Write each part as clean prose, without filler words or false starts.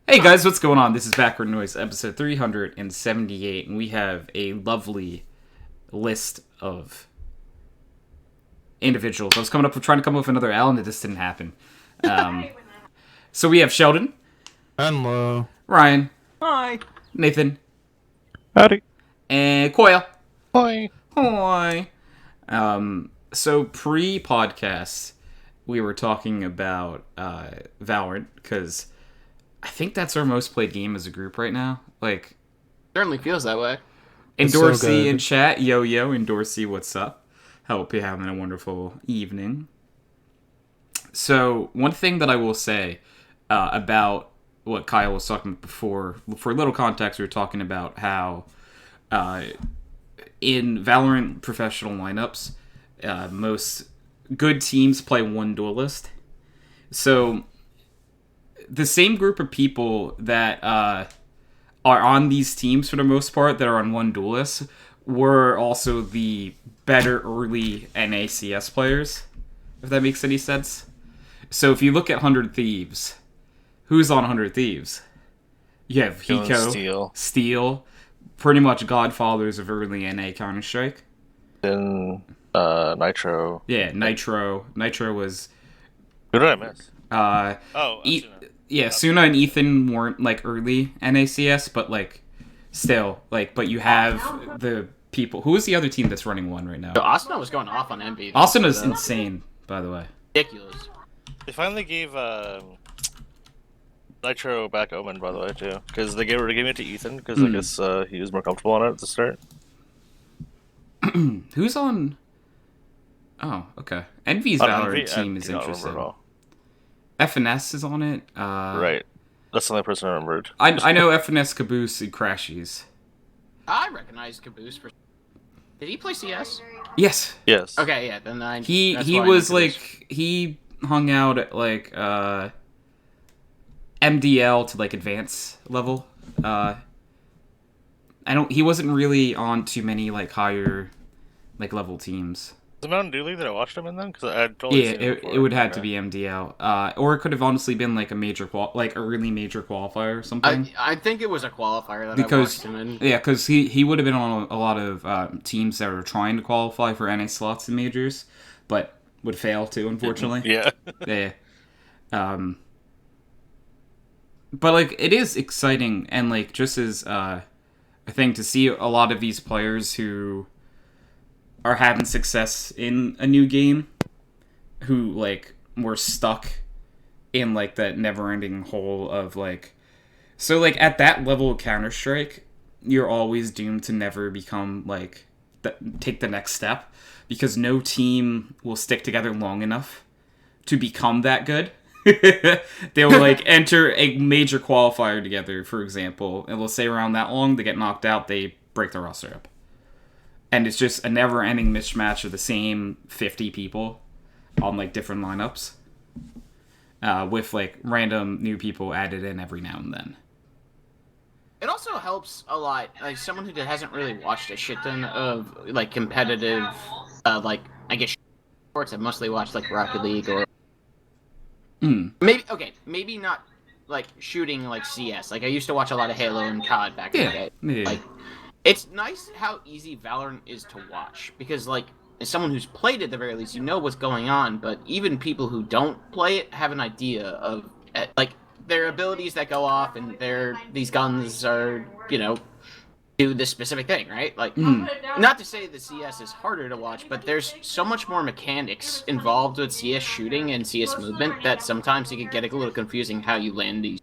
Hey guys, what's going on? This is Backward Noise, episode 378, and we have a lovely list of individuals. I was trying to come up with another Alan, and this didn't happen. So we have Sheldon, Hello. Ryan, Hi. Nathan, Howdy. and Coyle. Hi. Hi. So pre-podcast, we were talking about Valorant, because I think that's our most played game as a group right now. Like, Certainly feels that way. and It's so Dorsey good. in chat, yo, and Dorsey, what's up? Hope you're having a wonderful evening. So, one thing that I will say about what Kyle was talking about before, for a little context, we were talking about how in Valorant professional lineups, most good teams play one duelist. So, the same group of people that are on these teams for the most part that are on one duelist were also the better early NACS players, if that makes any sense. So if you look at 100 Thieves, who's on 100 Thieves? You have Hiko, Steel, pretty much godfathers of early NA Counter-Strike. Then Nitro. Yeah, Nitro. Nitro was... Who did I miss? Yeah, Suna and Ethan weren't, like, early NACS, but, like, still, like, but you have the people... Who is the other team that's running one right now? So Asuna was going off on MVP. Austin is insane, by the way. ridiculous. They finally gave Nitro back Omen, by the way, too. Because they gave it to Ethan, because I guess he was more comfortable on it at the start. Who's on... Oh, okay. Envy's Valorant team is interesting. FNS is on it. Right. That's the only person I remembered. I know FNS, Caboose, and Crashies. I recognize Caboose for. Did he play CS? Yes. Yes. Okay, yeah. Then I. He that's why I was know Caboose. like he hung out at like MDL to like advanced level. He wasn't really on too many like higher like level teams. Was it Mountain Dew League that I watched him in then? Because I had totally Yeah, seen him before. it would have to be MDL, or it could have honestly been like a really major qualifier or something. I think it was a qualifier that Because I watched him in. yeah, because he would have been on a lot of teams that are trying to qualify for NA slots in majors, but would fail to, unfortunately. Yeah. Yeah. But like it is exciting and like just as I think to see a lot of these players who are having success in a new game, who like were stuck in like that never-ending hole of like. So, like, at that level of Counter-Strike, you're always doomed to never become, like, take the next step. Because no team will stick together long enough to become that good. They'll, like, enter a major qualifier together, for example. And we'll say around that long, they get knocked out, they break the roster up. And it's just a never-ending mismatch of the same 50 people on, like, different lineups. With, like, random new people added in every now and then. It also helps a lot, like someone who hasn't really watched a shit ton of like competitive, like I guess sports. I've mostly watched like Rocket League or maybe not like shooting like CS. Like I used to watch a lot of Halo and COD back in the day. Yeah. Like it's nice how easy Valorant is to watch because like as someone who's played it at the very least, you know what's going on. But even people who don't play it have an idea of like. Their abilities that go off and these guns are, you know, do this specific thing, right? Like, not to say the CS is harder to watch, but there's so much more mechanics involved with CS shooting and CS movement that sometimes it can get a little confusing how you land these,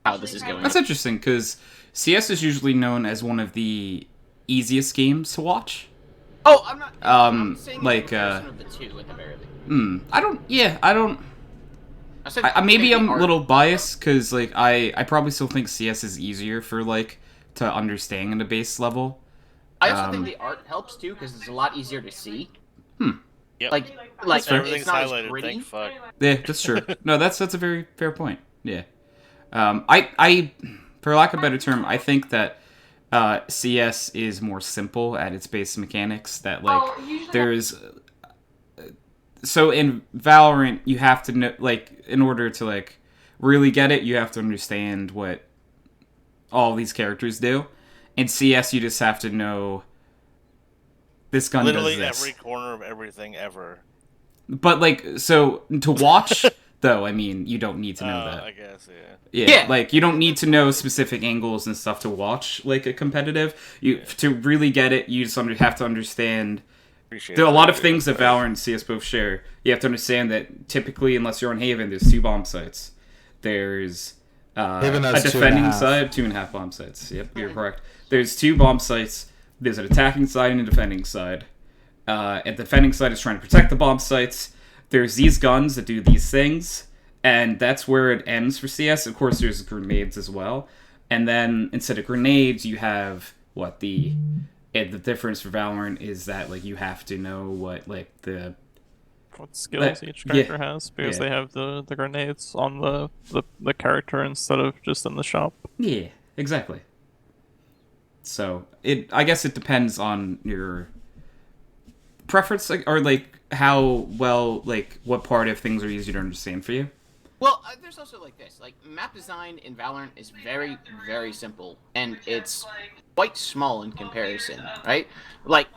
how this is going. That's interesting, because CS is usually known as one of the easiest games to watch. Oh, I'm not. I'm saying like, of the two at the very least. I don't... maybe I'm a little biased because like I probably still think CS is easier for like to understand at a base level. I also think the art helps too because it's a lot easier to see. Yep. Like Everything's it's not highlighted, as pretty. thank fuck. Yeah, that's true. No, that's a very fair point. Yeah. I for lack of a better term, I think that CS is more simple at its base mechanics. That like there's. So in Valorant, you have to know, like, in order to, like, really get it, you have to understand what all these characters do. In CS, you just have to know this gun Literally does this. every corner of everything ever. But, like, so, to watch, though, I mean, you don't need to know that. I guess, yeah. Yeah, like, you don't need to know specific angles and stuff to watch, like, a competitive. To really get it, you just have to understand... There are a lot of things that Valorant and CS both share. You have to understand that, typically, unless you're on Haven, there's 2 bomb sites. There's a defending side, 2.5 bomb sites. Yep, you're correct. There's 2 bomb sites. There's an attacking side and a defending side. And the defending side is trying to protect the bomb sites. There's these guns that do these things, and that's where it ends for CS. Of course, there's grenades as well. And then, instead of grenades, you have, the difference for Valorant is that, like, you have to know what skills each character has, because they have the grenades on the character instead of just in the shop. Yeah, exactly. So, I guess it depends on your preference, or, like, how well, like, what part of things are easier to understand for you. Well, there's also, like, this. Like, map design in Valorant is very, very simple, and it's quite small in comparison, right? Like,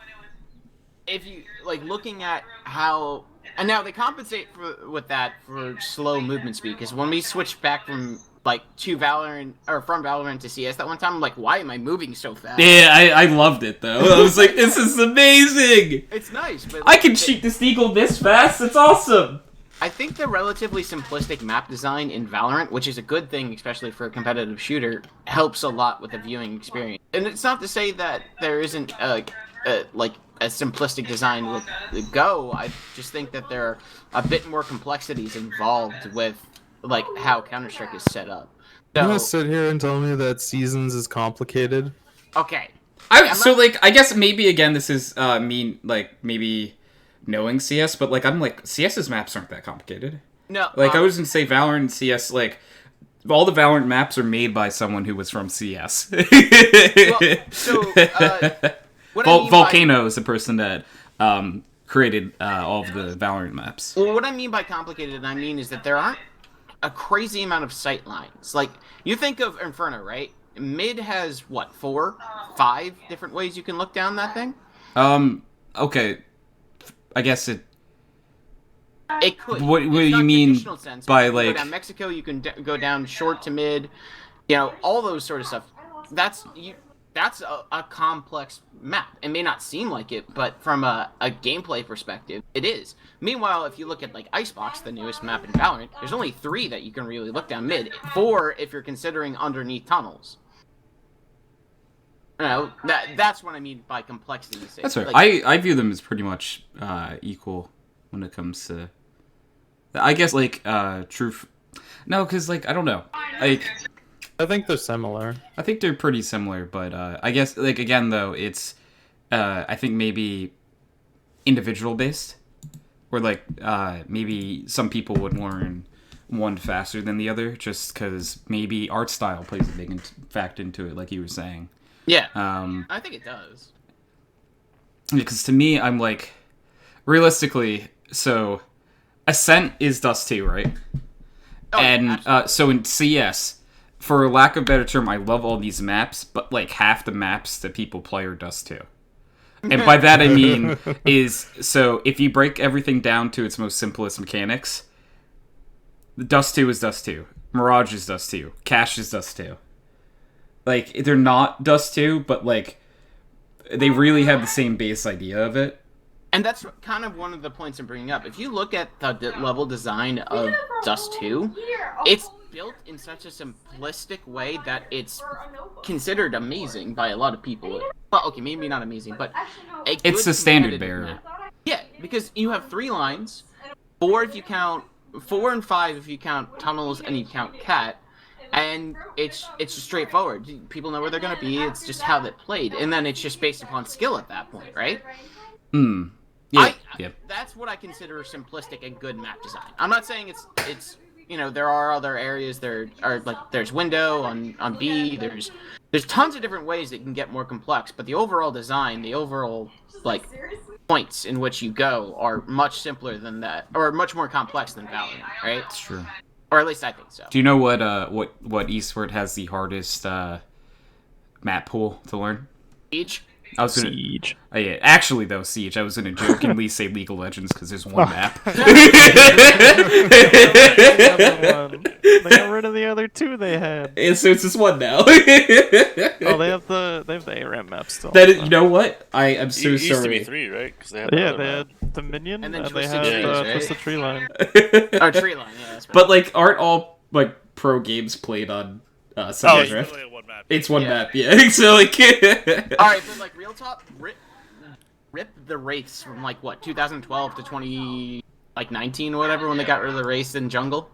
if you, like, looking at how... And now they compensate with that for slow movement speed, because when we switched back from... like, from Valorant to CS that one time, I'm like, why am I moving so fast? Yeah, I loved it, though. I was like, this is amazing! It's nice, but... I can shoot this eagle this fast, it's awesome! I think the relatively simplistic map design in Valorant, which is a good thing, especially for a competitive shooter, helps a lot with the viewing experience. And it's not to say that there isn't, a simplistic design with Go. I just think that there are a bit more complexities involved with, like, how Counter-Strike is set up. So, You gonna sit here and tell me that Seasons is complicated? okay. I guess maybe, again, this is me, like, maybe knowing CS, but, like, I'm like, CS's maps aren't that complicated. No. Like, I was gonna say Valorant and CS, like, all the Valorant maps are made by someone who was from CS. Volcano is the person that created all of the Valorant maps. Well, what I mean by complicated, I mean is that there aren't a crazy amount of sight lines. Like, you think of Inferno, right? Mid has, 4, 5 different ways you can look down that thing? Okay. I guess it could. What do you mean by, like... Go down Mexico, you can go down short to mid, all those sort of stuff. That's a complex map. It may not seem like it, but from a gameplay perspective, it is. Meanwhile, if you look at, like, Icebox, the newest map in Valorant, there's only 3 that you can really look down mid. 4 if you're considering underneath tunnels. That's what I mean by complexity. That's right. Like, I view them as pretty much equal when it comes to... I guess, like, truth... No, because, like, I don't know. Like... I think they're similar. I think they're pretty similar, but I guess, like, again, though, it's, I think maybe individual based, or, like, maybe some people would learn one faster than the other, just because maybe art style plays a big fact into it, like you were saying. Yeah, I think it does. Because to me, I'm like, realistically, so, Ascent is Dust 2, right? Oh, and so in CS... For lack of a better term, I love all these maps, but, like, half the maps that people play are Dust 2. And by that I mean so if you break everything down to its most simplest mechanics, Dust 2 is Dust 2. Mirage is Dust 2. Cache is Dust 2. Like, they're not Dust 2, but, like, they really have the same base idea of it. And that's kind of one of the points I'm bringing up. If you look at the level design of Dust 2, it's built in such a simplistic way that it's considered amazing by a lot of people. Well, okay, maybe not amazing, but it's the standard bearer. Yeah, because you have 3 lines, 4 if you count 4 and 5 if you count tunnels and you count cat, and it's just straightforward. People know where they're gonna be. It's just how they played, and then it's just based upon skill at that point, right? Yeah. That's what I consider simplistic and good map design. I'm not saying it's there are other areas. There are, like, there's window on B. There's tons of different ways that can get more complex, but the overall design, the overall, like, points in which you go are much simpler than that, or much more complex than Valorant, right? It's true. Or at least I think so. Do you know what Eastward has the hardest map pool to learn? Each. I was gonna, Siege. Oh, yeah. Actually, though, Siege, I was gonna jokingly say League of Legends because there's one map. They got rid of the other two they had. Yeah, so it's just one now. Oh, they have the ARAM map still. You know what? I am so It used to sorry. be 3, right? Because they had Yeah, the they other had map. Dominion And then they Twisted had Trees, right? Twisted Tree Line. Oh, Tree Line, yeah, that's right. But like, aren't all like pro games played on Sunday It's Rift? literally one map. It's one Yeah. map, yeah. So like, Alright, but like, real talk, rip the race from like, what, 2012 to 2019 or whatever, when they got rid of the race in Jungle?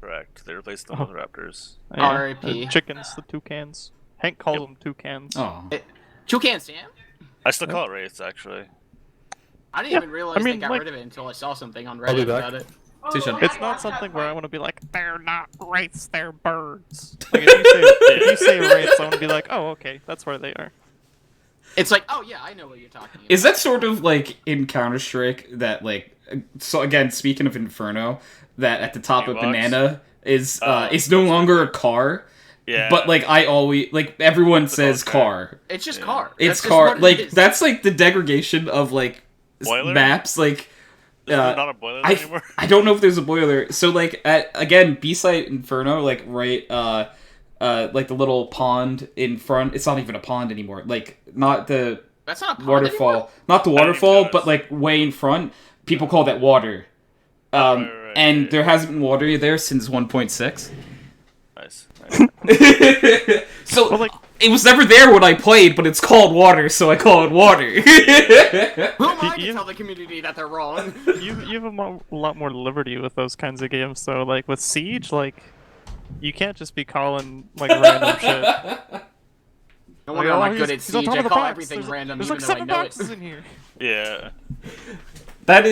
Correct. They replaced them with Raptors. Yeah, R.I.P.. Chickens, the toucans. Hank calls them toucans. oh, Toucan Sam? I still call it Wraiths, actually. I didn't even realize I mean, they got like- rid of it until I saw something on I'll be Reddit back. about it. It's not something where I want to be like, they're not wraiths, they're birds. Like, if you say wraiths, I want to be like, oh, okay, that's where they are. It's like, oh yeah, I know what you're talking about. is that sort of like in Counter-Strike that like? So again, speaking of Inferno, that at the top of Gearbox? Banana is no longer a car. Yeah. But like I always like everyone says okay. car. It's just car. It's That's just car. what it Like is. that's like the degradation of like Boiler? maps. Like Is there not a boiler there anymore? I don't know if there's a boiler. So like again, B-side Inferno, like right like the little pond in front. It's not even a pond anymore. Like not the That's not a pond waterfall, anymore? not the didn't even waterfall, notice. but like way in front. People call that water. Right, And yeah. there hasn't been water there since 1.6. Nice. So Well, like, it was never there when I played, but it's called water, so I call it water. Who am I to You- tell the community that they're wrong? you have a lot more liberty with those kinds of games, so, like, with Siege, like, you can't just be calling, like, random shit. No wonder Like, I'm oh, not good at he's on Siege. top I of the call box. everything There's random, There's even like though I 7 know boxes it. in here. Yeah. that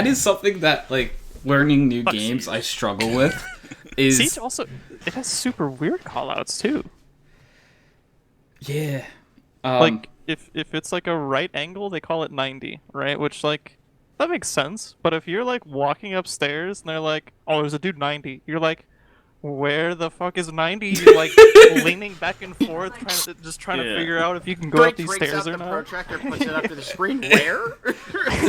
is something that like learning new Fuck games Siege. I struggle with. Is Siege also, it has super weird callouts, too. yeah. Like, if it's, like, a right angle, they call it 90, right? Which, like, that makes sense. But if you're, like, walking upstairs and they're like, oh, there's a dude 90, you're like, where the fuck is 90? You're, like, leaning back and forth, trying to Yeah. figure out if you can go Drake up these breaks stairs out or the not. protractor, puts it up to the screen. Where?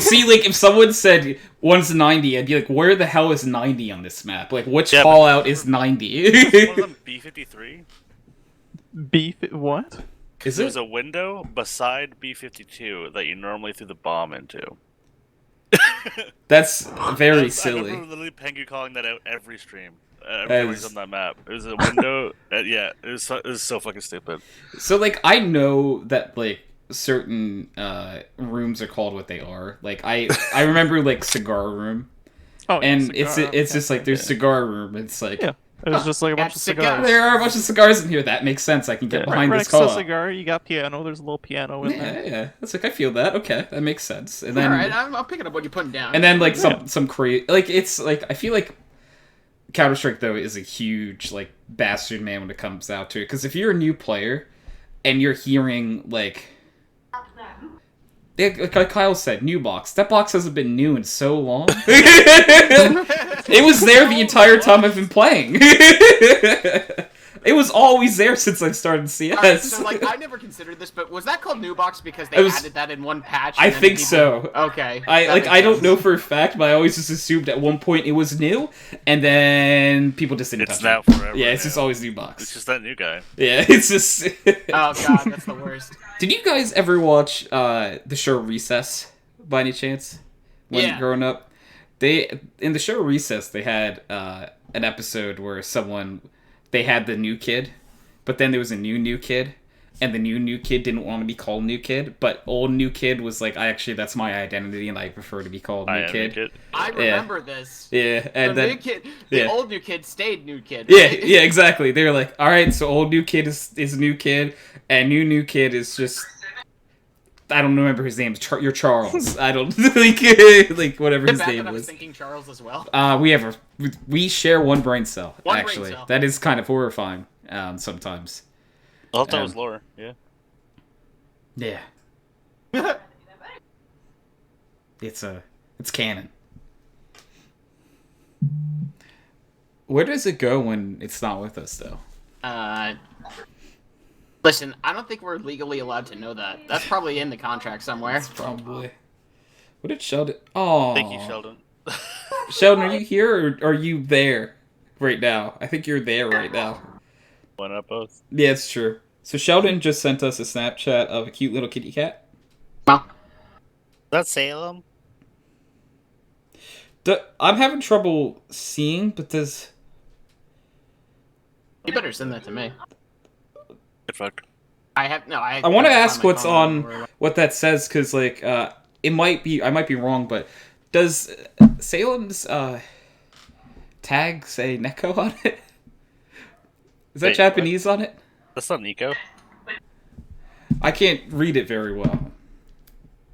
See, like if someone said one's 90, I'd be like, where the hell is 90 on this map? Like which Yeah, call but- out is 90? One of them B-53? Beef, what? Is There's it? a window beside B-52 that you normally threw the bomb into. That's very I silly. remember literally Pengu calling that out every stream. Every As- time he's on that map. It was a window. Yeah, it was so fucking stupid. So like I know that like certain rooms are called what they are. Like I remember like cigar room, Oh, yeah, and cigar, it's just like there's yeah. cigar room. It's like Yeah, there's just like a bunch of That's cigar. cigars. there are a bunch of cigars in here. That makes sense. I can get Yeah, behind right this next to call. a cigar, you got piano. There's a little piano in Yeah, there. yeah. That's like I feel that. Okay, that makes sense. And then Alright, I'm picking up what you're putting down. and then like some crazy like it's like I feel like Counter-Strike though is a huge like bastard man when it comes out to it, because if you're a new player and you're hearing like like Kyle said, new box. That box hasn't been new in so long. It was there the entire time I've been playing. It was always there since I started CS. Alright, so like I never considered this, but was that called New Box because they It was- added that in one patch? I and then think people- so. Okay. I that like makes I don't sense. know for a fact, but I always just assumed at one point it was new, and then people just didn't It's touch now it. forever. Yeah, it's just now. always new It's box. just that new guy. Yeah, it's just. Oh god, that's the worst. Did you guys ever watch the show Recess by any chance? When Yeah. growing up, they in the show Recess they had an episode where they had the new kid, but then there was a new kid, and the new kid didn't want to be called new kid, but old new kid was like, that's my identity, and I prefer to be called I new am kid. Kid. I remember this. Yeah, The and then new kid, the yeah. old new kid stayed new kid. yeah, right? yeah, exactly. They were like, all right, so old new kid is new kid, and new kid is just. I don't remember his name. You're Charles. I don't like whatever The his fact name that I was was. thinking Charles as well. We share one brain cell. One brain actually, cell. that is kind of horrifying. Sometimes. I thought that was lore. Yeah. Yeah. It's canon. Where does it go when it's not with us, though? Listen, I don't think we're legally allowed to know that. That's probably in the contract somewhere. It's probably. What did Sheldon? Oh, Thank you, Sheldon. Sheldon, are you here or are you there right now? I think you're there right now. Why not both? Yeah, it's true. So Sheldon just sent us a Snapchat of a cute little kitty cat. Well, That's Salem. I'm having trouble seeing, but does... you better send that to me. Get fucked. I want to ask find my what's phone on what that says, because like it might be, I might be wrong, but does Salem's tag say Neko on it? Is that Wait, Japanese on it? That's not Nico. I can't read it very well.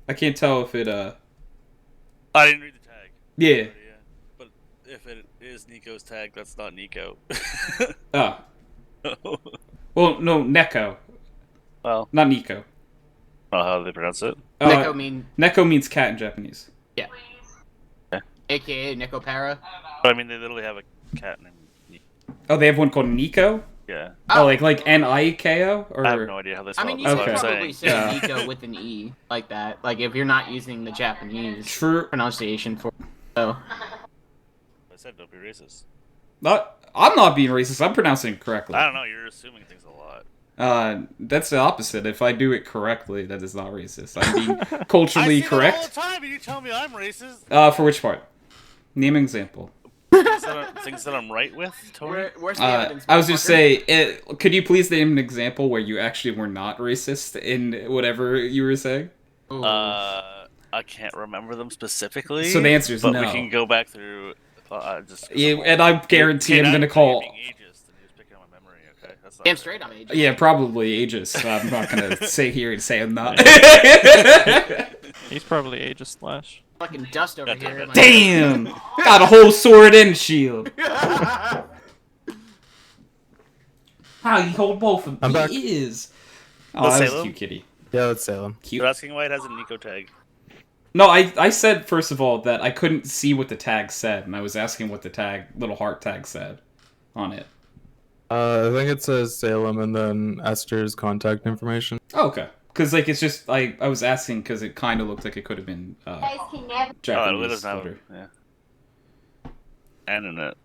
I can't tell if it I didn't read the tag. yeah. But if it is Nico's tag, that's not Nico. Oh. Well, no, Neko, Well, not Nico. how do they pronounce it? Neko means cat in Japanese. yeah. Okay. AKA Nekopara. But I mean, they literally have a cat named Nico. Oh, they have one called Nico? Yeah. Oh, like Niko? Or... I have no idea how they spell I it. mean, you That's could what I'm probably saying. say Yeah. Nico with an E, like that. Like, if you're not using the Japanese True. pronunciation for it. So, I said don't be racist. I'm not being racist. I'm pronouncing it correctly. I don't know. You're assuming things a lot. That's the opposite. If I do it correctly, that is not racist. I'm being culturally I say correct. that all the time, and you tell me I'm racist. For which part? Name an example. Things that I'm right with, Tony. where's the evidence? I was just motherfucker? say, could you please name an example where you actually were not racist in whatever you were saying? Ooh. I can't remember them specifically. So the answer is but no. we can go back through. Just Yeah, and I guarantee I'm gonna call. Being ageist and just picking on my memory. Okay, that's not Damn fair. straight, I'm ageist. Yeah, probably ageist. I'm not gonna sit here and say I'm not. He's probably ageist slash. Fucking dust over here. Damn! Got a whole sword and shield. How you hold both of them? I'm back. He is. Oh, Let's that say was a them. cute kitty. Yeah, that's Salem. Cute. You're asking why it has a Nico tag. No, I said first of all that I couldn't see what the tag said, and I was asking what the little heart tag said on it. I think it says Salem and then Esther's contact information. Oh, okay. Because like it's just I was asking because it kind of looked like it could have been It Japanese. doesn't have letter. and in it.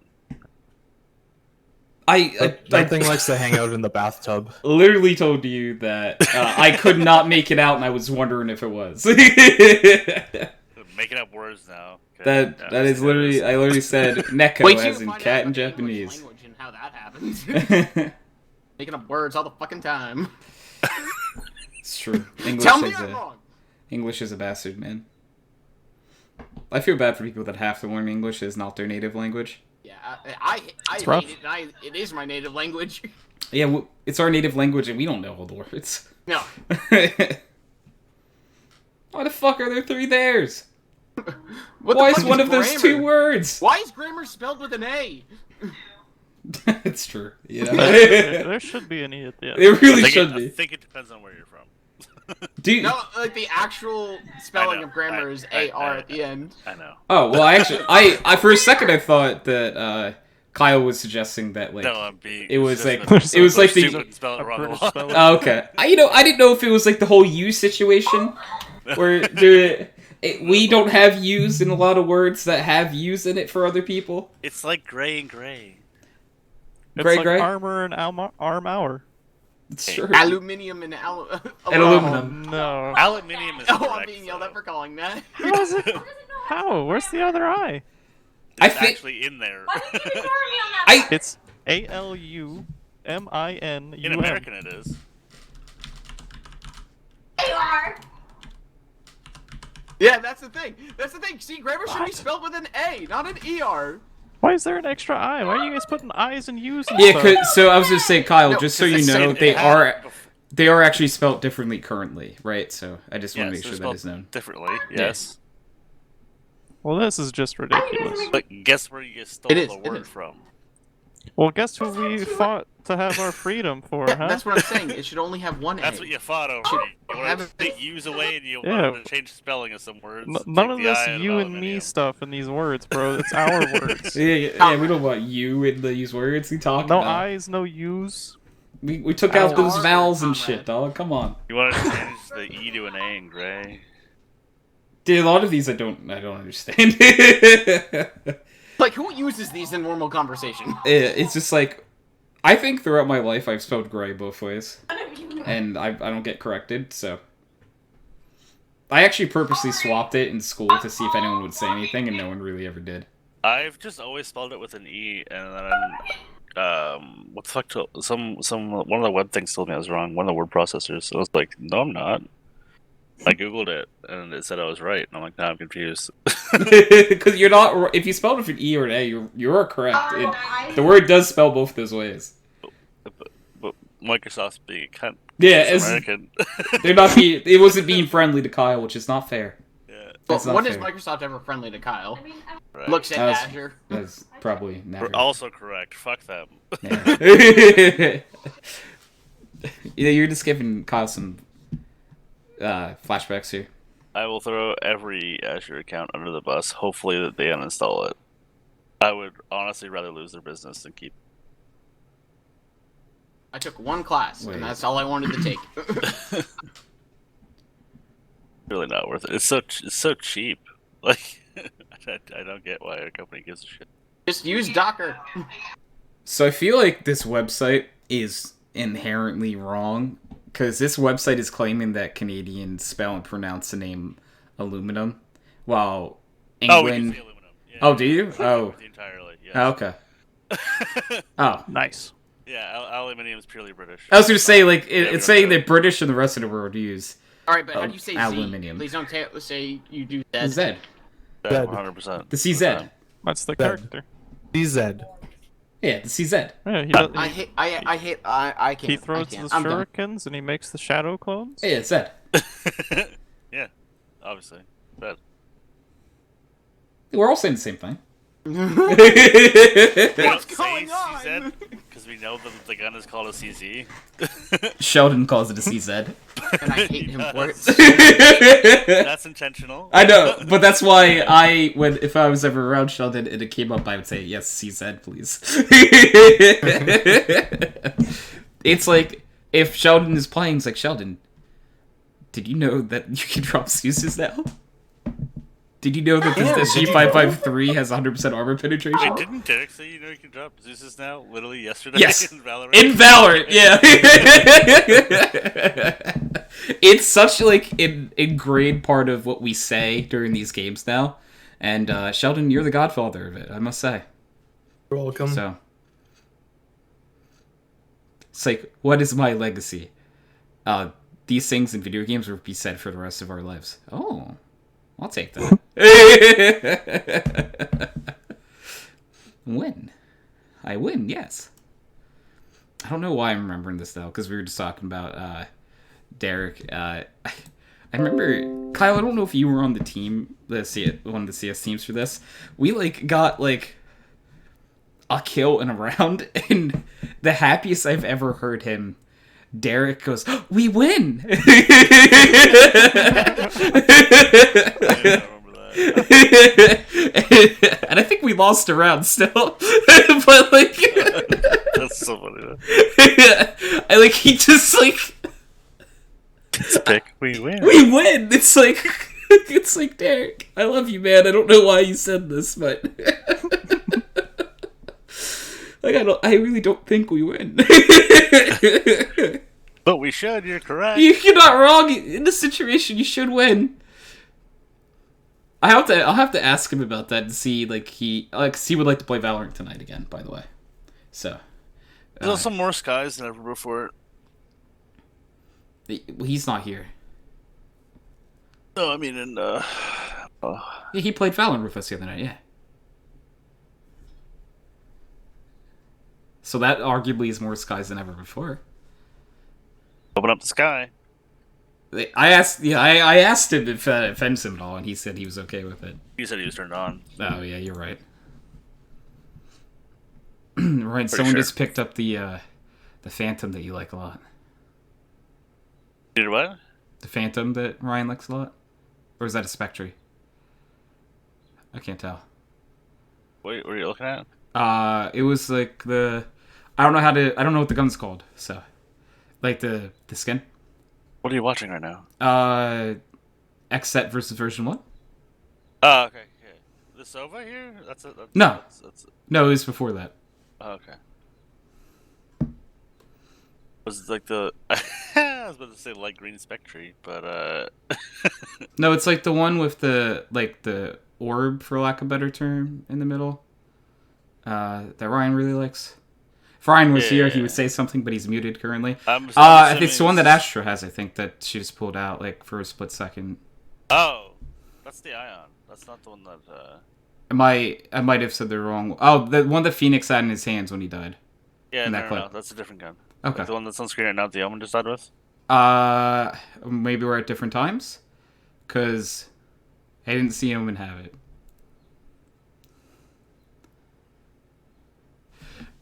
I That thing likes to hang out in the bathtub. literally told you that I could not make it out, and I was wondering if it was. Making up words now. Okay. That is literally I literally said Neko Wait till as you in find cat out in about the English Japanese. language and how that happens. Making up words all the fucking time. It's true. Tell me I'm wrong. English is a bastard, man. I feel bad for people that have to learn English as not their native language. Yeah, I hate rough. it, and it is my native language. Yeah, it's our native language, and we don't know all the words. No. Why the fuck are there 3 theirs? What Why the is fuck one of those grammar? 2 words? Why is grammar spelled with an A? It's true. You know? There should be an E at the end. It really I should be. think it depends on where you're from. Dude. No, like the actual spelling of grammar is AR at the end. I know. Oh well, I for a second I thought that Kyle was suggesting that like No, I'm being. it was like There's it was like stupid the and spell it A wrong. British a lot. spelling. oh, okay. I didn't know if it was like the whole "you" situation where we don't have "yous" in a lot of words that have "yous" in it for other people. It's like gray and gray. It's Gray, like gray? armor and arm hour. It's true. Aluminium and And Oh aluminum. no. Aluminium is Oh, correct. I'm being yelled at for calling that. How is it? How? Where's the other eye? I It's think actually in there. It's ALUMINUM. In American, it is. Yeah, that's the thing. That's the thing. See, grammar should be spelled with an A, not an ER. Why is there an extra I? Why are you guys putting I's and U's and Yeah, stuff? so I was just saying, Kyle, No, just so because you I know, said they are actually spelled differently currently, right? So I just want to Yes, make they're sure that spelled is known. differently. Yes. Well, this is just ridiculous. But guess where you stole It is, the it word is. from? Well, guess who we fought to have our freedom for, Yeah, huh? that's what I'm saying. It should only have one That's A. what you fought over. Should You have wanted to take U's away and you Yeah. wanted to change the spelling of some words. None Take of the this I out of you and me aluminium. stuff in these words, bro. It's our words. Yeah, we don't want you in these words. We talking No about. I's, no U's. We took out those Our vowels and comrade. shit, dog. Come on. You wanted to change the E to an A in gray. Dude, a lot of these I don't understand. Like, who uses these in normal conversation? It's just like, I think throughout my life I've spelled gray both ways, and I don't get corrected. So I actually purposely swapped it in school to see if anyone would say anything, and no one really ever did. I've just always spelled it with an E, and then what the fuck? Some one of the web things told me I was wrong. One of the word processors. So I was like, no, I'm not. I googled it, and it said I was right. And I'm like, now I'm confused. Because you're not. If you spelled with an E or an A, you're correct. The word does spell both those ways. But Microsoft's being a cunt. Yeah, It's as, American. they're not. It wasn't being friendly to Kyle, which is not fair. Yeah, Well, That's not when is fair. Microsoft ever friendly to Kyle? right. Looks at That's- Azure. That's probably never. We're also correct. Fuck them. Yeah. Yeah, you're just giving Kyle some flashbacks here. I will throw every Azure account under the bus. Hopefully that they uninstall it. I would honestly rather lose their business than keep. I took one class, Wait. and that's all I wanted to take. Really not worth it. It's so cheap. Like I don't get why a company gives a shit. Just use Docker. So I feel like this website is inherently wrong, because this website is claiming that Canadians spell and pronounce the name aluminum, while Oh, we can England. say aluminum. Yeah. Oh, do you? Oh, Entirely. oh, Yeah. okay. Oh, Nice. Yeah. Aluminium is purely British. I was gonna say like Yeah, we it's don't saying know. that British and the rest of the world use All right, but how do you say aluminium. Z? Please don't say you do the that. Z, 100%. the CZ. That's the Zed. character. DZ. Yeah, the CZ. Yeah, he, I can't. he throws I can't. the I'm done. shurikens and he makes the shadow clones. Yeah, it's Z. Yeah. Obviously. But We're all saying the same thing. What's going on? Because we know that the gun is called a CZ. Sheldon calls it a CZ. And I hate him for it. That's intentional. I know, but that's why if I was ever around Sheldon and it came up, I would say, yes, CZ, please. It's like, if Sheldon is playing, it's like, Sheldon, did you know that you can drop Zeus's now? Did you know that the G553 has 100% armor penetration? Wait, didn't Derek say you know you can drop Zeus's now? Literally yesterday Yes. in Valorant? In Valorant, yeah. It's such like an ingrained part of what we say during these games now. And Sheldon, you're the godfather of it, I must say. You're welcome. So it's like, what is my legacy? These things in video games will be said for the rest of our lives. Oh, I'll take that. Win. I win, yes. I don't know why I'm remembering this, though, because we were just talking about Derek. I remember, Kyle, I don't know if you were on the team, one of the CS teams for this. We, got, a kill in a round, and the happiest I've ever heard him, Derek goes, "We win!" I don't remember that. And I think we lost a round still. But That's so funny. Though. He just It's pick, we win. we win. It's like Derek, I love you, man. I don't know why you said this, but I really don't think we win. But we should, you're correct. You're not wrong. In this situation, you should win. I'll have to ask him about that and see, he would like to play Valorant tonight again, by the way. So. There's some more skies than ever before. He's not here. No, I mean, Yeah, he played Valorant with us the other night, yeah. So that arguably is more skies than ever before. open up the sky. I asked him if it offends him at all, and he said he was okay with it. He said he was turned on. Oh yeah, you're right. Ryan, someone sure. just picked up the Phantom that you like a lot. Did what? The Phantom that Ryan likes a lot? Or is that a Spectre? I can't tell. What are you looking at? It was like the... I don't know what the gun's called, so... Like the skin? What are you watching right now? X-Set versus version 1? Oh, okay. The Sova here? No. No, it was before that. Oh, okay. Was it like the... I was about to say light green Spectre, but No, it's like the one with the orb, for lack of a better term, in the middle. That Ryan really likes. If Ryan was here, he would say something, but he's muted currently. I think it's the one that Astra has, I think, that she just pulled out, like, for a split second. Oh, that's the Ion. That's not the one that... I might have said the wrong... Oh, the one that Phoenix had in his hands when he died. Yeah, in no, that clip. that's a different gun. Okay. Like the one that's on screen right now, the Omen just died with? Maybe we're at different times? Because I didn't see him have it.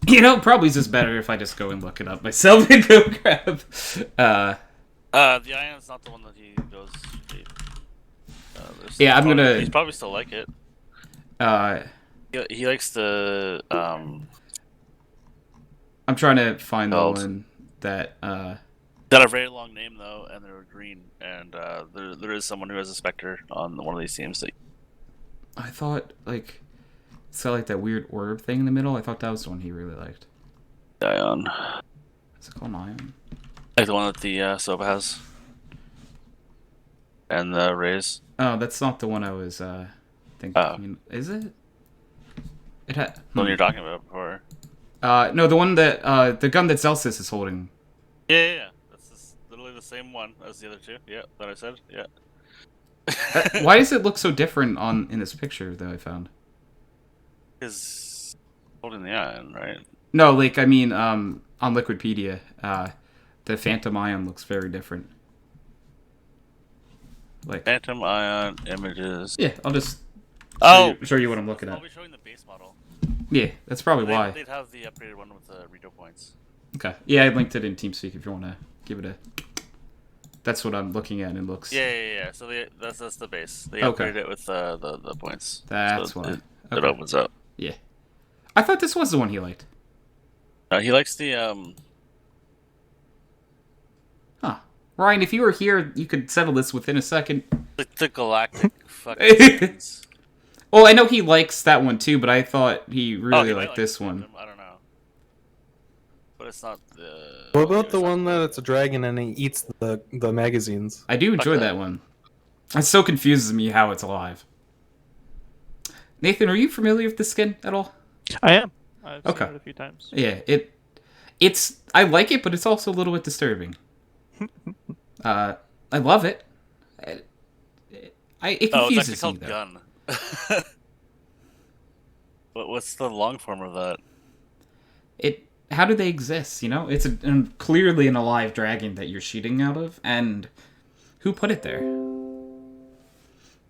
You know, probably just better if I just go and look it up myself and go grab. The Ion's not the one that he goes deep. Yeah, I'm gonna. He's probably still like it. He likes the I'm trying to find the Called. one that. Got a very long name though, and they're green. And there is someone who has a Spectre on one of these teams. That... I thought like. It's got like that weird orb thing in the middle. I thought that was the one he really liked. Ion. Is it called Ion? Like the one that the Sova has. And the Rays. Oh, that's not the one I was thinking. Oh. Is it? It had. The one you're talking about before. No, the one that the gun that Celsius is holding. Yeah. That's literally the same one as the other two. Yeah, that I said. Yeah. Why does it look so different in this picture that I found? Is holding the Ion, right? No, like I mean, on Liquipedia, the Phantom Ion looks very different. Like Phantom Ion images. Yeah, I'll just show you what I'm looking I'll at. be showing the base model. Yeah, that's probably why. They'd have the upgraded one with the Rito points. Okay. Yeah, I linked it in TeamSpeak if you want to give it a. That's what I'm looking at, and it looks. Yeah. So that's the base. They Okay. upgraded it with the points. That's so why. It opens up. Yeah. I thought this was the one he liked. He likes the Huh. Ryan, if you were here, you could settle this within a second. the galactic fucking skins. Well, I know he likes that one too, but I thought he really He might liked like this the one. Phantom, I don't know. But it's not the... What about the one that it's a dragon and he eats the magazines? I do enjoy that one. It so confuses me how it's alive. Nathan, are you familiar with the skin at all? I am. I've Okay. seen it a few times. Yeah, it's I like it, but it's also a little bit disturbing. I love it. It it's confuses actually me called though. gun. What's the long form of that? How do they exist? You know, it's clearly an alive dragon that you're shooting out of, and who put it there?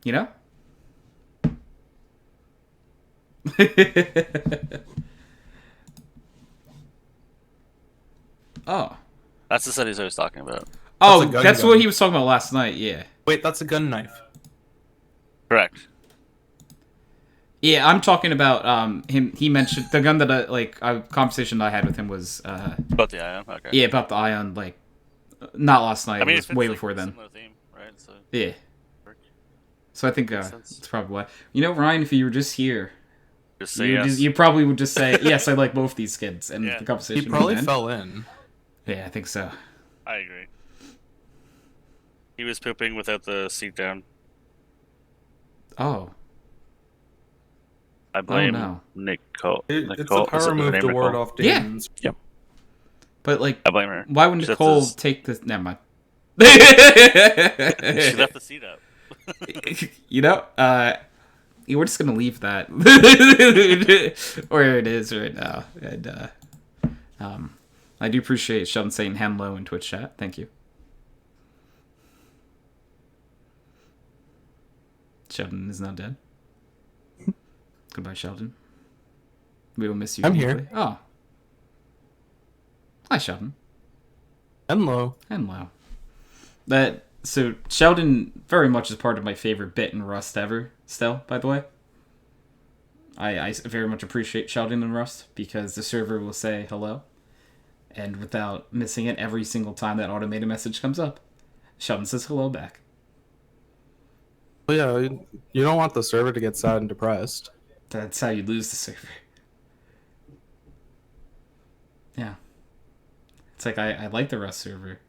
You know. Oh. That's the set he's always talking about. Oh, a gun that's gun. what he was talking about last night. Yeah. Wait, that's a gun knife. Correct. Yeah, I'm talking about him. He mentioned the gun that a conversation I had with him was About the Ion? Okay. yeah, about the Ion, like not last night. I mean, it was it's way like before a then. similar theme, right? So, Yeah. So I think Makes sense. that's probably why. You know, Ryan, if you were just here, just say yes. you probably would just say yes. I like both these kids, and Yeah. the conversation. He would probably end. fell in. Yeah, I think so. I agree. He was pooping without the seat down. Oh. I blame no. Nicole. It's Nicole? a Is it power her move name, to ward Nicole? off Yeah. demons. But like, I blame her. why would She left Nicole his- take this? Never mind. She left the seat up. You know, we're just gonna leave that where it is right now. And I do appreciate Sheldon saying hello in Twitch chat. Thank you. Sheldon is not dead. Goodbye, Sheldon. We will miss you. I'm deeply. here. Oh. Hi, Sheldon. Hello. Hello. So Sheldon very much is part of my favorite bit in Rust ever. Still, by the way, I very much appreciate Sheldon in Rust because the server will say hello, and without missing it, every single time that automated message comes up, Sheldon says hello back. Well, yeah, you don't want the server to get sad and depressed. That's how you lose the server. Yeah. It's like I like the Rust server.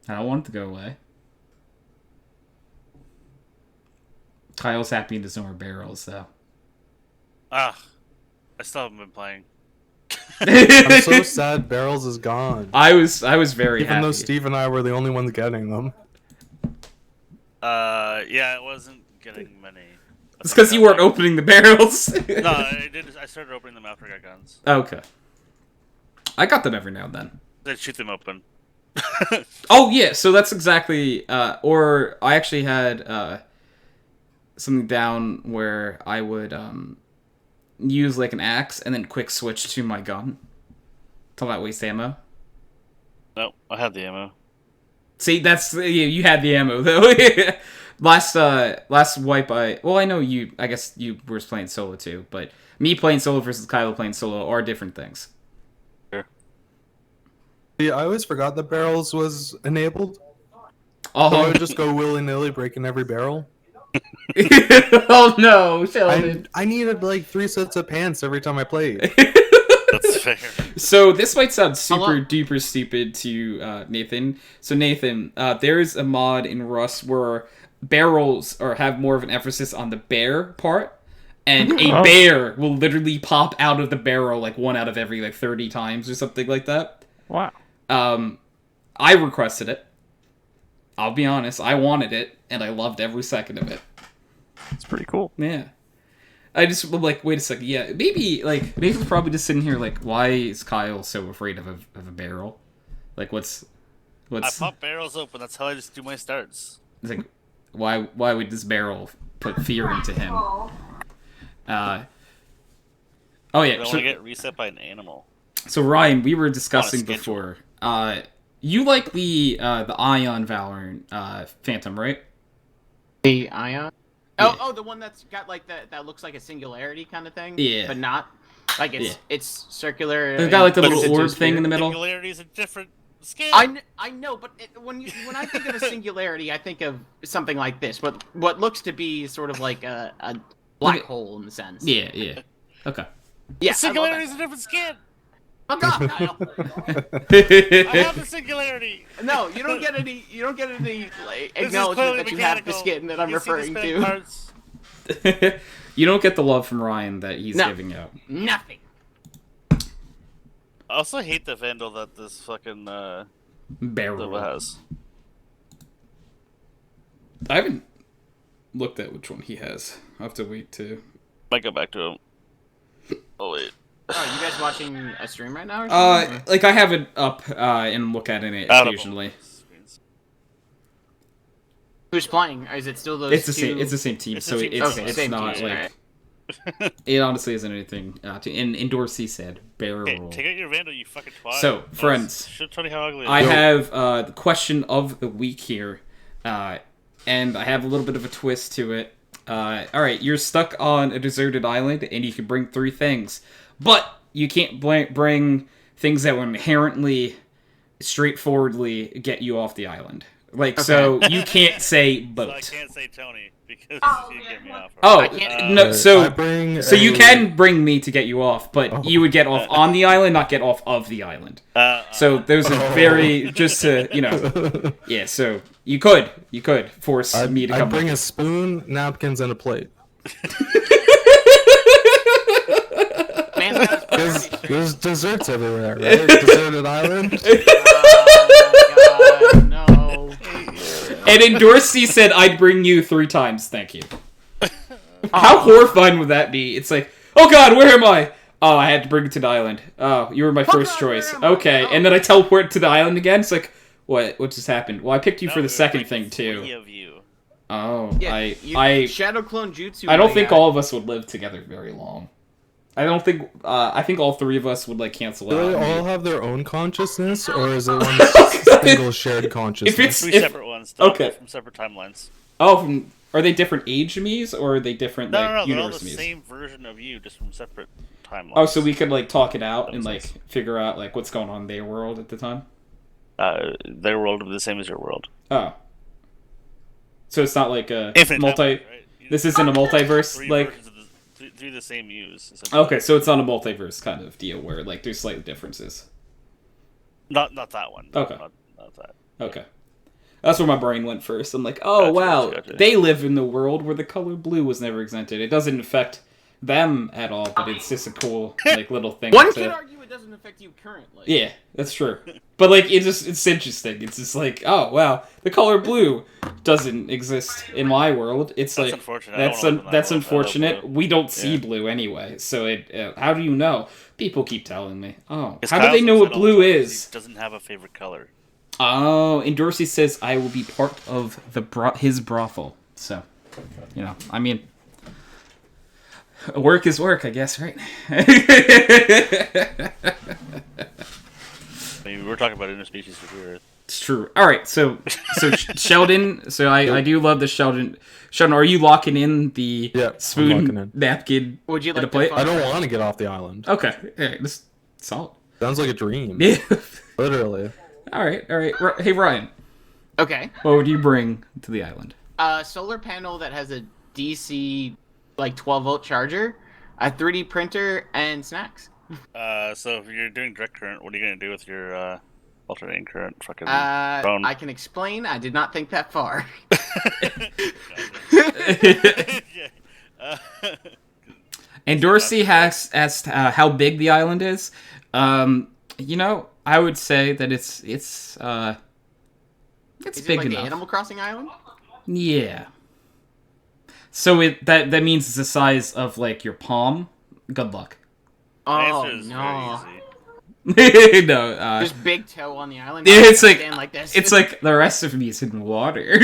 I don't want it to go away. Kyle's happy there's no more barrels, though. I still haven't been playing. I'm so sad Barrels is gone. I was very Even happy. though Steve and I were the only ones getting them. Yeah, it wasn't getting many. It's because you weren't opening the barrels. No, I did. I started opening them after I got guns. Okay. I got them every now and then. Then shoot them open. Oh yeah, so that's exactly. Or I actually had something down where I would use like an axe and then quick switch to my gun. Till that waste ammo. No, I have the ammo. See, that's you had the ammo though. Last wipe I know you. I guess you were playing solo too, but me playing solo versus Kylo playing solo are different things. See, I always forgot that Barrels was enabled. Oh, So I would just go willy-nilly breaking every barrel. oh no, Sheldon. I needed like 3 sets of pants every time I played. That's fair. So this might sound super Hello? duper stupid to Nathan. So Nathan, there is a mod in Rust where barrels have more of an emphasis on the bear part, and a bear will literally pop out of the barrel like 1 out of every like 30 times or something like that. Wow. I requested it. I'll be honest, I wanted it, and I loved every second of it. It's pretty cool. Yeah. I just like, wait a second. Yeah, maybe like Nathan's probably just sitting here like, why is Kyle so afraid of a barrel? Like, what's? I pop barrels open. That's how I just do my starts. It's like, why would this barrel put fear into him? Oh I yeah. don't want to get reset by an animal. So Ryan, we were discussing schedule. before. You like the Ion Valorant Phantom, right? The Ion? Yeah. Oh, the one that's got like that looks like a singularity kind of thing? Yeah. But not. Like it's circular. It's got like the but little it's orb just thing weird. in the middle. Singularity is a different skin. I know, but when I think of a singularity, I think of something like this. What looks to be sort of like a black hole in the sense. Yeah. Okay. Yeah. Singularity is a different skin. Fuck off, Kyle. I have the singularity. No, you don't get any. You don't get any like, This is acknowledgement clearly that you have the mechanical. skin that I'm You see the referring spin to. parts? You don't get the love from Ryan that he's No. giving out. Nothing. I also hate the vandal that this fucking Barrel. Nova has. I haven't looked at which one he has. I'll have to wait to. Might go back to him. Oh wait. Oh, you guys watching a stream right now? Or something, or? Like I have it up and look at it occasionally. Who's playing? Or is it still those It's the two? same. It's the same team, It's so the same it's team. it's Same not team, like it honestly isn't anything. And Dorsey said barrel. Hey, take out your vandal, you fucking twat. So, friends, should tell you how ugly. I have the question of the week here, and I have a little bit of a twist to it. All right, you're stuck on a deserted island, and you can bring 3 things, but you can't bring things that will inherently, straightforwardly get you off the island. Like, so you can't say boat. So I can't say Tony because you get me off. Oh I can't- no! So you a- can bring me to get you off, but you would get off on the island, not get off of the island. So those are very just to yeah. So you could force me to I'd come. bring with a spoon, napkins, and a plate. Man's got his priorities straight. There's desserts everywhere, right? Deserted island. Oh my god, no. And in Dorsey said, "I'd bring you 3 times, thank you." How horrifying would that be? It's like, oh god, where am I? Oh, I had to bring it to the island. Oh, you were my first God, where choice. am I? Okay, Oh. and then I teleport to the island again. It's like, what just happened? Well, I picked you for the second thing too. 3 of you. Oh, Yeah, I Shadow Clone Jutsu. I don't my think guy. all of us would live together very long. I don't think. I think all three of us would like cancel Do they out. all have their own consciousness, or is it one single shared consciousness? If it's Three separate ones. They're okay. all from separate timelines. Oh, are they different age me's or are they different No, like no, no. They're all universe the me's? same version of you, just from separate timelines. Oh, so we could like talk it out That and makes like figure out like what's going on in their world at the time. Their world will be the same as your world. Oh, so it's not like a Infinite multi. timelines, right? This isn't a multiverse Three like. versions of through the same use. essentially. Okay, so it's not a multiverse kind of deal where like there's slight differences. Not that one. Okay. Not that. Okay. That's where my brain went first. I'm like, oh, Gotcha, wow, gotcha. they live in the world where the color blue was never exempted. It doesn't affect them at all, but it's just a cool, like, little thing. One could argue it doesn't affect you currently. Yeah, that's true. But, like, it's interesting. It's just like, oh, wow, the color blue doesn't exist in my world. It's That's like, unfortunate. I don't wanna live in that that's world. I love unfortunate. blue. We don't see Yeah. blue anyway, so how do you know? People keep telling me. Oh, Because how do they Kyle's know what upset all the blue time 'cause is? He doesn't have a favorite color. Oh, and Dorsey says I will be part of his brothel. So, you know, I mean, work is work, I guess, right? I mean, we're talking about interspecies for sure. It's true. All right, so Sheldon. So I do love the Sheldon. Sheldon, are you locking in the Yeah, I'm locking spoon in. napkin? Would you and like a plate? to I don't want to get off the island. Okay, yeah, this solid. Sounds like a dream. Yeah. Literally. All right. Hey Ryan, Okay. what would you bring to the island? A solar panel that has a DC like 12-volt charger, a 3D printer, and snacks. So if you're doing direct current, what are you gonna do with your alternating current fucking phone? I can explain. I did not think that far. Yeah. And Dorsey has asked how big the island is. You know, I would say that it's Is big it like enough. the Animal Crossing island? Yeah. So that means it's the size of like your palm. Good luck. My Oh answer is no! very easy. No, Just big toe on the island. Yeah, it's like- stand like this. it's like the rest of me is in water.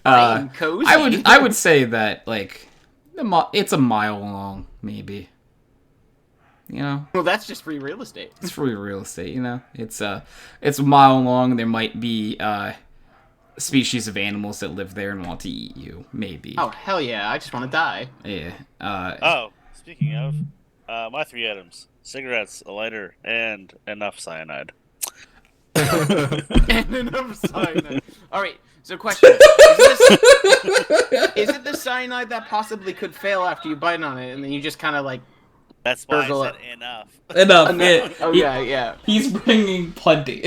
I'm cozy. I would say that like it's a mile long, maybe. You know, Well, that's just free real estate. it's free real estate. You know, it's a mile long. There might be species of animals that live there and want to eat you. Maybe. Oh hell yeah! I just want to die. Yeah. Oh, speaking of, my 3 items: cigarettes, a lighter, and enough cyanide. And enough cyanide. All right. So, question: is it the cyanide that possibly could fail after you bite on it, and then you just kind of like? That's why Gurgle I said enough. Enough. Yeah. Oh yeah, yeah. He's bringing plenty.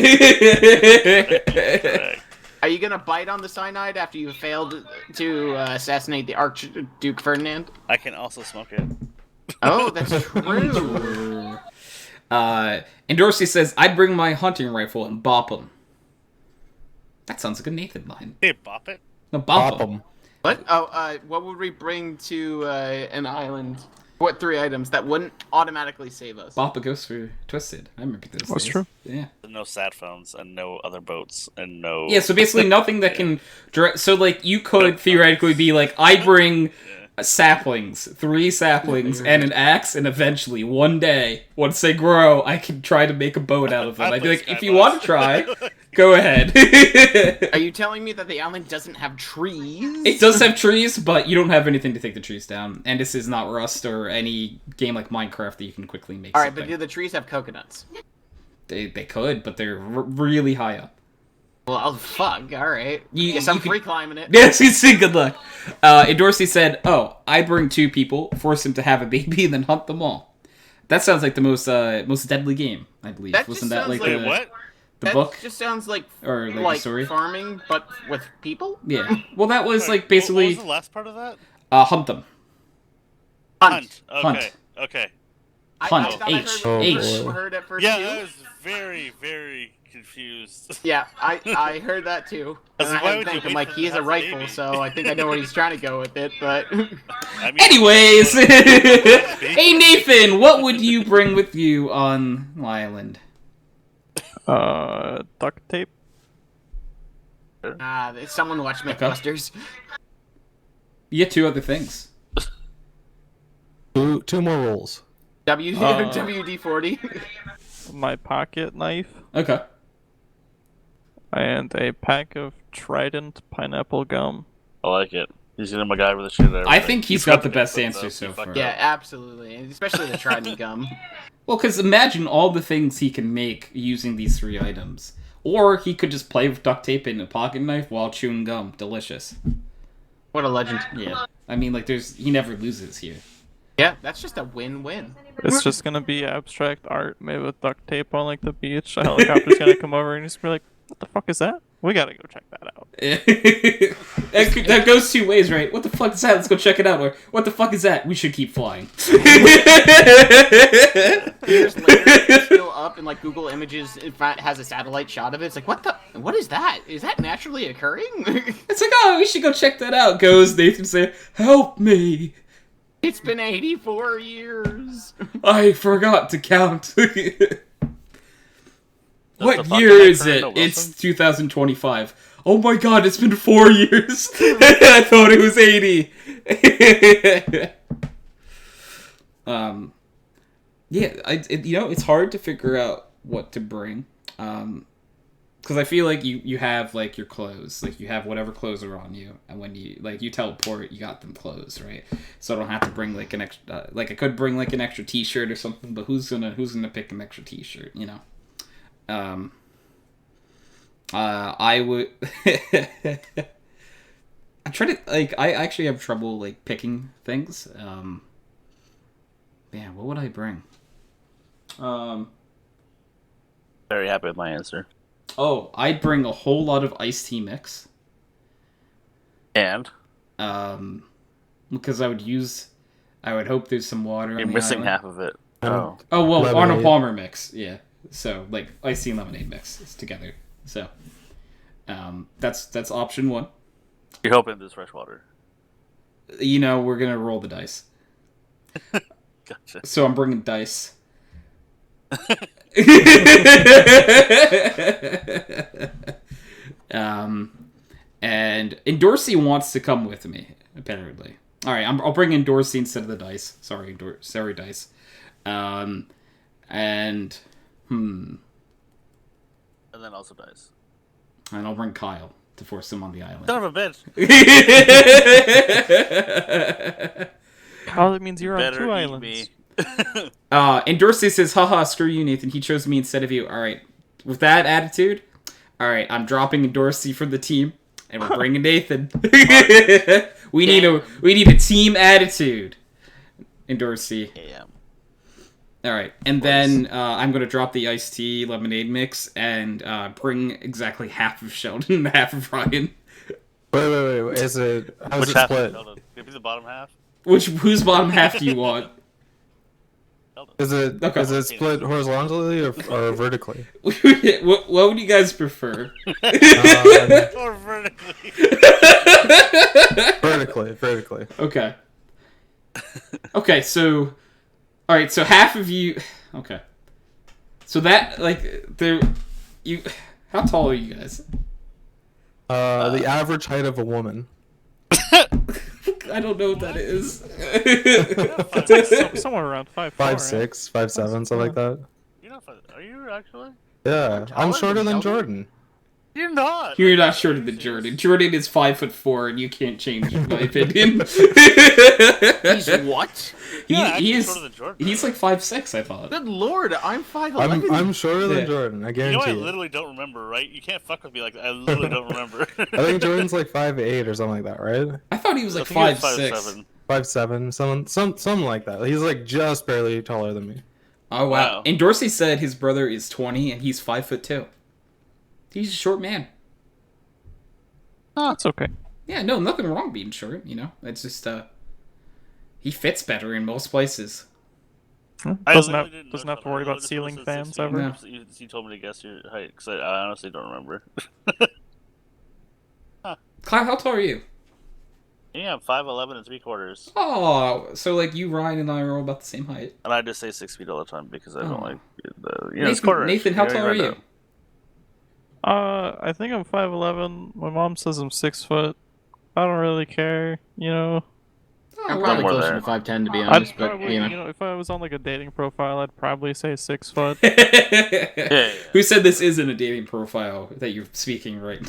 Correct. Are you gonna bite on the cyanide after you failed to assassinate the Archduke Ferdinand? I can also smoke it. Oh, that's true. And Dorsey says, I'd bring my hunting rifle and bop him. That sounds like a Nathan line. Hey, bop it. No, bop Pop him. 'em. What? Oh, what would we bring to an island? What 3 items that wouldn't automatically save us? Bop a ghost for Twisted. I remember those That's days. true. Yeah. No sat phones and no other boats and no. Yeah, so basically nothing that can... So, like, you could theoretically be like, I bring saplings, 3 saplings, and an axe, and eventually, one day, once they grow, I can try to make a boat out of them. I'd be like, if you want to try, go ahead. Are you telling me that the island doesn't have trees? It does have trees, but you don't have anything to take the trees down. And this is not Rust or any game like Minecraft that you can quickly make All right, but something. do the trees have coconuts? They could, but they're really high up. Well, oh, fuck. All right. You- Guess you I'm could- free climbing it. Yes, you see, good luck. And Dorsey said, oh, I bring 2 people, force them to have a baby, and then hunt them all. That sounds like the most deadly game, I believe. That just Wasn't that sounds like Wait, what? the That book? just sounds like Or like the story? farming, but with people. Yeah. Well, that was like What basically was the last part of that? hunt them. Hunt. Okay. Hunt. Okay. Hunt. I thought H. I heard, H. heard at first Yeah, too. I was very, very confused. Yeah, I heard that too. I And was like, I why had to would you think, I'm wait like, for he has a them to have a rifle, baby? so I think I know what he's trying to go with it, but... I mean, Anyways, Baby. hey Nathan, what would you bring with you on Island? Duct tape. someone watch Mythbusters. You get 2 other things. Two more rolls. WD-40. My pocket knife Okay. and a pack of Trident pineapple gum. I like it. He's gonna MacGyver the shit out of everything. I think he's got the best answer so fucked far. up. Yeah, absolutely. And especially the Trident gum. Well, because imagine all the things he can make using these 3 items. Or he could just play with duct tape and a pocket knife while chewing gum. Delicious. What a legend. Yeah. I mean, like, he never loses here. Yeah, that's just a win-win. It's just gonna be abstract art made with duct tape on like the beach. A helicopter's gonna come over and just be like, "What the fuck is that? We gotta go check that out." That goes 2 ways, right? What the fuck is that? Let's go check it out. Or, what the fuck is that? We should keep flying. Years later, it's still up and like Google Images in fact has a satellite shot of it. It's like, what is that? Is that naturally occurring? It's like, oh, we should go check that out. Goes Nathan say, help me. It's been 84 years. I forgot to count. What fucking year is actor it? Wilson? It's 2025. Oh my god, it's been 4 years. I thought it was 80. Yeah, it's hard to figure out what to bring. Because I feel like you have like your clothes, like you have whatever clothes are on you, and when you teleport, you got them clothes, right? So I don't have to bring like an extra, like I could bring like an extra T-shirt or something, but who's gonna pick an extra T-shirt, you know? I would. I'm trying to like. I actually have trouble like picking things. Yeah, what would I bring? Very happy with my answer. Oh, I'd bring a whole lot of iced tea mix. And Because I would hope there's some water. you're on the missing island. half of it. Oh, Oh well, Lemonade. Arnold Palmer mix, yeah. So like iced tea and lemonade mix is together. So, that's option 1. you're hoping there's fresh water. You know, we're gonna roll the dice. Gotcha. So I'm bringing dice. And Dorsey wants to come with me, apparently. All right, I'll bring in Dorsey instead of the dice. Sorry, sorry, dice. And And then also dice. I'll bring Kyle to force him on the island. Son of a bitch. Oh, that means you're on Better 2 eat islands. me. And Dorsey says, haha, screw you, Nathan. He chose me instead of you. All right, with that attitude, all right, I'm dropping Dorsey from the team, and we're bringing Nathan. we need a team attitude. And Dorsey. Yeah. All right, and then I'm gonna drop the iced tea lemonade mix and bring exactly half of Sheldon and half of Ryan. Wait. Is it how's Which it half? split? Sheldon? Maybe the bottom half. Whose bottom half do you want? Sheldon. Is it Okay. is it split horizontally or vertically? what would you guys prefer? Or vertically. Vertically. Okay. Okay, so all right, so half of you. Okay. So that like there, you. How tall are you guys? The average height of a woman. I don't know what that is. Somewhere around 5'4", 5'6", 5'7", something like that. You're not. Are you actually? Yeah, I'm taller shorter than than Sheldon? Jordan. You're not. You're not shorter than Jordan. Jordan is 5'4", and you can't change my opinion. He's what? He is. shorter than Jordan. He's like 5'6", I thought. Good lord, I'm 5'11". I'm shorter than Yeah. Jordan. I You know, guarantee I you. literally don't remember, right? You can't fuck with me like that. I literally don't remember. I think Jordan's like 5'8" or something like that, right? I thought he was like I think he 5'6". was 5'7", something like that. He's like just barely taller than me. Oh wow! Wow. And Dorsey said his brother is 20 and he's 5'2". He's a short man. Oh, it's okay. Yeah, no, nothing wrong being short. You know, it's just he fits better in most places. Doesn't have to worry about ceiling fans ever. No. You told me to guess your height because I honestly don't remember. Kyle, how tall are you? Yeah, I'm 5'11" and 3/4, Oh, so like you, Ryan, and I are all about the same height. and I just say 6 feet all the time because I don't Oh. like the it's quarter inch. Nathan, how You tall are already you? read I think I'm 5'11". My mom says I'm 6 foot. I don't really care, you know. I'm well, probably more closer there. to 5'10" to be I'd honest, but probably, you know. if I was on like a dating profile, I'd probably say 6 foot. Yeah. Who said this isn't a dating profile that you're speaking right?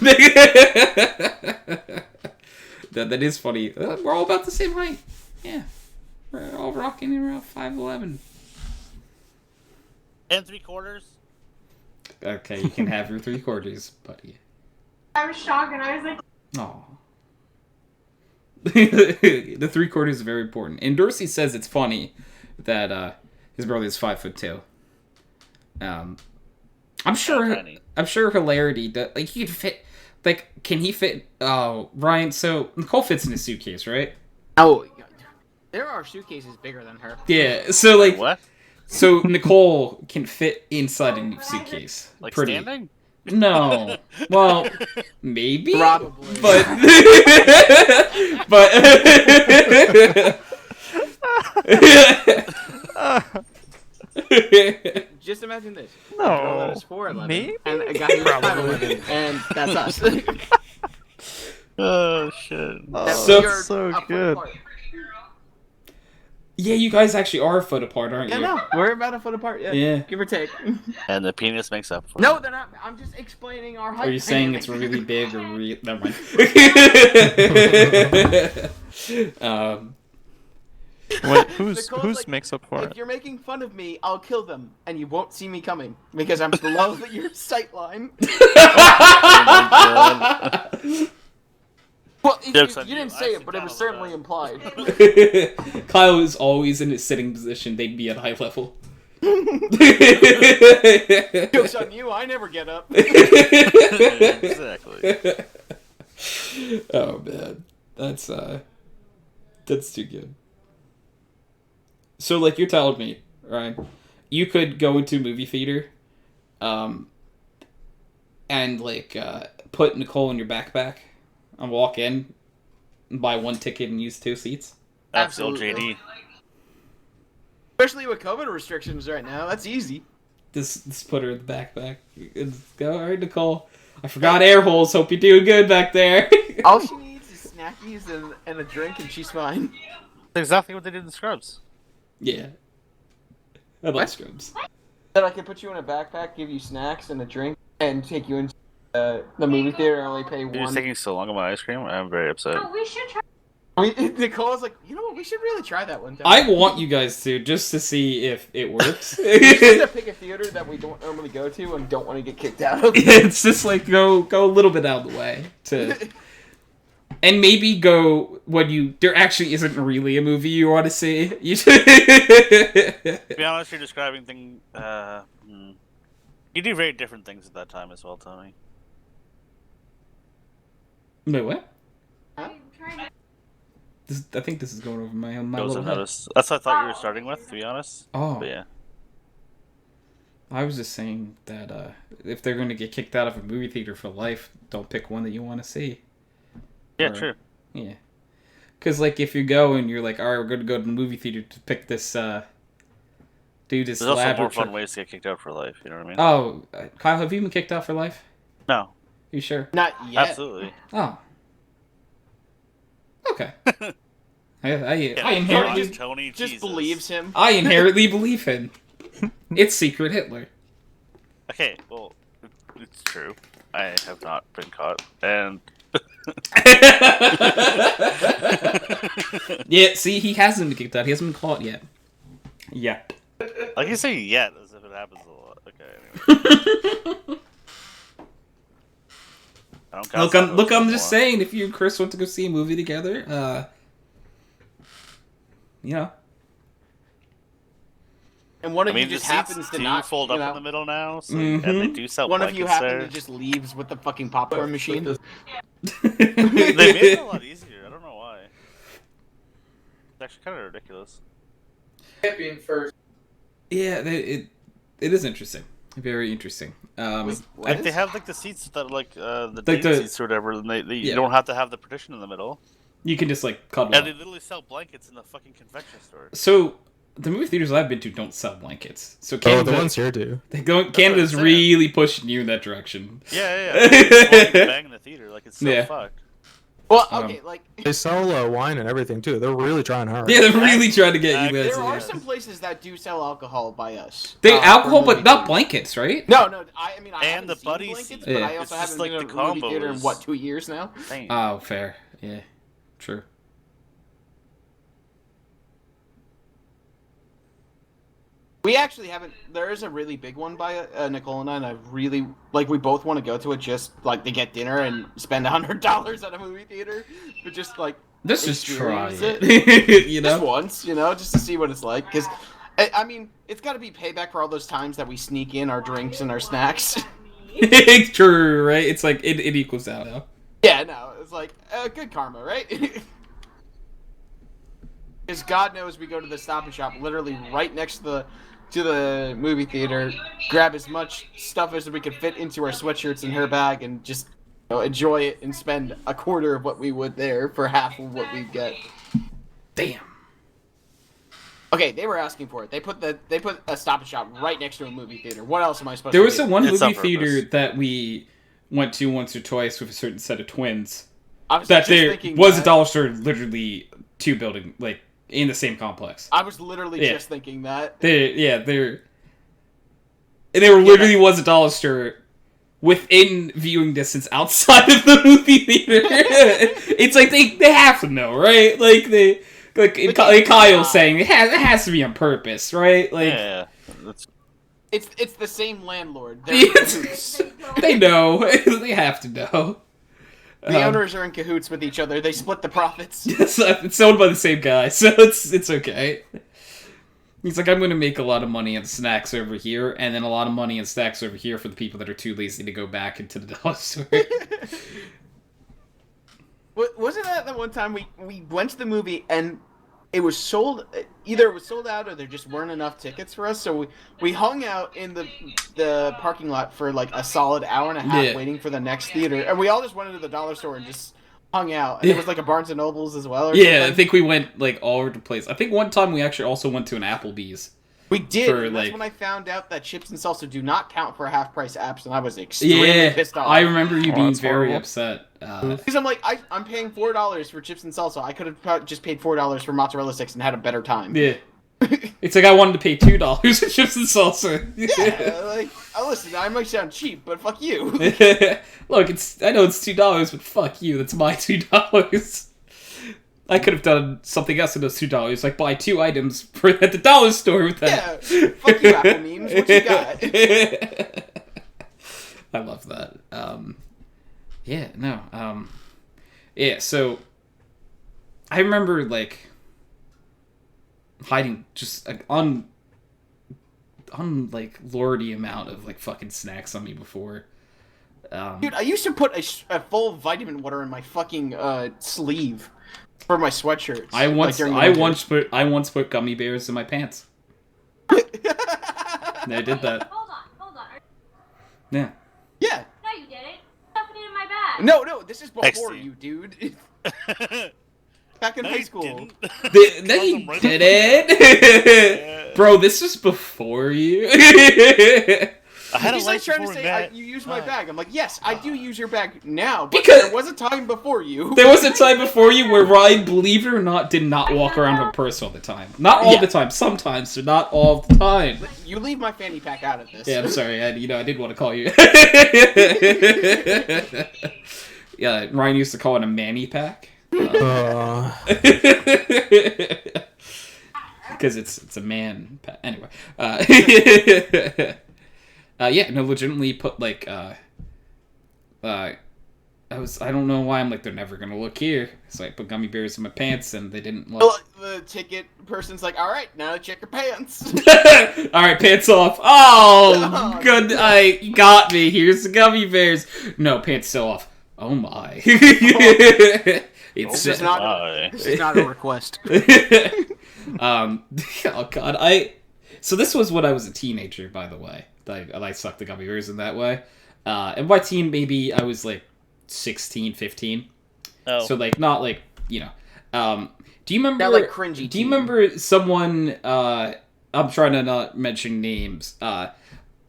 that is funny. We're all about the same height. Yeah, we're all rocking around 5'11". And 3/4. Okay, you can have your 3/4, buddy. I was shocked and I was like, Aw. The 3/4 is very important. And Dorsey says it's funny that his brother is 5'2". I'm sure. Tiny. I'm sure hilarity. Like he could fit. Like, can he fit? Oh, Ryan. So Nicole fits in a suitcase, right? Oh, there are suitcases bigger than her. Yeah. So like, What? so Nicole can fit inside a new suitcase. Like Pretty. standing? No. Well, maybe. Probably. But Just imagine this. No, A girl that is 4'11", maybe? and a guy who's 5'11", and that's us. Oh shit. So- We are so a foot good. apart. yeah, you guys actually are a foot apart, aren't Yeah, you? no, we're about a foot apart. Yeah, Yeah. give or take. And the penis makes up for No, they're not. I'm just explaining our height. Are you saying it's really big or never mind? Wait, who's Nicole's like, makes up for If it? you're making fun of me, I'll kill them, and you won't see me coming because I'm below your sight line. Well, you Joke's on didn't you. say I it, but sit it was down certainly all implied. Kyle is always in his sitting position. They'd be at high level. Joke's on you. I never get up. Exactly. Oh man, that's too good. So like you're telling me, right? You could go into a movie theater, and like put Nicole in your backpack, and walk in, and buy one ticket and use 2 seats. Absolutely. JD. Especially with COVID restrictions right now. That's easy. Just put her in the backpack. Let's go. All right, Nicole. I forgot air holes. Hope you're doing good back there. All she needs is snackies and a drink, and she's fine. That's exactly what they did in Scrubs. Yeah. I like Scrubs. Then I can put you in a backpack, give you snacks and a drink, and take you into the movie theater and only pay You're one. taking so long on my ice cream. I'm very upset. oh, we should try. Nicole's like, you know what? We should really try that one time. I want you guys to, just to see if it works. We just need to pick a theater that we don't normally go to and don't want to get kicked out of. It's just like go a little bit out of the way to, and maybe go when there actually isn't really a movie you want to see. You To be honest, you're describing things. You do very different things at that time as well, Tony. Wait, what? Huh? I think this is going over my Those little I've head. noticed. That's what I thought you were starting with, to be honest. Oh, But yeah. I was just saying that if they're going to get kicked out of a movie theater for life, don't pick one that you want to see. Yeah, Or- true. Yeah. Because, like, if you go and you're like, all right, we're going to go to the movie theater to pick this, do this There's also more laboratory. fun ways to get kicked out for life, you know what I mean? Oh, Kyle, have you been kicked out for life? No, You sure? Not yet. absolutely. Oh. Okay. I Yeah, inherently Tony Just Jesus. believes him. I inherently believe him. It's Secret Hitler. Okay, well, it's true. I have not been caught, and Yeah, see, he hasn't been kicked out. He hasn't been caught yet. Yet. like you say, yet as if it happens a lot. Okay, anyway. I don't Look, I'm just saying, if you and Chris went to go see a movie together, you know. And one I of mean, you just the seats happens to do not fold you up know, in the middle now, so Mhm. and they do sell one of you blankets happen there. to just leaves with the fucking popcorn machine. They made it a lot easier. I don't know why. It's actually kind of ridiculous. Champion first. Yeah, it is interesting. Very interesting. Like they have like the seats that are like the Like date the- seats or whatever, and Yeah. you don't have to have the partition in the middle. You can just like cuddle And up. they literally sell blankets in the fucking convention store. So the movie theaters I've been to don't sell blankets. So Oh, Canada, the ones here do. Canada's saying. really pushing you in that direction. Yeah. It's bang in the theater, like it's so Yeah. fucked. Well, okay, like They sell wine and everything too. They're really trying hard. Yeah, they're really trying to get you guys. there in are there. some places that do sell alcohol by us. They for alcohol, but movie not theaters. blankets, right? No, I mean, I And haven't the seen buddies- blankets, Yeah. but I It's also just haven't like been to the a movie theater in, combos. 2 years now? Damn. Oh, fair. Yeah, true. We actually haven't. There is a really big one by Nicole and I really like. We both want to go to it just like to get dinner and spend $100 at a movie theater, but just like Let's just try experience it. You just know? once, just to see what it's like. Because I mean, it's got to be payback for all those times that we sneak in our drinks and our snacks. True, right? It's like it equals out now. Yeah, no, it's like good karma, right? Because God knows we go to the Stop and Shop literally right next to the movie theater, grab as much stuff as we could fit into our sweatshirts in her bag, and just enjoy it and spend a quarter of what we would there for half of what we get. Damn. Okay, they were asking for it. They put a Stop and Shop right next to a movie theater. What else am I supposed There to was do? the one It's on movie theater purpose. that we went to once or twice with a certain set of twins. I was That just there thinking was a that. dollar store literally two building like in the same complex. I was literally Yeah. just thinking that. There literally was a dollar store within viewing distance outside of the movie theater. It's like they have to know, right? Like Kyle's saying it has to be on purpose, right? Like Yeah. That's, It's the same landlord. They're Yes. in cahoots. they know. They have to know. The owners are in cahoots with each other. They split the profits. It's owned by the same guy, so it's okay. He's like, I'm going to make a lot of money on snacks over here, and then a lot of money on snacks over here for the people that are too lazy to go back into the dollar store. Wasn't that the one time we went to the movie and it was sold? Either it was sold out or there just weren't enough tickets for us. So we hung out in the parking lot for like a solid hour and a half Yeah. waiting for the next theater, and we all just went into the dollar store and just hung out. And there was like a Barnes and Nobles as well. Or Yeah, I something. think we went like all over the place. I think one time we actually also went to an Applebee's. We did. For, And that's like- when I found out that chips and salsa do not count for half price apps, and I was extremely Yeah, pissed off. I remember you being that's very horrible. upset. Because I'm like, I'm paying $4 for chips and salsa. I could have just paid $4 for mozzarella sticks and had a better time. Yeah. It's like I wanted to pay $2 for chips and salsa. Yeah, like, listen, I might sound cheap, but fuck you. Look, I know it's $2, but fuck you. That's my $2. I could have done something else with those $2, like buy 2 items at the dollar store with that. Yeah, fuck you, Apple memes. What you got? I love that. Yeah, no. Yeah, so I remember like hiding just like like lordy amount of like fucking snacks on me before. Dude, I used to put a full vitamin water in my fucking sleeve for my sweatshirts. I once during the I winter. once put gummy bears in my pants. I did that. Hold on. Yeah. Yeah. No, you didn't. Stuff it in my bag. No, this is Next before to you. you, dude. Back in No, high you school. didn't. No, you Right did up- it, bro. This was before you. I had a He's like light trying to before we say, met. you use my bag. I'm like, yes, I do use your bag now, but Because- there was a time before you. There was a time before you where Ryan, believe it or not, did not walk around with a purse all the time. Not all Yeah. the time. Sometimes, but not all the time. You leave my fanny pack out of this. Yeah, I'm sorry. I did want to call you. Yeah, Ryan used to call it a manny pack. Because it's a man pack. Anyway. Yeah, no, legitimately put like I don't know why I'm like they're never gonna look here. So I put gummy bears in my pants and they didn't look. Well, the ticket person's like, all right, now check your pants. All right, pants off. Oh, Oh, good. You got me. Here's the gummy bears. No, pants still off. Oh my. It's This is not Why? this is not a request. oh god. So this was when I was a teenager, by the way. I sucked the gummy bears in that way. And by teen, maybe I was like 16, 15. Oh. So like not like, do you remember That, like, cringy Do you teen. remember someone I'm trying to not mention names, a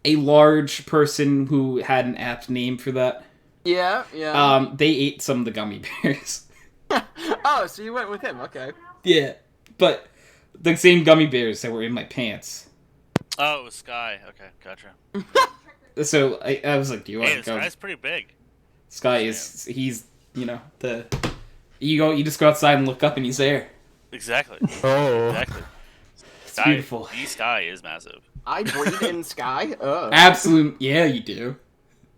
large person who had an apt name for that? Yeah. They ate some of the gummy bears. Oh, so you went with him? Okay. Yeah, but the same gummy bears that were in my pants. Oh, it was Sky. Okay, gotcha. So I was like, "Do you want Hey, to the go?" Sky's pretty big. Sky he's the you just go outside and look up and he's there. Exactly. Oh. Exactly. It's beautiful. The Sky is massive. I breathe in sky. Ugh. Absolute, yeah, you do.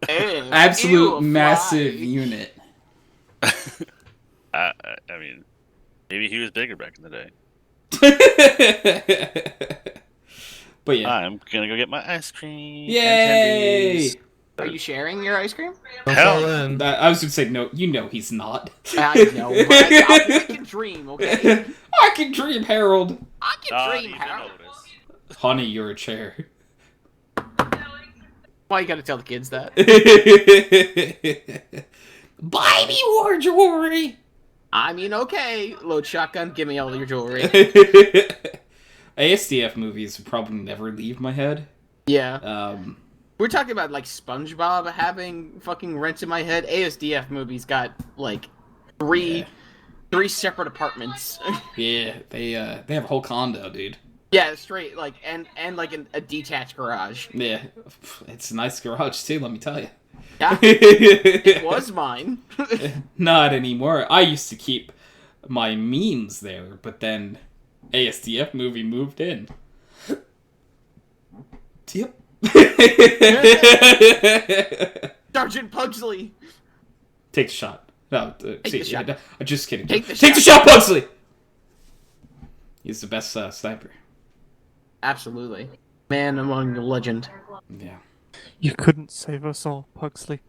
Ew, Absolute ew, massive fly. unit. I mean, maybe he was bigger back in the day. But yeah, I'm gonna go get my ice cream. and yay! tendies. Are you sharing your ice cream? Don't Hell. fall in. I was gonna say no. You know he's not. I know, but I can dream, okay? I can dream, Harold. I can dream, you Harold. didn't notice. Honey, you're a chair. Why you gotta tell the kids that? Buy me more jewelry. I mean, okay, load shotgun, give me all your jewelry. ASDF movies would probably never leave my head. Yeah. We're talking about, like, SpongeBob having fucking rents in my head. ASDF movies got, like, three separate apartments. Yeah, they have a whole condo, dude. Yeah, straight, like, and like, a detached garage. Yeah, it's a nice garage, too, let me tell you. Yeah, it was mine. Not anymore. I used to keep my memes there, but then ASDF movie moved in. Yep. Sergeant Pugsley. Take the shot. No, the shot. no, I'm just kidding. Take the Take the shot, Pugsley! He's the best sniper. Absolutely. Man among a legend. Yeah. You couldn't save us all, Pugsley.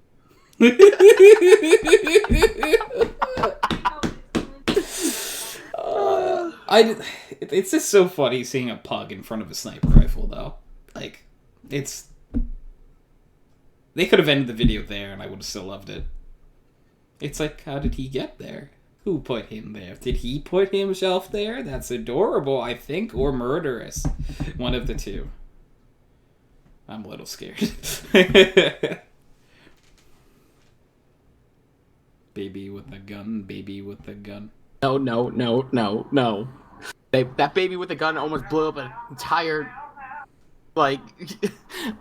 It's just so funny seeing a pug in front of a sniper rifle, though. Like, it's... They could have ended the video there, and I would have still loved it. It's like, how did he get there? Who put him there? Did he put himself there? That's adorable, I think, or murderous. One of the two. I'm a little scared. Baby with a gun, baby with a gun. No. That baby with the gun almost blew up an entire... Like,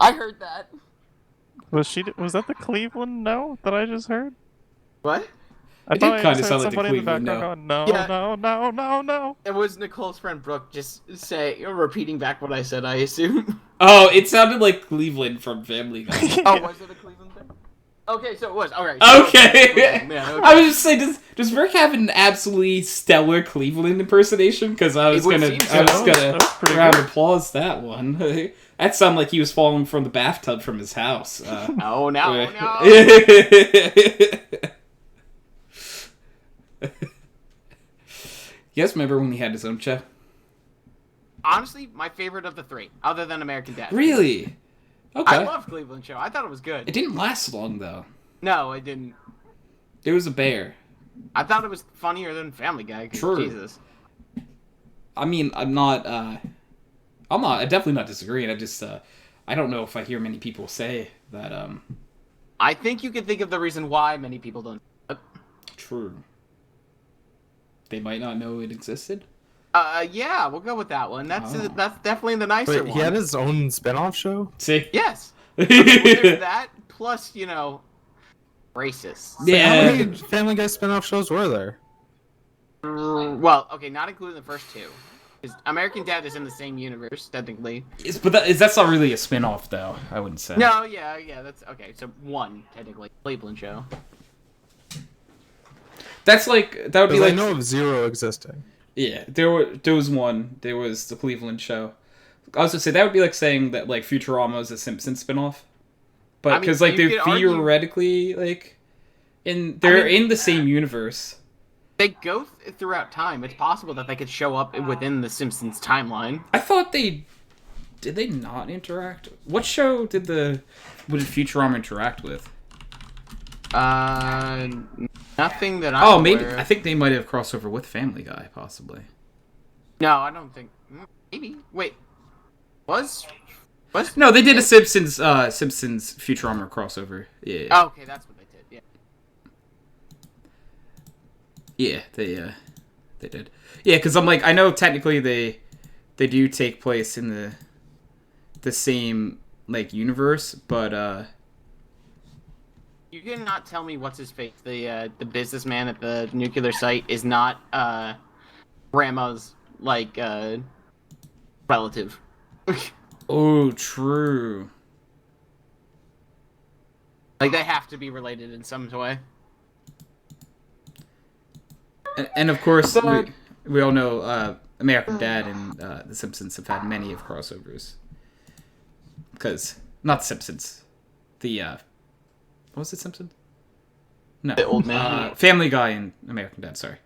I heard that. Was that the Cleveland no that I just heard? What? I It thought did I kinda just sound heard like the somebody in the Cleveland background no. going, Yeah. no. It was Nicole's friend Brooke just repeating back what I said, I assume. Oh, it sounded like Cleveland from Family Guy. Oh, was it a Cleveland thing? Okay, so it was. Alright. Okay. Yeah, okay. I was just saying, does Rick have an absolutely stellar Cleveland impersonation? Because I was It would gonna, seem I was so. gonna That's pretty round good. applause that one. That sounded like he was falling from the bathtub from his house. No. You guys remember when he had his own show? Honestly, my favorite of the three, other than American Dad. Really? Okay. I loved Cleveland Show. I thought it was It good. didn't last long though. No, it didn't. It was a bear. I thought it was funnier than Family Guy. 'Cause True. Jesus. I mean, I'm definitely not disagreeing. I just, I don't know if I hear many people say that, I think you can think of the reason why many people don't. true. They might not know it existed. Yeah, we'll go with that one. That's Oh. that's definitely the nicer Wait, one. he had his own spin-off show? See? Yes. I mean, well, there's that plus, racists. How Yeah. many Family Guy spin-off shows were there? Well, okay, not including the first two. 'Cause American Dad is in the same universe, technically. But that's not really a spin-off, though, I wouldn't say. No, yeah, that's okay. So one, technically, Cleveland Show. That's like, that would be Because I like... know of zero existing. Yeah, there was one. There was the Cleveland Show. I was gonna say, that would be like saying that, like, Futurama is a Simpsons spin-off. But, I mean, because, like, you they're could argue- theoretically, like... They're in the same universe. They go throughout time. It's possible that they could show up within the Simpsons timeline. I thought did they not interact? What show would Futurama interact with? Nothing that I. Oh, maybe. I think they might have crossed over with Family Guy, possibly. No, I don't think. Maybe. Wait. Was? No, they did a Simpsons Futurama crossover. Yeah. Oh, okay, that's what they did. Yeah. Yeah, they did. Yeah, because I'm like, I know technically they do take place in the same like universe, but You cannot tell me what's his face. The businessman at the nuclear site is not grandma's like relative. oh, true. Like they have to be related in some way. And of course, we all know American Dad and The Simpsons have had many of crossovers. Because not Simpsons, the what was it, Simpsons? No, The old man. Family Guy and American Dad. Sorry.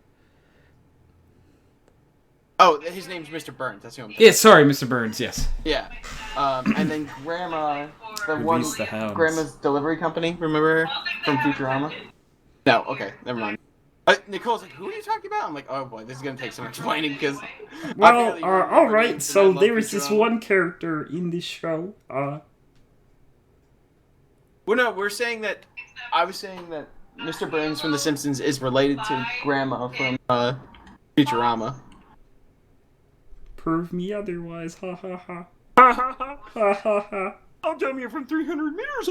Oh, his name's Mr. Burns. That's who I'm thinking. Yeah, sorry, Mr. Burns. Yes. Yeah. And then Grandma, the Release one the hounds. Grandma's delivery company. Remember her from Futurama? No. Okay, never mind. Nicole's like, who are you talking about? I'm like, oh boy, this is gonna take some explaining because. Well, all right. So there was this one character in this show. Well, no, we're saying that. I was saying that Mr. Burns from The Simpsons is related to Grandma from Futurama. Prove me otherwise. Ha ha ha. Ha ha ha. Ha ha ha. I'll jump you from 300 meters.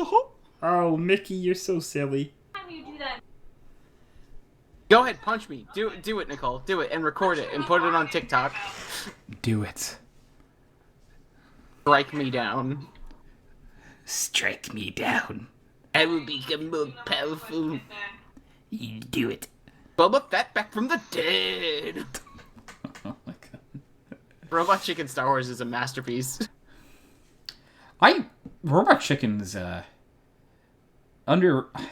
Oh, Mickey, you're so silly. Time you do that. Go ahead, punch me. Do it, Nicole. Do it and record it and put it on TikTok. Do it. Strike me down. Strike me down. I will become more powerful. You do it. Boba Fett back from the dead. Oh my god. Robot Chicken Star Wars is a masterpiece. Robot Chicken is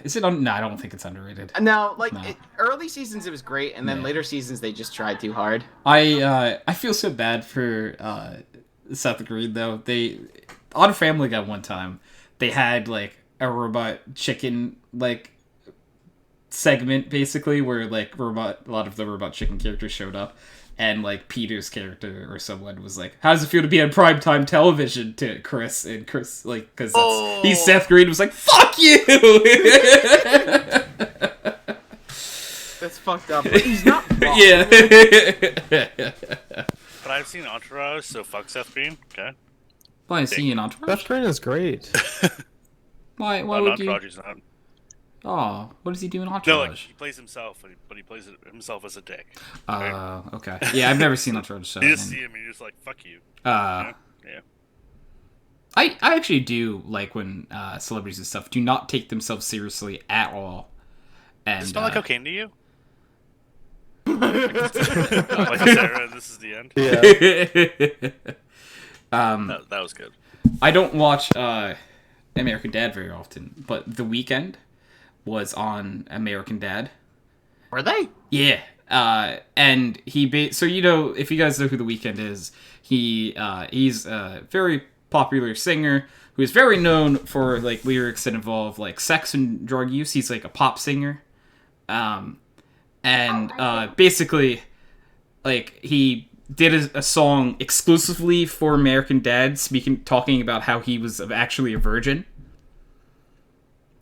is it no, I don't think it's underrated. No, like No. early seasons it was great, and then Yeah. later seasons they just tried too hard. I feel so bad for Seth Green though. They on Family Guy one time they had like a robot chicken like segment basically where like a lot of the robot chicken characters showed up, and like Peter's character or someone was like, "How does it feel to be on primetime television?" to Chris, and Chris like because he's Seth Green was like, "Fuck you." That's fucked up. But he's not wrong. Yeah. But I've seen Entourage, so fuck Seth Green. Okay. Well, I see you in Entourage. Seth Green is great. Why Not would you? Entourage is not. Oh, what does he do in No, like Entourage? he plays himself, but he plays himself as a dick. Okay. Yeah, I've never seen Entourage. So You just see him and you're just like, fuck you. yeah. I actually do like when celebrities and stuff do not take themselves seriously at all. And Does it smell like cocaine to you? Like Sarah, and this is the end. Yeah. That was good. I don't watch American Dad very often, but The Weeknd was on American Dad. Were they? Yeah. And so you know, if you guys know who The Weeknd is, he's a very popular singer who is very known for like lyrics that involve like sex and drug use. He's like a pop singer. Basically like he did a song exclusively for American Dad talking about how he was actually a virgin.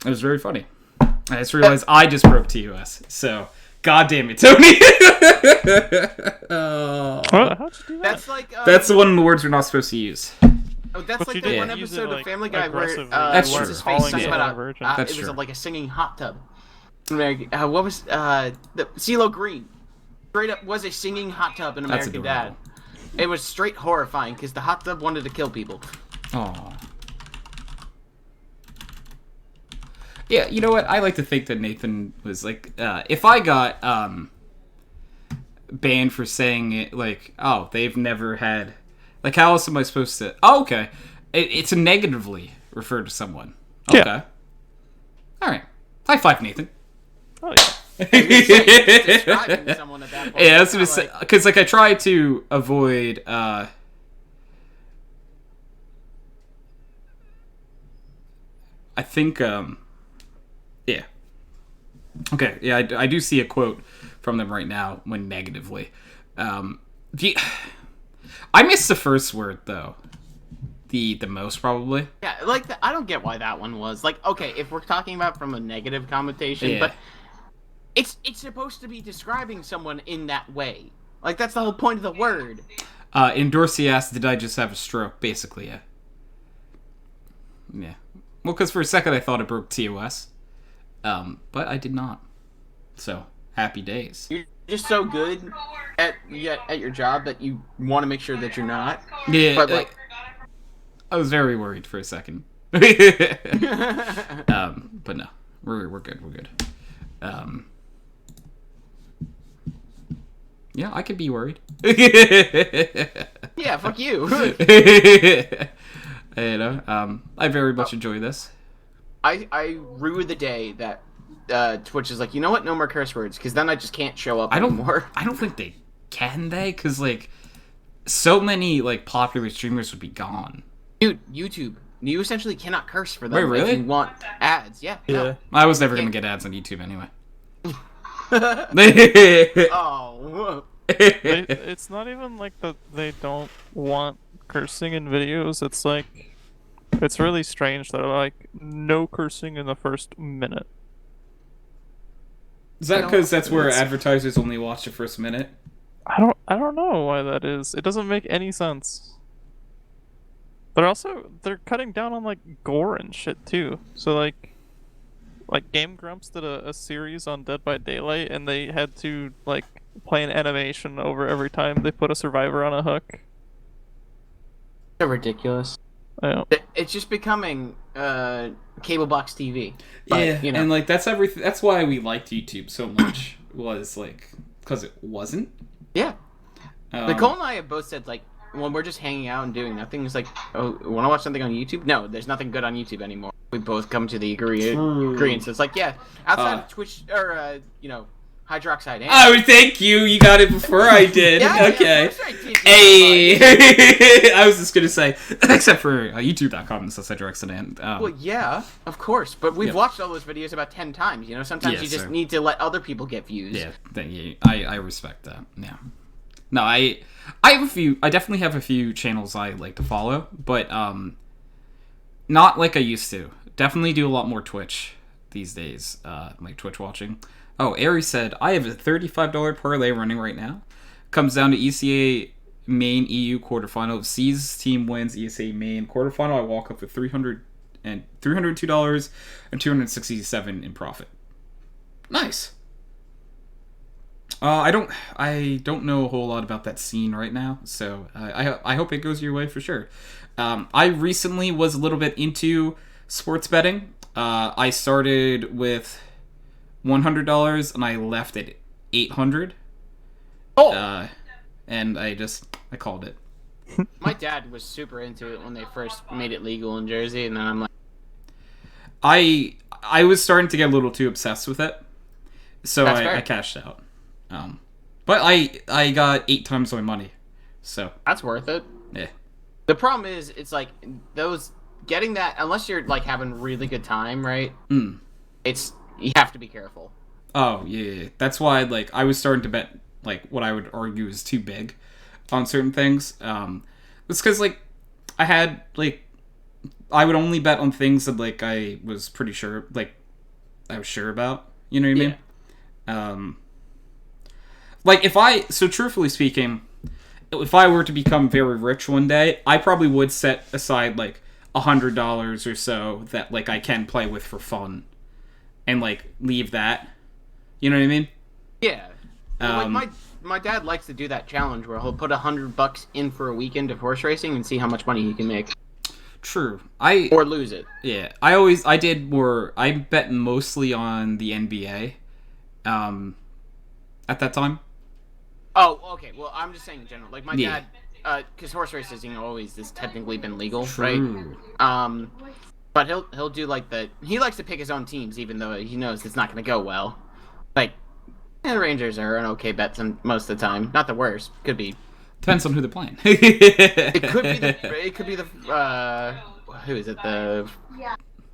It was very funny. I just realized I just broke TOS. So, god damn it, Tony. Oh. How'd you do that? That's like That's the one the words we're not supposed to use. Oh, that's But like you the didn't one use it, episode of like, Family Guy where aggressively. That's what's true. his face Calling talks it about a virgin. That's it was true. like a singing hot tub. What was the CeeLo Green? Straight up was a singing hot tub in That's American Dad. adorable. It was straight horrifying because the hot tub wanted to kill people. Oh. Yeah, you know what? I like to think that Nathan was like, if I got banned for saying it, like, oh, they've never had, like, how else am I supposed to? Oh, okay, it's a negatively refer to someone. Okay, Yeah. all right. High five, Nathan. Oh yeah. Describing someone at that point. Yeah, that's what It's it's kinda because like I try to avoid. I think yeah. Okay, yeah, I do see a quote from them right now when negatively. I missed the first word though. The most probably. Yeah, like I don't get why that one was like okay. If we're talking about from a negative connotation, Yeah. but It's supposed to be describing someone in that way. Like, that's the whole point of the word. Endorsi asked, did I just have a stroke? Basically, yeah. Yeah. Well, because for a second I thought it broke TOS. But I did not. So, happy days. You're just so good at your job that you want to make sure that you're not. Yeah, But, like... I was very worried for a second. But no. We're good. Yeah, I could be worried. Yeah, fuck you. You know, I very much enjoy this. I rue the day that Twitch is like, you know what, no more curse words, because then I just can't show up anymore. I don't think they can, because, like, so many, like, popular streamers would be gone. Dude, YouTube. You essentially cannot curse for them. Wait, really? If you want ads, yeah. Yeah. I was never going to get ads on YouTube anyway. Oh. It's not even like that they don't want cursing in videos. It's like, it's really strange that they're like, no cursing in the first minute. Is that because that's where advertisers only watch the first minute? I don't know why that is. It doesn't make any sense. They're cutting down on, like, gore and shit too. So like Game Grumps did a series on Dead by Daylight, and they had to, like, play an animation over every time they put a survivor on a hook. So ridiculous. I know. It's just becoming cable box TV. But, Yeah, you know. and, like, that's everything. That's why we liked YouTube so much, was, like, because it wasn't. Yeah. Nicole and I have both said, like, when we're just hanging out and doing nothing, it's like, oh, want to watch something on YouTube? No, there's nothing good on YouTube anymore. We both come to the agreement. So it's like, yeah, outside of Twitch, or, HydroxideAnt. Oh, thank you. You got it before I did. Yeah, okay. of course I did. Hey. I was just going to say, except for youtube.com/HydroxideAnt. Well, yeah, of course. But we've watched all those videos about 10 times, you know? Sometimes Yes, you just sir. need to let other people get views. Yeah, thank you. I respect that. Yeah. No, I have a few. I definitely have a few channels I like to follow, but not like I used to. Definitely do a lot more Twitch these days. Like Twitch watching. Oh, Aries said, I have a $35 parlay running right now. Comes down to ECA main EU quarterfinal. If C's team wins ESA main quarterfinal, I walk up with $302 and $267 in profit. Nice. I don't know a whole lot about that scene right now, so I hope it goes your way for sure. I recently was a little bit into sports betting. I started with $100 and I left at $800. Oh! And I called it. My dad was super into it when they first made it legal in Jersey, and then I'm like... I was starting to get a little too obsessed with it, so I cashed out. But I got 8 times my money, so That's worth it. yeah. The problem is, it's like, getting that, unless you're, like, having a really good time, right? Mm. You have to be careful. Oh yeah. That's why I was starting to bet like what I would argue is too big on certain things. It's because I had I would only bet on things that I was pretty sure I was sure about. You know what I mean? So truthfully speaking, if I were to become very rich one day, I probably would set aside $100 or so that I can play with for fun, and leave that. You know what I mean? Yeah. My dad likes to do that challenge where he'll put $100 in for a weekend of horse racing and see how much money he can make. True. Or lose it. Yeah. I bet mostly on the NBA. At that time. Oh, okay. Well, I'm just saying in general. My dad, because horse racing always has technically been legal, True. right? But he'll do he likes to pick his own teams, even though he knows it's not going to go well. The Rangers are an okay bet most of the time. Not the worst. Could be. Depends on who they're playing. It could be the. Who is it?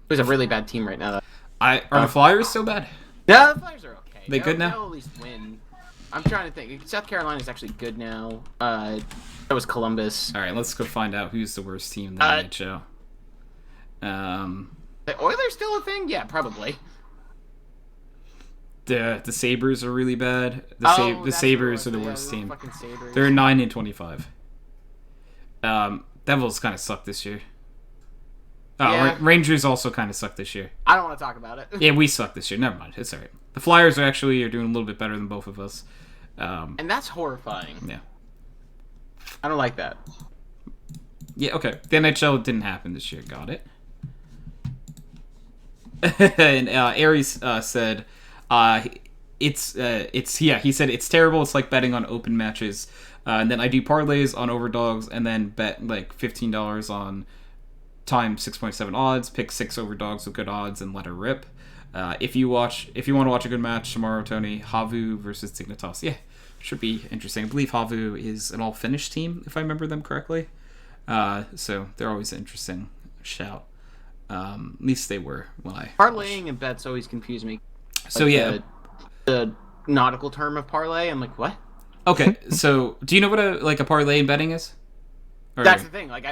Who's a really bad team right now? Are the Flyers so bad? No, the Flyers are okay. They good now? They'll at least win. I'm trying to think. South Carolina's actually good now. That was Columbus. All right, let's go find out who's the worst team in the NHL. The Oilers still a thing? Yeah, probably. The Sabres are really bad. The that's Sabres are what the it was. worst Yeah, team. fucking Sabres. They're 9-25. Devils kind of suck this year. Yeah. Rangers also kind of suck this year. I don't want to talk about it. Yeah, we suck this year. Never mind. It's alright. The Flyers are doing a little bit better than both of us. And that's horrifying. Yeah. I don't like that. Yeah, okay. The NHL didn't happen this year. Got it. And Aries said, he said it's terrible. It's like betting on open matches. And then I do parlays on overdawgs and then bet like $15 on times 6.7 odds, pick 6 overdogs with good odds and let her rip. If you want to watch a good match tomorrow, Tony, Havu versus Dignitas. Yeah, should be interesting. I believe Havu is an all-Finnish team, if I remember them correctly. So they're always an interesting shout. At least they were when I Parlaying and bets always confuse me. So yeah, the nautical term of parlay. I'm like, what? okay. So do you know what a parlay in betting is? Or- That's the thing. Like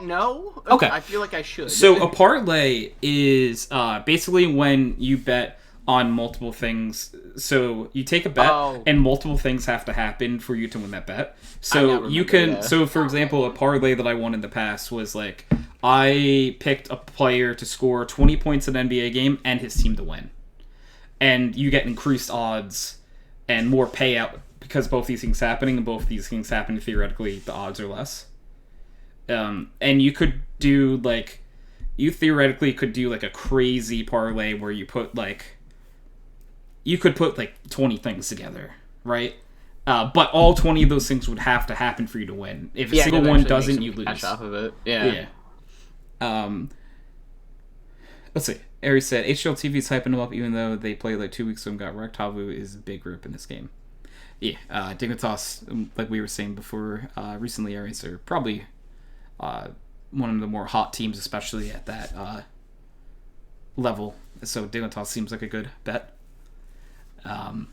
no. Okay. I feel like I should. So a parlay is basically when you bet on multiple things. So you take a bet, and multiple things have to happen for you to win that bet. So you can. That. So for example, a parlay that I won in the past was like I picked a player to score 20 points in an NBA game and his team to win, and you get increased odds and more payout because both these things happening, and both these things happening theoretically, the odds are less. And you could do you theoretically could do like a crazy parlay where you could put 20 things together, right? But all 20 of those things would have to happen for you to win. If a single one doesn't, you lose. Cash off of it. Yeah. Let's see. Aries said HLTV's hyping them up even though they played like 2 weeks ago and got wrecked. Havu is a big group in this game. Yeah, Dignitas, like we were saying before, recently Aries are probably one of the more hot teams, especially at that level. So Dignitas seems like a good bet. But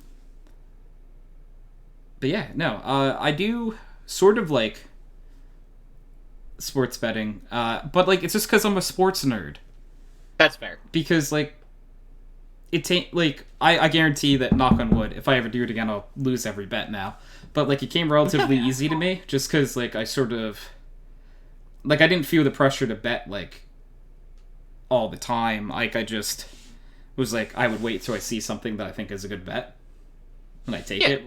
yeah, no, I do sort of like sports betting, but it's just because I'm a sports nerd. That's fair. Because it I guarantee that, knock on wood, if I ever do it again, I'll lose every bet now. But it came relatively easy to me, just because I sort of I didn't feel the pressure to bet all the time. I just was I would wait till I see something that I think is a good bet, and I take it.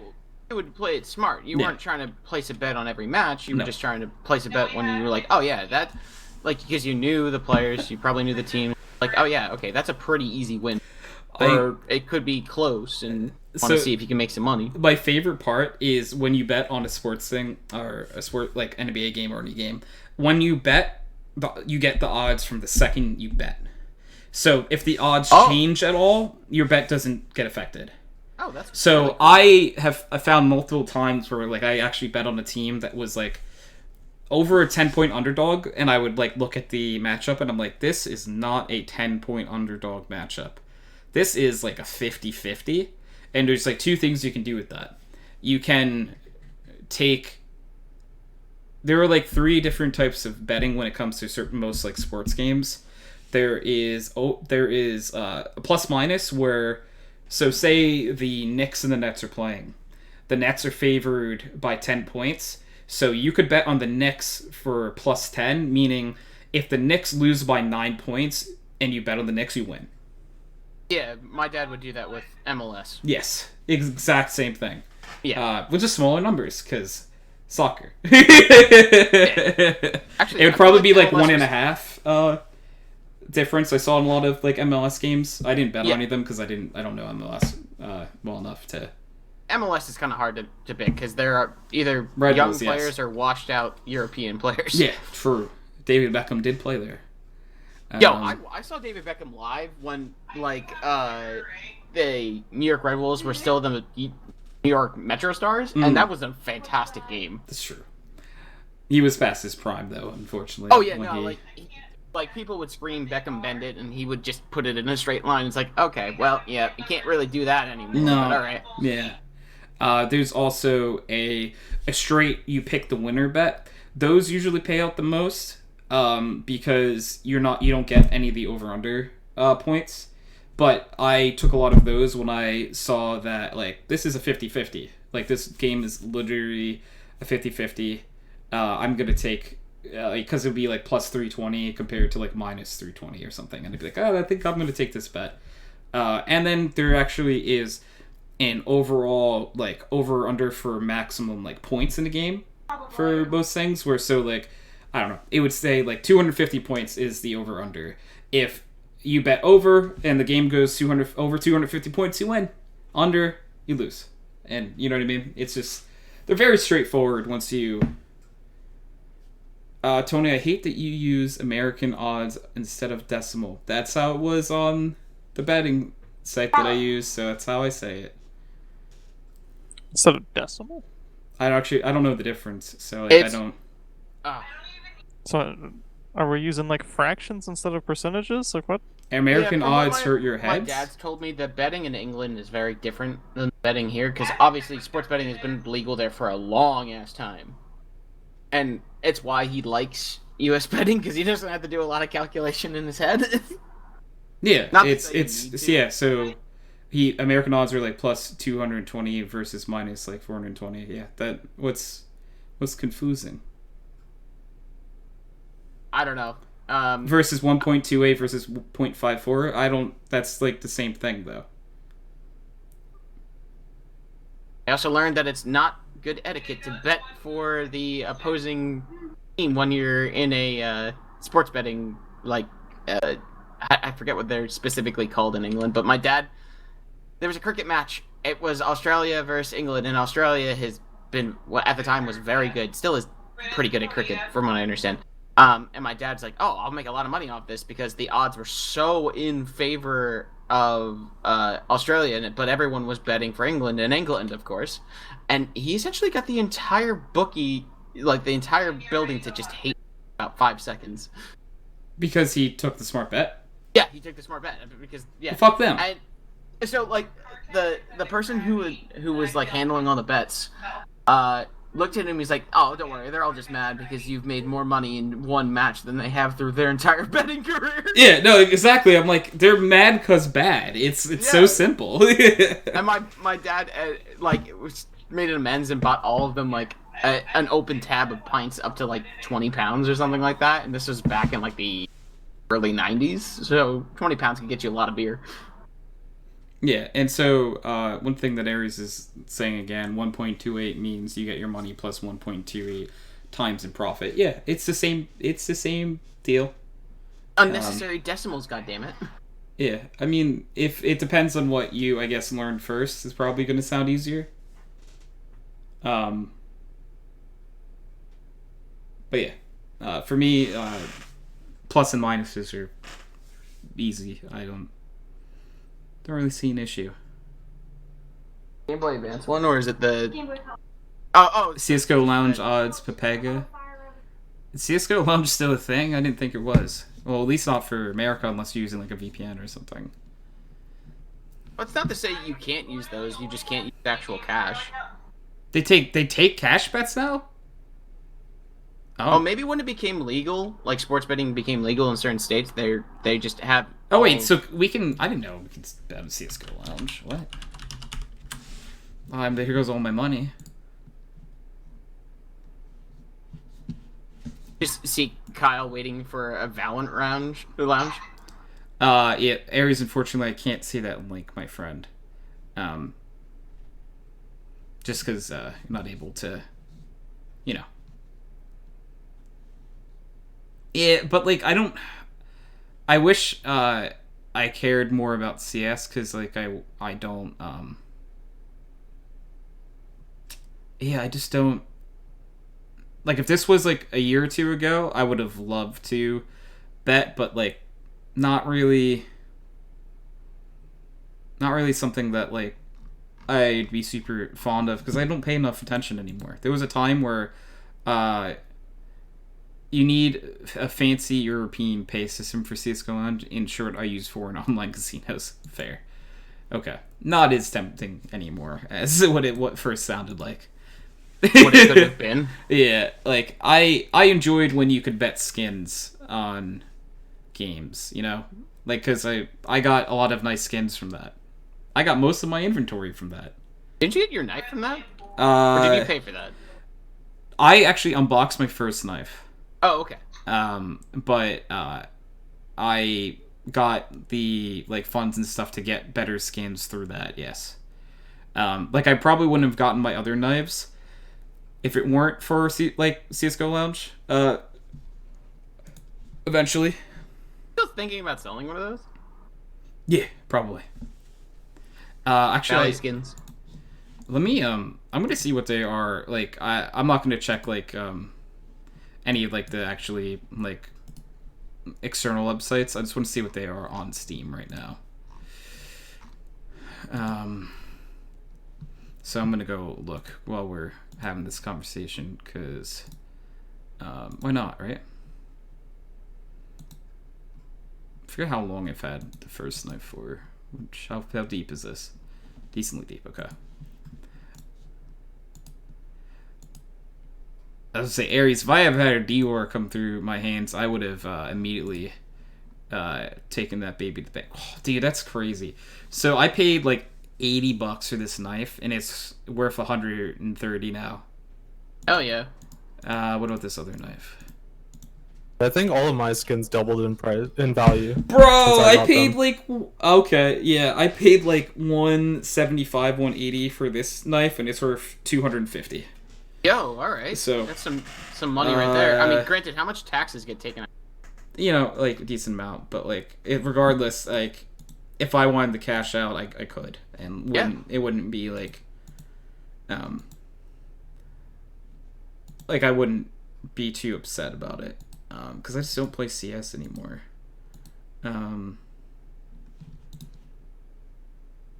You would play it smart. You weren't trying to place a bet on every match. You were just trying to place a bet when you were oh yeah, that because you knew the players, you probably knew the team. Oh yeah, okay, that's a pretty easy win. Or it could be close, and want to see if you can make some money. My favorite part is when you bet on a sports thing, or a sport like NBA game or any game. When you bet, you get the odds from the second you bet. So if the odds change at all, your bet doesn't get affected. Oh, that's so really cool. I found multiple times where I actually bet on a team that was over a 10-point underdog, and I would look at the matchup and I'm this is not a 10-point underdog matchup. This is a 50-50, and there's two things you can do with that. You can there are 3 different types of betting when it comes to most sports games. There is a plus minus where, so say the Knicks and the Nets are playing. The Nets are favored by 10 points. So you could bet on the Knicks for plus 10, meaning if the Knicks lose by 9 points and you bet on the Knicks, you win. Yeah, my dad would do that with MLS. Yes, exact same thing. Yeah. With just smaller numbers, because soccer. Actually, it would probably be MLS 1.5 difference. I saw in a lot of MLS games. I didn't bet on any of them because I don't know MLS well enough to. MLS is kind of hard to pick because there are either Red young Bulls, players yes. or washed out European players. Yeah, true. David Beckham did play there. Yo, I saw David Beckham live when the New York Red Bulls were still the New York Metro Stars, and that was a fantastic game. That's true. He was past his prime, though, unfortunately. Oh yeah, no, people would scream Beckham bend it, and he would just put it in a straight line. It's okay, well, yeah, you can't really do that anymore. No, but all right. Yeah. There's also a straight you pick the winner bet. Those usually pay out the most because you don't get any of the over under points. But I took a lot of those when I saw that, like, this is a 50-50. Like, this game is literally a 50-50. I'm going to take, because it would be, like, plus 320 compared to, like, minus 320 or something. And I'd be like, I think I'm going to take this bet. And then there actually is an overall, like, over-under for maximum, like, points in the game for most things. Where, so, like, I don't know. It would say, like, 250 points is the over-under. If you bet over and the game goes over 250 points, you win. Under, you lose. And you know what I mean? It's just, they're very straightforward once you... Tony, I hate that you use American odds instead of decimal. That's how it was on the betting site that I use, so that's how I say it. Instead of decimal? I don't know the difference, so like, I don't... So, are we using, like, fractions instead of percentages? Like, what? American odds hurt your heads? My dad's told me that betting in England is very different than betting here, because obviously sports betting has been legal there for a long-ass time. And it's why he likes U.S. betting, because he doesn't have to do a lot of calculation in his head. Yeah, so American odds are like plus 220 versus minus like 420. Yeah, what's confusing? I don't know. Versus 1.28 versus 0.54. That's like the same thing though. I also learned that it's not good etiquette to bet for the opposing team when you're in a sports betting, like, I forget what they're specifically called in England, but my dad, there was a cricket match. It was Australia versus England, and Australia has been, at the time, was very good, still is pretty good at cricket, from what I understand. And my dad's like, oh, I'll make a lot of money off this, because the odds were so in favor of Australia, but everyone was betting for England, and England, of course. And he essentially got the entire bookie, like the entire building, to just hate about 5 seconds. Because he took the smart bet? Yeah, he took the smart bet, because, yeah. Well, fuck them. So, like, the person who was, like, handling all the bets, looked at him, he's like, oh, don't worry, they're all just mad because you've made more money in one match than they have through their entire betting career. Yeah, no, exactly. I'm like, they're mad because bad. It's so simple. And my dad, made an amends and bought all of them, like, an open tab of pints up to, like, 20 pounds or something like that. And this was back in, like, the early 90s. So 20 pounds can get you a lot of beer. Yeah, and so one thing that Aries is saying again, 1.28 means you get your money plus 1.28 times in profit. Yeah, it's the same deal. Unnecessary decimals, goddammit. Yeah, I mean, if it depends on what you, I guess, learned first, it's probably going to sound easier. But yeah, for me, plus and minuses are easy. I don't really see an issue. Game Boy Advance one, or is it the... CSGO Lounge odds, Pepega. Is CSGO Lounge still a thing? I didn't think it was. Well, at least not for America, unless you're using like a VPN or something. Well, it's not to say you can't use those, you just can't use actual cash. They take cash bets now? Oh, maybe when it became legal, like sports betting became legal in certain states, they just have... Oh wait, so we can... I didn't know we could bet on CSGO Lounge. What? Here goes all my money. Just see Kyle waiting for a Valorant lounge. Yeah, Aries, unfortunately, I can't see that link, my friend. Just because I'm not able to, you know. Yeah, but, like, I wish I cared more about CS, because, like, I don't, yeah, I just don't, like, if this was, like, a year or two ago, I would have loved to bet, but, like, not really something that, like, I'd be super fond of, because I don't pay enough attention anymore. There was a time where, you need a fancy European pay system for CSGO Lounge. In short, I use foreign online casinos. Fair. Okay. Not as tempting anymore as what first sounded like. What it could have been. Yeah, like, I enjoyed when you could bet skins on games, you know? Like, because I got a lot of nice skins from that. I got most of my inventory from that. Did you get your knife from that? Or did you Uh, pay for that? I actually unboxed my first knife. Oh, okay. But I got the like funds and stuff to get better skins through that. Yes. Like I probably wouldn't have gotten my other knives if it weren't for CS:GO Lounge. Eventually. Still thinking about selling one of those? Yeah, probably. Valley Actually, skins. let me I'm gonna see what they are. Like I'm not gonna check like any of like the actually like external websites. I just want to see what they are on Steam right now. So I'm gonna go look while we're having this conversation, because why not, right? I forget how long I've had the first knife for. How deep is this? Decently deep, okay. I was gonna say, Ares, if I had had a Dior come through my hands, I would have immediately taken that baby to the bank. Oh, dude, that's crazy. So I paid like $80 for this knife, and it's worth 130 now. Oh, yeah. What about this other knife? I think all of my skins doubled in price in value. Bro, I got paid them. like okay, yeah, I paid like 175, 180 for this knife, and it's worth 250. Yo, alright. So, that's some money right there. I mean, granted, how much taxes get taken out? You know, like a decent amount, but like regardless, like if I wanted to cash out, I could, and it wouldn't be like I wouldn't be too upset about it. Because I just don't play CS anymore.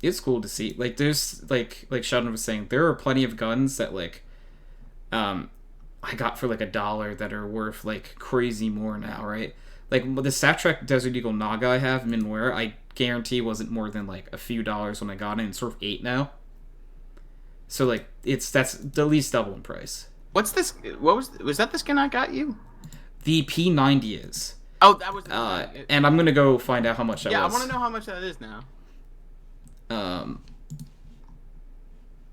It's cool to see. Like, there's like Sheldon was saying, there are plenty of guns that like, I got for like $1 that are worth like crazy more now, right? Like the StatTrak Desert Eagle Naga I have Minware, I guarantee wasn't more than like a few dollars when I got it, and it's worth $8 now. So like, that's the least double in price. What's this? Was that the skin I got you? The P90 is. Oh, that was. And I'm gonna go find out how much that was. Yeah, I want to know how much that is now.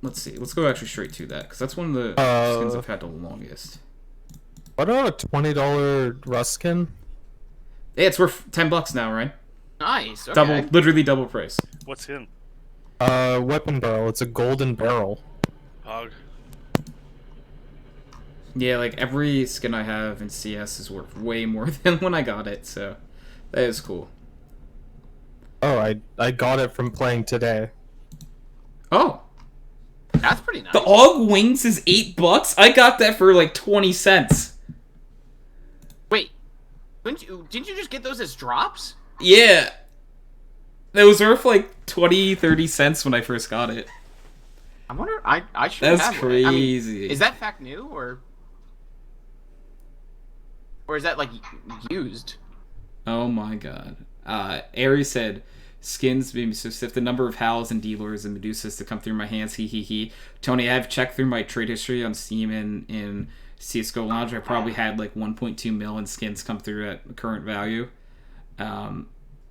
Let's see. Let's go actually straight to that, because that's one of the skins I've had the longest. What about a $20 Rust skin? Yeah, it's worth $10 now, right? Nice. Okay. Literally double price. What's skin? Weapon barrel. It's a golden barrel. Hog. Yeah, like every skin I have in CS is worth way more than when I got it, so that is cool. Oh, I got it from playing today. Oh, That's pretty nice. the AUG Wings is $8. I got that for like 20 cents. Wait, didn't you just get those as drops? Yeah, that was worth like 20-30 cents when I first got it. I wonder. I should That's have one. crazy. I mean, is that fact new or is that like used? Oh my god. Aries said, skins made me so stiff. The number of Howls and Dealers and Medusas to come through my hands. He he he. Tony, I've checked through my trade history on Steam and in CS:GO Lounge. I probably had like 1.2 million skins come through at current value.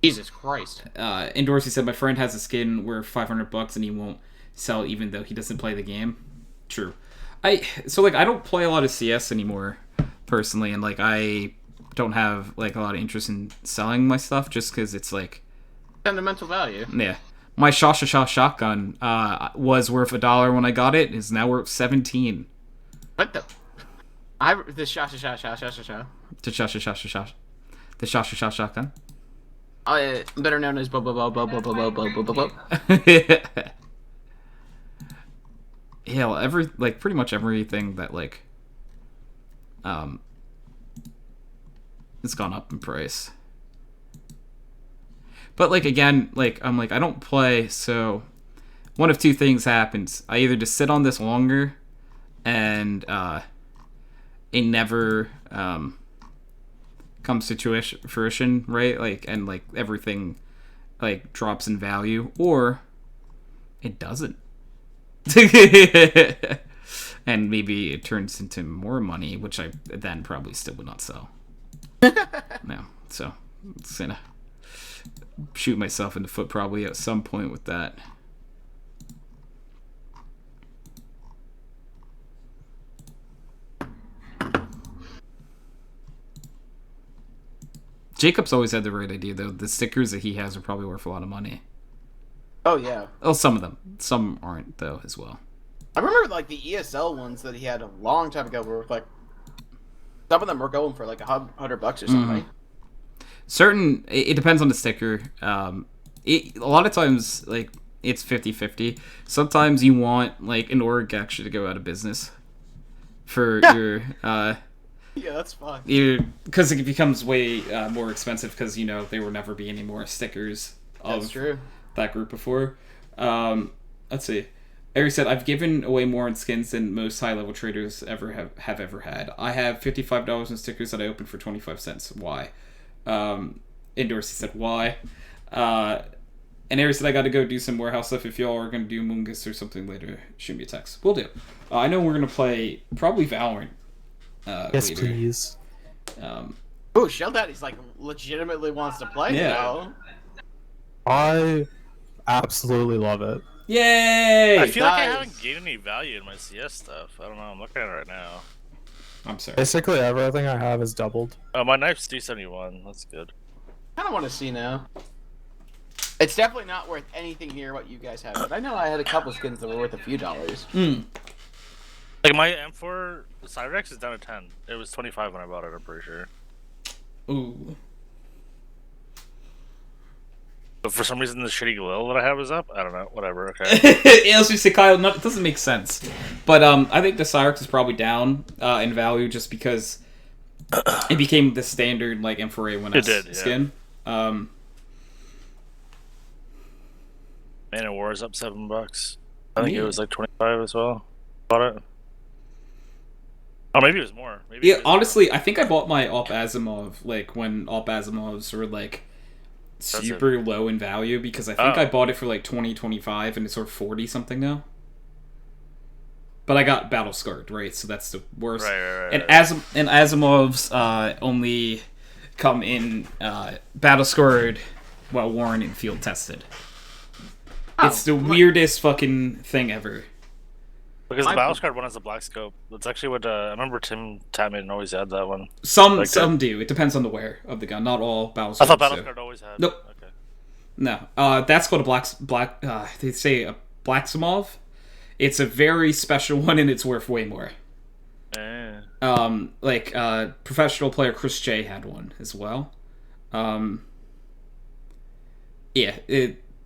Jesus Christ. And Dorsey said, my friend has a skin worth $500 and he won't sell it even though he doesn't play the game. True. I don't play a lot of CS anymore personally, and like I don't have like a lot of interest in selling my stuff just because it's like Sentimental value. yeah. My shotgun was worth $1 when I got it. Is now worth 17. What the? The shot. The shotgun. Better known as bo. Yeah, pretty much everything that like it's gone up in price. But like again, like I'm like I don't play, so one of two things happens. I either just sit on this longer and it never comes to fruition, right? Like and like everything like drops in value, or it doesn't. And maybe it turns into more money, which I then probably still would not sell. No, so it's gonna. shoot myself in the foot probably at some point with that. Jacob's always had the right idea, though. The stickers that he has are probably worth a lot of money. Oh yeah. Oh, some of them. Some aren't, though, as well. I remember like the ESL ones that he had a long time ago were like some of them were going for like $100 or something. It depends on the sticker. A lot of times, like, it's 50-50. Sometimes you want, like, an org actually to go out of business for your Yeah, that's fine. because it becomes way more expensive because, you know, there will never be any more stickers That's of true. that group before. Let's see. Eric said, I've given away more in skins than most high-level traders have ever had. I have $55 in stickers that I opened for 25 cents. Why? Dorsey said, why? And Eric said, I got to go do some warehouse stuff. If y'all are going to do Mungus or something later, shoot me a text. We'll do. I know we're going to play probably Valorant Yes, later. please. Oh, Sheldon, like legitimately wants to play now. I absolutely love it. Yay! I feel like I Nice. haven't gained any value in my CS stuff. I don't know. I'm looking at it right now. I'm sorry. Basically, everything I have is doubled. My knife's 271. That's good. I don't want to see now. It's definitely not worth anything near what you guys have. But I know I had a couple skins that were worth a few dollars. Like my M4 Cyrex is down to 10. It was 25 when I bought it. I'm pretty sure. Ooh. But for some reason, the shitty glow that I have is up. I don't know. Whatever. Okay. Let's just say, Kyle, it doesn't make sense. But I think the Cyrex is probably down in value just because it became the standard like M4A1S skin. Man of War is up $7. I think it was like 25 as well. Bought it. Oh, maybe it was more. Maybe Yeah, honestly, I think I bought my Op Asimov like when Op Asimovs were like super low in value because I think I bought it for like 20-25 and it's worth 40 something now. But I got battle scarred, right? So that's the worst. Right. And Asimovs only come in battle scarred while worn and field tested. It's the weirdest fucking thing ever. Because the Battlescard one has a black scope. That's actually what I remember Tim Tatman always had that one. Some do. It depends on the wear of the gun. Not all battle I thought scopes do. Battlescard always had. Nope. Okay. No. That's called a black. They say a Blacksamov. It's a very special one, and it's worth way more. Professional player Chris J had one as well.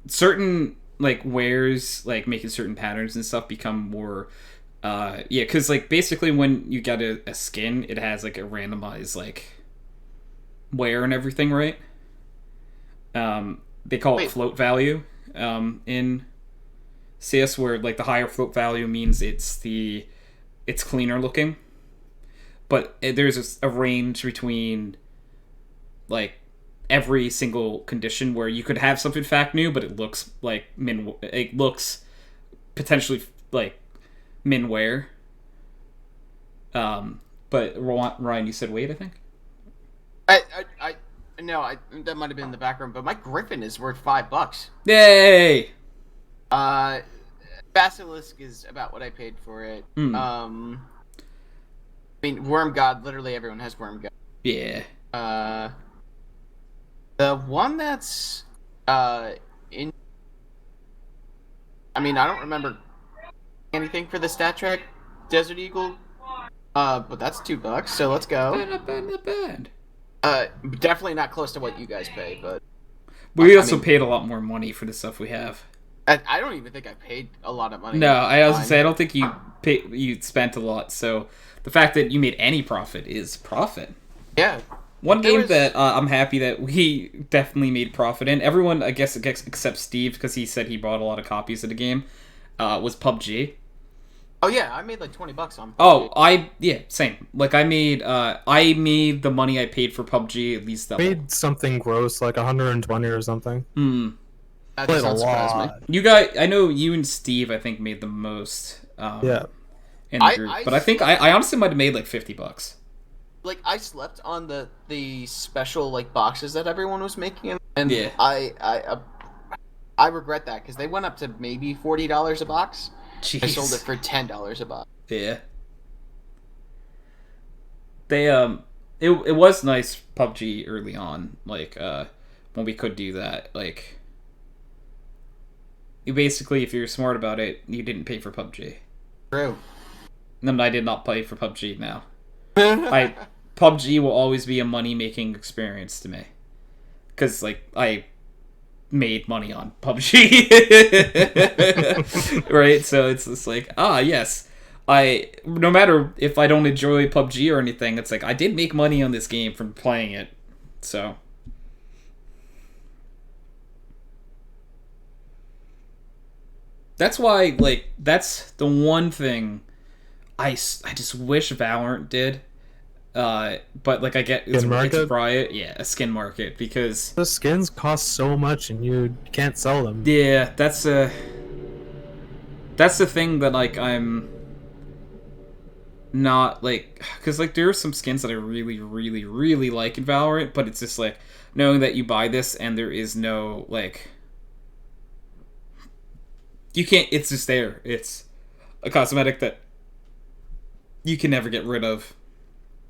Certain like wears, like making certain patterns and stuff become more because like basically when you get a skin, it has like a randomized like wear and everything, right? They call it float value in CS, where like the higher float value means it's cleaner looking, but there's a range between like every single condition where you could have something fact new, but it looks like it looks potentially like min wear. But Ryan, you said wait, I think. No, that might have been in the background, but my Griffin is worth $5. Yay! Basilisk is about what I paid for it. I mean, Worm God. Literally everyone has Worm God. Yeah. The one that's in. I mean, I don't remember anything for the stat track Desert Eagle. But that's $2, so let's go. Not bad. Definitely not close to what you guys pay, but We also paid a lot more money for the stuff we have. I don't even think I paid a lot of money. No, I was gonna say I don't think you spent a lot. So the fact that you made any profit is profit. Yeah. One game that I'm happy that we definitely made profit in. Everyone, I guess, except Steve, because he said he bought a lot of copies of the game, was PUBG. Oh yeah, I made like $20 on PUBG. Oh, same. Like I made the money I paid for PUBG at least double. Paid something gross, like 120 or something. That Played does a not surprise lot. me. You guys, I know you and Steve, I think, made the most. Yeah. In the group, but I think I honestly might have made like $50. Like I slept on the special like boxes that everyone was making in And Yeah. I regret that because they went up to maybe $40 a box. Jeez. I sold it for $10 a box. Yeah. They it was nice PUBG early on, like when we could do that. Like you basically, if you're smart about it, you didn't pay for PUBG. True. And I did not pay for PUBG now. PUBG will always be a money making experience to me. Cause like I made money on PUBG. Right? So it's just like, yes. No matter if I don't enjoy PUBG or anything, it's like I did make money on this game from playing it. So that's why, like, that's the one thing I just wish Valorant did. But like I get it's Riot, a skin market, because the skins cost so much and you can't sell them. Yeah, that's the thing that like I'm not like, because like there are some skins that I really, really, really like in Valorant, but it's just like knowing that you buy this and there is no like, you can't. It's just there. It's a cosmetic that you can never get rid of.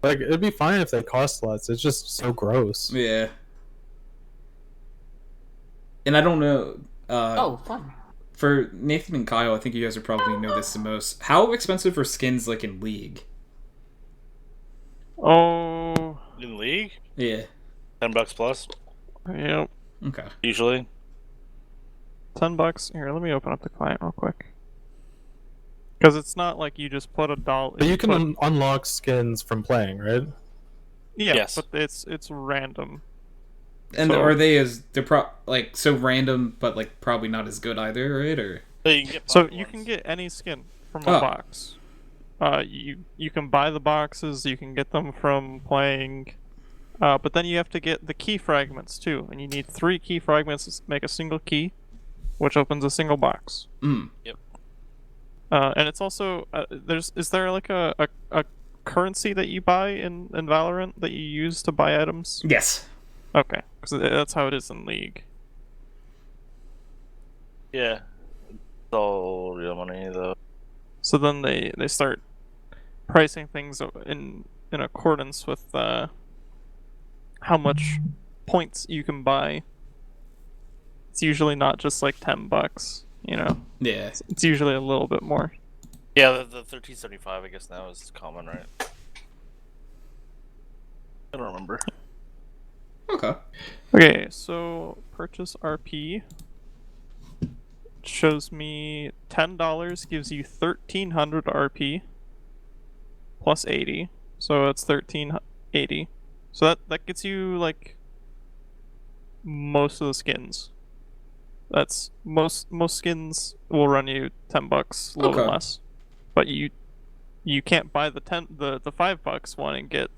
Like, it'd be fine if they cost less. It's just so gross. Yeah. And I don't know. Fun. For Nathan and Kyle, I think you guys would probably know this the most. How expensive are skins like in League? Oh. In League? Yeah. $10 plus. Yep. Okay. Usually. $10. Here, let me open up the client real quick. Because it's not like you just put $1. But you can unlock skins from playing, right? Yeah, Yes. but it's random. And So- are they like so random, but like probably not as good either, right? Or So you can get any skin from a box. You can buy the boxes. You can get them from playing. But then you have to get the key fragments too, and you need 3 key fragments to make a single key, which opens a single box. Yep. And it's also is there like a currency that you buy in Valorant that you use to buy items? yes. Okay, because that's how it is in League. Yeah. It's all real money, though. So then they start pricing things in accordance with how much points you can buy. It's usually not just like $10, you know. Yeah. It's usually a little bit more. Yeah, the 1375, I guess now is common, right? I don't remember. Okay. Okay, so purchase RP shows me $10 gives you 1300 RP plus 80, so it's 1380. So that gets you like most of the skins. That's most skins will run you $10, a little bit less, but you can't buy the $5 one and get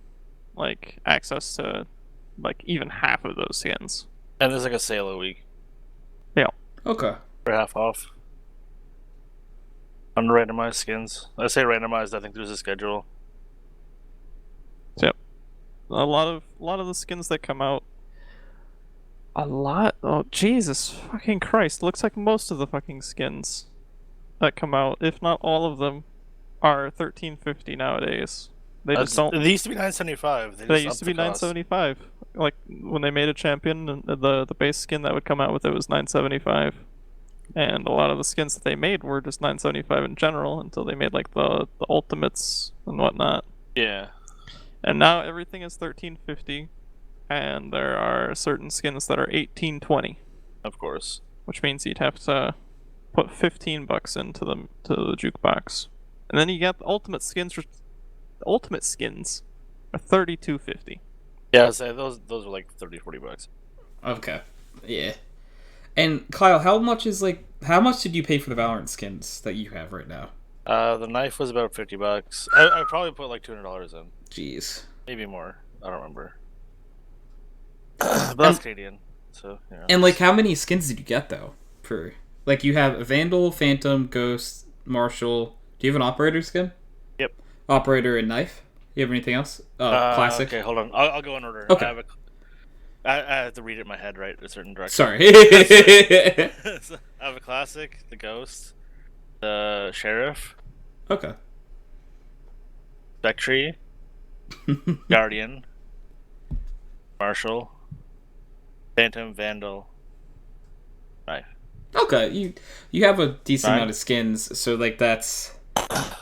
like access to like even half of those skins. And there's like a sale a week. Yeah. Okay. For half off. Unrandomized skins. I say randomized. I think there's a schedule. Yep. A lot of the skins that come out. Oh Jesus fucking Christ! Looks like most of the fucking skins that come out, if not all of them, are $13.50 nowadays. They just don't. They used to be $9.75. They used to be $9.75. Like when they made a champion, and the base skin that would come out with it was $9.75, and a lot of the skins that they made were just $9.75 in general until they made like the ultimates and whatnot. Yeah. And now everything is $13.50, and there are certain skins that are $18.20. Of course. Which means you'd have to put $15 into the jukebox, and then you get the ultimate skins. The ultimate skins are $32.50. Yeah, I'd say those are like $30-$40. Okay. Yeah. And Kyle, how much did you pay for the Valorant skins that you have right now? The knife was about $50. I probably put like $200 in. Jeez. Maybe more. I don't remember. But that's Canadian, so you know. And like, how many skins did you get though? For like, you have a Vandal, Phantom, Ghost, Marshall. Do you have an Operator skin? Yep. Operator and knife. You have anything else? Classic. Okay, hold on. I'll go in order. Okay. I have I have to read it in my head, right? A certain direction. Sorry. So, I have a classic, the Ghost, the Sheriff, Okay. Spectre, Guardian, Marshal, Phantom, Vandal, Knife. Okay, you have a decent Right. amount of skins, so like that's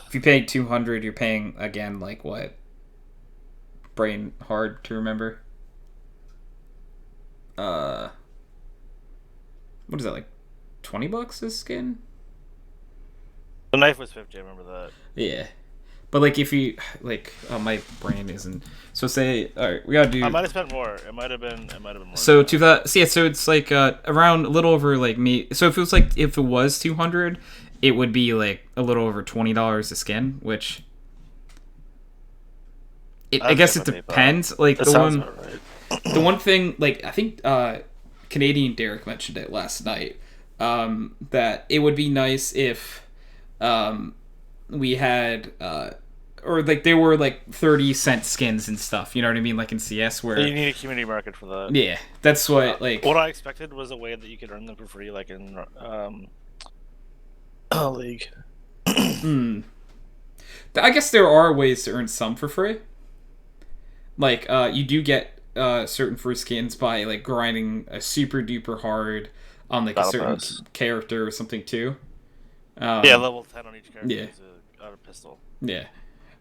if you pay 200, you're paying again like what? Brain hard to remember. What is that, like $20 a skin? The Knife was 50. I remember that. Yeah. But like if you like, oh, my brain isn't. So say, all right, we gotta do. I might have spent more. It might have been more. So to that, so yeah, so it's like around a little over like me. So if it was 200, it would be like a little over $20 a skin, which I guess it depends. Like That the sounds one, about right. the one thing, like I think Canadian Derek mentioned it last night, that it would be nice if we had or like there were like 30-cent skins and stuff, you know what I mean, like in CS where You need a community market for that. yeah, that's what like What I expected was a way that you could earn them for free, like in League. I guess there are ways to earn some for free. Like you do get certain free skins by like grinding a super duper hard on like Battle a certain Pass. character or something too. Yeah, level 10 on each character yeah. is a pistol. Yeah.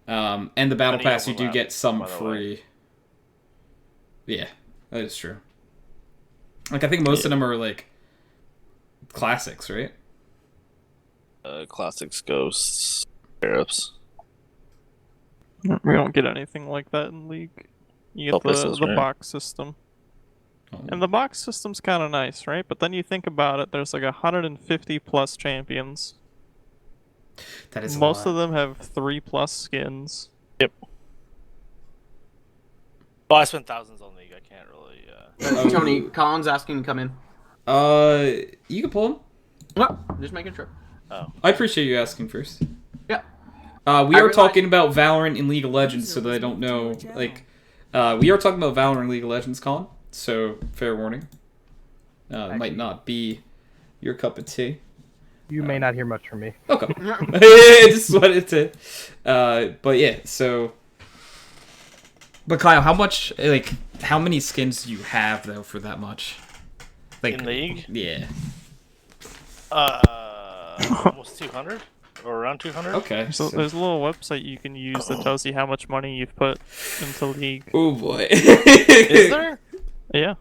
And the battle Any pass you do overlap, get some by the way. free. Yeah, that is true. Like I think most of them are like classics, right? Classics, Ghosts, Sheriffs. We don't get anything like that in League. You get Pistols, the right? box system. Oh. And the box system's kind of nice, right? But then you think about it, there's like 150 plus champions. That is Most of them have 3+ skins. Yep. Well, I spent thousands on League. I can't really. Tony, Colin's asking to come in. You can pull them. Well, just making sure. Oh. I appreciate you asking first. Yeah. We I are realize- talking about Valorant and League of Legends, so that I don't know. Like, we are talking about Valorant and League of Legends, Colin. So fair warning. It might not be your cup of tea. You may not hear much from me. Okay. I just wanted to. But yeah, so. But Kyle, how many skins do you have though for that much? Like In League? Yeah. Almost 200 or around 200. Okay. So there's a little website you can use that tells you how much money you've put into League. Oh boy. Is there? Yeah.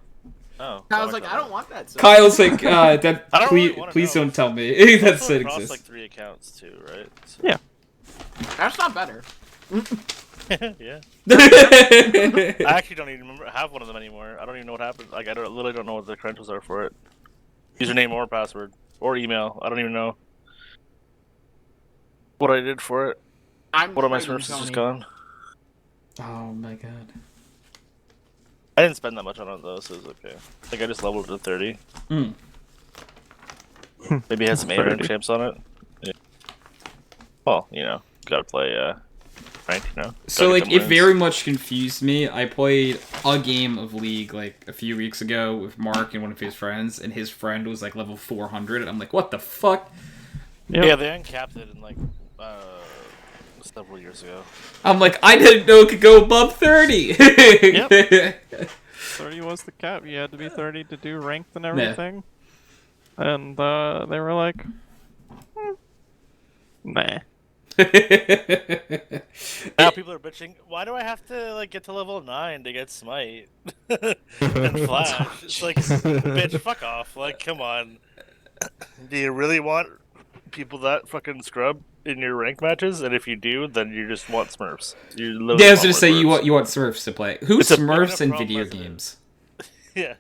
Oh. I was like, I don't want that. So. Kyle's like, that. I don't Please, really wanna please know. don't tell me that Also it across, exists. like 3 accounts too, right? So, Yeah. That's not better. yeah. I actually don't even have one of them anymore. I don't even know what happened. Like, literally don't know what the credentials are for it. Username or password or email. I don't even know what I did for it. One of my trading, smurfs is just Tony. gone. Oh my god. I didn't spend that much on it though, so it was okay. I think I just leveled it to 30. Hmm. Maybe it has some 30. A-rank champs on it. Yeah. Well, gotta play ranked, So Gotta like, get it them very wins. much confused me. I played a game of League like a few weeks ago with Mark and one of his friends, and his friend was like level 400, and I'm like, what the fuck? Yep. Yeah, they uncapped it in like several years ago. I'm like, I didn't know it could go above 30. 30 was the cap. You had to be 30 to do ranked and everything. And they were like, nah. Now people are bitching. Why do I have to like get to level 9 to get smite and flash? It's like, bitch, fuck off. Like, come on. Do you really want people that fucking scrub in your rank matches? And if you do, then you just want Smurfs. You literally Yeah, I was want gonna say Smurfs. you want Smurfs to play. Who It's a big Smurfs enough in problem video as it is. games? Yeah,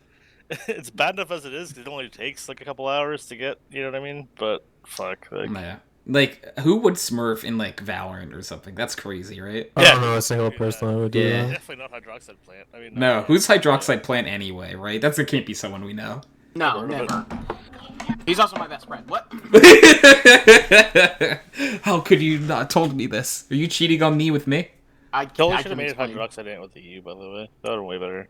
it's bad enough as it is. 'Cause it only takes like a couple hours to get. You know what I mean? But fuck, like, Yeah. Like, who would Smurf in like Valorant or something? That's crazy, right? I don't know a single person that would do Yeah. that. definitely not Hydroxide Plant. I mean, No, who's Hydroxide Plant anyway, right? There can't be someone we know. No, never. He's also my best friend. What? How could you not told me this? Are you cheating on me with me? I Totally I should have can made it explain. HydroxideAnt with the U, by the way. That would have been way better.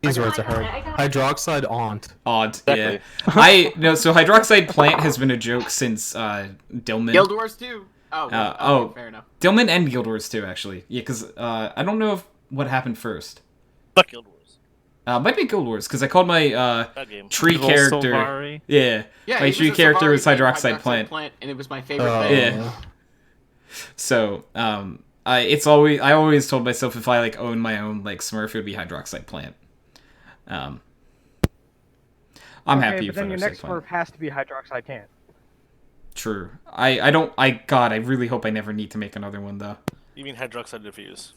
These words are I got hard. it, I got it. HydroxideAnt. Odd. Exactly. Yeah. No. So hydroxide plant has been a joke since Dillman. Guild Wars 2. Oh, well, oh. okay, fair enough. Dillman and Guild Wars 2 actually. Yeah, because I don't know what happened first. Fuck Guild Wars. Might be Guild Wars because I called my That game. tree Little character. Sylvari. Yeah. Yeah, My he tree was a character Sylvari was named hydroxide plant. and it was my favorite thing. Yeah. So I always told myself if I like own my own like Smurf, it would be hydroxide plant. I'm happy but for then your hydroxide next plant. Smurf has to be HydroxideAnt. True. I really hope I never need to make another one though. You mean hydroxide diffuse?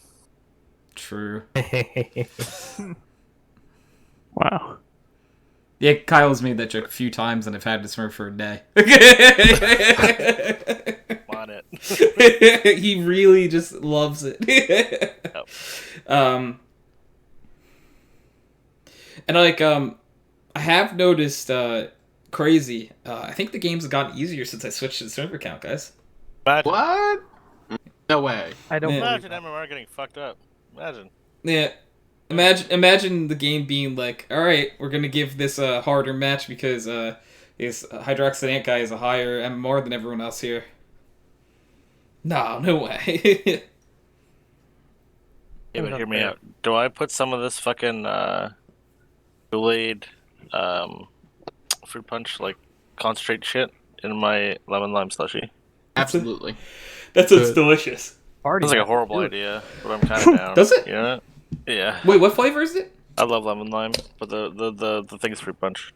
True. Wow. Yeah, Kyle's made that joke a few times and I've had to Smurf for a day. On it. He really just loves it. Yep. And I have noticed crazy. I think the game's gotten easier since I switched to the server count, guys. Imagine, What? No way. I don't Yeah. believe imagine that. MMR getting fucked up. Imagine. Yeah. Imagine the game being like, all right, we're gonna give this a harder match because this HydroxideAnt guy is a higher MMR than everyone else here. No way. Yeah, but Sounds hear me unfair. out. Do I put some of this fucking Kool-Aid fruit punch like concentrate shit in my lemon lime slushy? Absolutely. That sounds delicious. Party Sounds like a man. horrible Dude, idea, but I'm kind of down. Does it? You know? Yeah, Wait, what flavor is it? I love lemon lime, but the thing is fruit punch.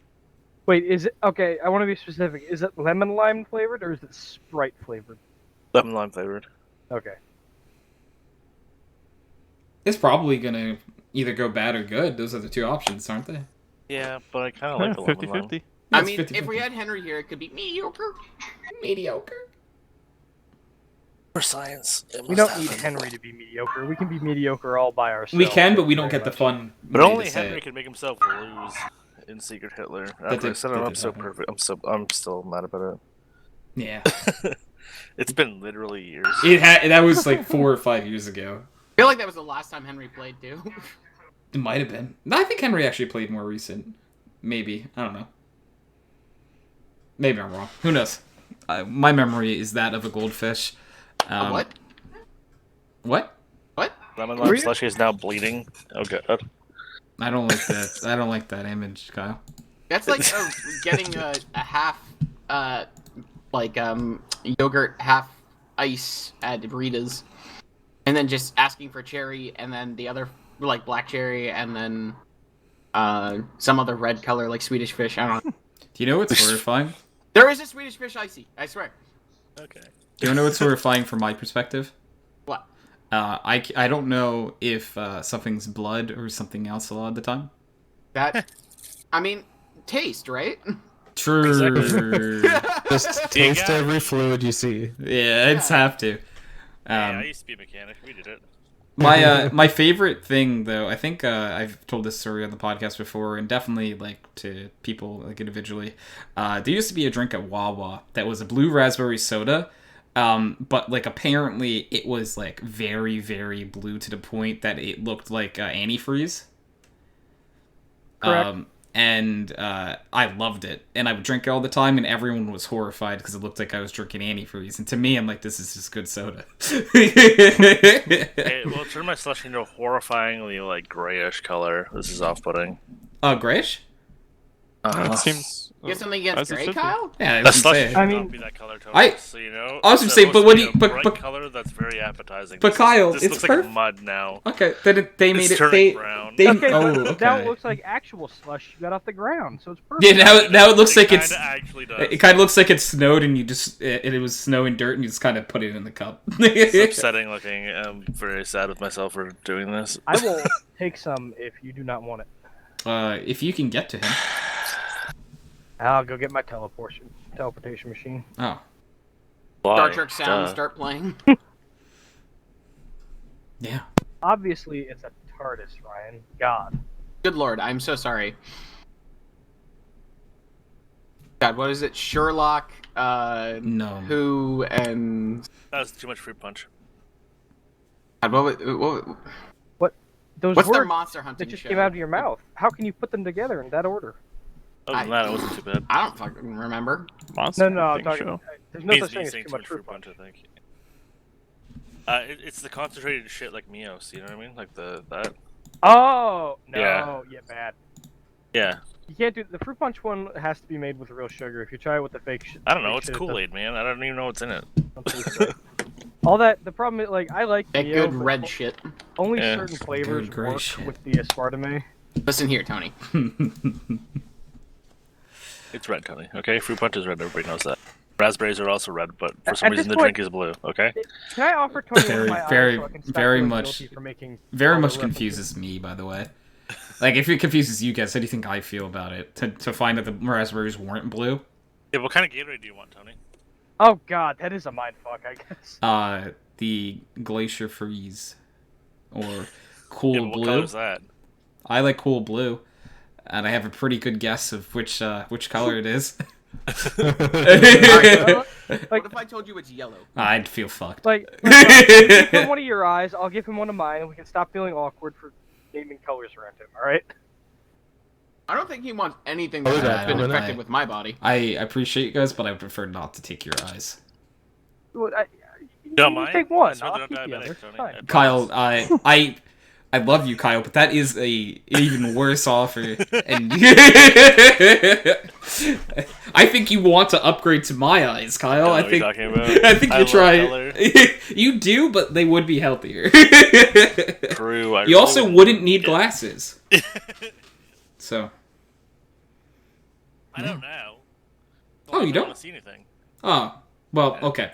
Wait, is it okay? I want to be specific. Is it lemon lime flavored or is it Sprite flavored? Lemon lime flavored. Okay. It's probably gonna either go bad or good. Those are the two options, aren't they? Yeah, but I kind of like the lemon lime. 50-50. I It's mean, 50-50. if we had Henry here, it could be mediocre. Mediocre. For science, We don't need Henry to be mediocre. We can be mediocre all by ourselves. We can, but we don't Very get the much. fun. But way only to say Henry it. can make himself lose in Secret Hitler. After I did- said that I'm did so happen. perfect. I'm still mad about Yeah. it. It's been literally years. That was like 4 or 5 years ago. I feel like that was the last time Henry played too. It might have been. No, I think Henry actually played more recent. Maybe. I don't know. Maybe I'm wrong. Who knows? My memory is that of a goldfish. What? What? What? Lemon Were lime you- slushy is now bleeding. Oh god. I don't like that. I don't like that image, Kyle. That's like getting a half, yogurt, half ice at Rita's, and then just asking for cherry, and then the other like black cherry, and then some other red color like Swedish fish. I don't know. Do you know what's horrifying? There is a Swedish fish icy. I swear. Okay. Do you know what's horrifying from my perspective? What? I don't know if something's blood or something else a lot of the time. That? I mean, taste, right? True. Just You taste got it. every fluid you see. Yeah, it's have to. Yeah, I used to be a mechanic. We did it. My favorite thing though, I think I've told this story on the podcast before, and definitely like to people like individually. There used to be a drink at Wawa that was a blue raspberry soda, but like apparently it was like very very blue to the point that it looked like antifreeze. Correct. And I loved it, and I would drink it all the time, and everyone was horrified because it looked like I was drinking antifreeze. And to me, I'm like, this is just good soda. Hey, well, turn my slushie into a horrifyingly like grayish color. This is off-putting. Grayish? That seems. You have something as against it gray, should be. Kyle? Yeah, I A was slushie gonna say. should I not mean- be that color tone. I- so, you know, I was it's gonna say, but supposed what to do be you- a but- bright but- color that's very appetizing. But This Kyle, this it's looks like perf- mud now. Okay, then they It's made it. turning brown. They Okay, oh, but okay. now it looks like actual slush you got off the ground, so it's perfect. Yeah, now it looks like kinda it's. actually does. It kind of looks like it snowed, and you just it was snow and dirt, and you just kind of put it in the cup. It's upsetting looking. I'm very sad with myself for doing this. I will take some if you do not want it. If you can get to him. I'll go get my teleportation machine. Oh, Why? Star Trek sounds Duh. start playing. yeah. Obviously, it's a TARDIS, Ryan. God. Good lord, I'm so sorry. God, what is it? Sherlock, No. Who, and That was too much fruit punch. God, what? Those What's their words monster hunting that just show? came out of your mouth. How can you put them together in that order? Other than that, it wasn't too bad. I don't fucking remember. Monster No, I'm hunting talking. show. There's no Means such thing as saying too much fruit punch. I think. It's the concentrated shit like Mios, you know what I mean? Like that. Oh no, Yeah. bad. Yeah. You can't do the fruit punch one. Has to be made with real sugar. If you try it with the fake shit, I don't know. fake It's shit, it Kool-Aid, man. I don't even know what's in it. doesn't taste right. All that. The problem is, like, I like That Mio, good but red shit. only Yeah. certain flavors Good gray work shit. with the aspartame. Listen here, Tony. It's red, Tony. Okay, fruit punch is red. Everybody knows that. Raspberries are also red, but for At some this reason the point- drink is blue. Okay. Can I offer Tony one Very, of my eyes very, so I can stop very feeling much- guilty for making Very all much the confuses me, by the way. Like, if it confuses you guys, how do you think I feel about it? To find that the raspberries weren't blue? Yeah, what kind of Gatorade do you want, Tony? Oh god, that is a mindfuck, I guess. The Glacier Freeze. Or Cool Yeah, but what Blue. color is that? I like Cool Blue. And I have a pretty good guess of which color it is. What if I told you it's yellow? I'd feel fucked. Like, give him one of your eyes, I'll give him one of mine, and we can stop feeling awkward for naming colors around him, alright? I don't think he wants anything Oh, that's yeah, been I- infected with my body. I appreciate you guys, but I would prefer not to take your eyes. Well, you Don't mind. take one, I swear I'll that keep I'm the diabetic, other. Tony. Fine. Kyle, I love you, Kyle, but that is a even worse offer. And I think you want to upgrade to my eyes, Kyle. know I what think you're talking about. I think I you love try. color. You do, but they would be healthier. True. I You really also wouldn't need glasses. So, I don't know. Oh, you I don't? want to see anything. oh well, okay.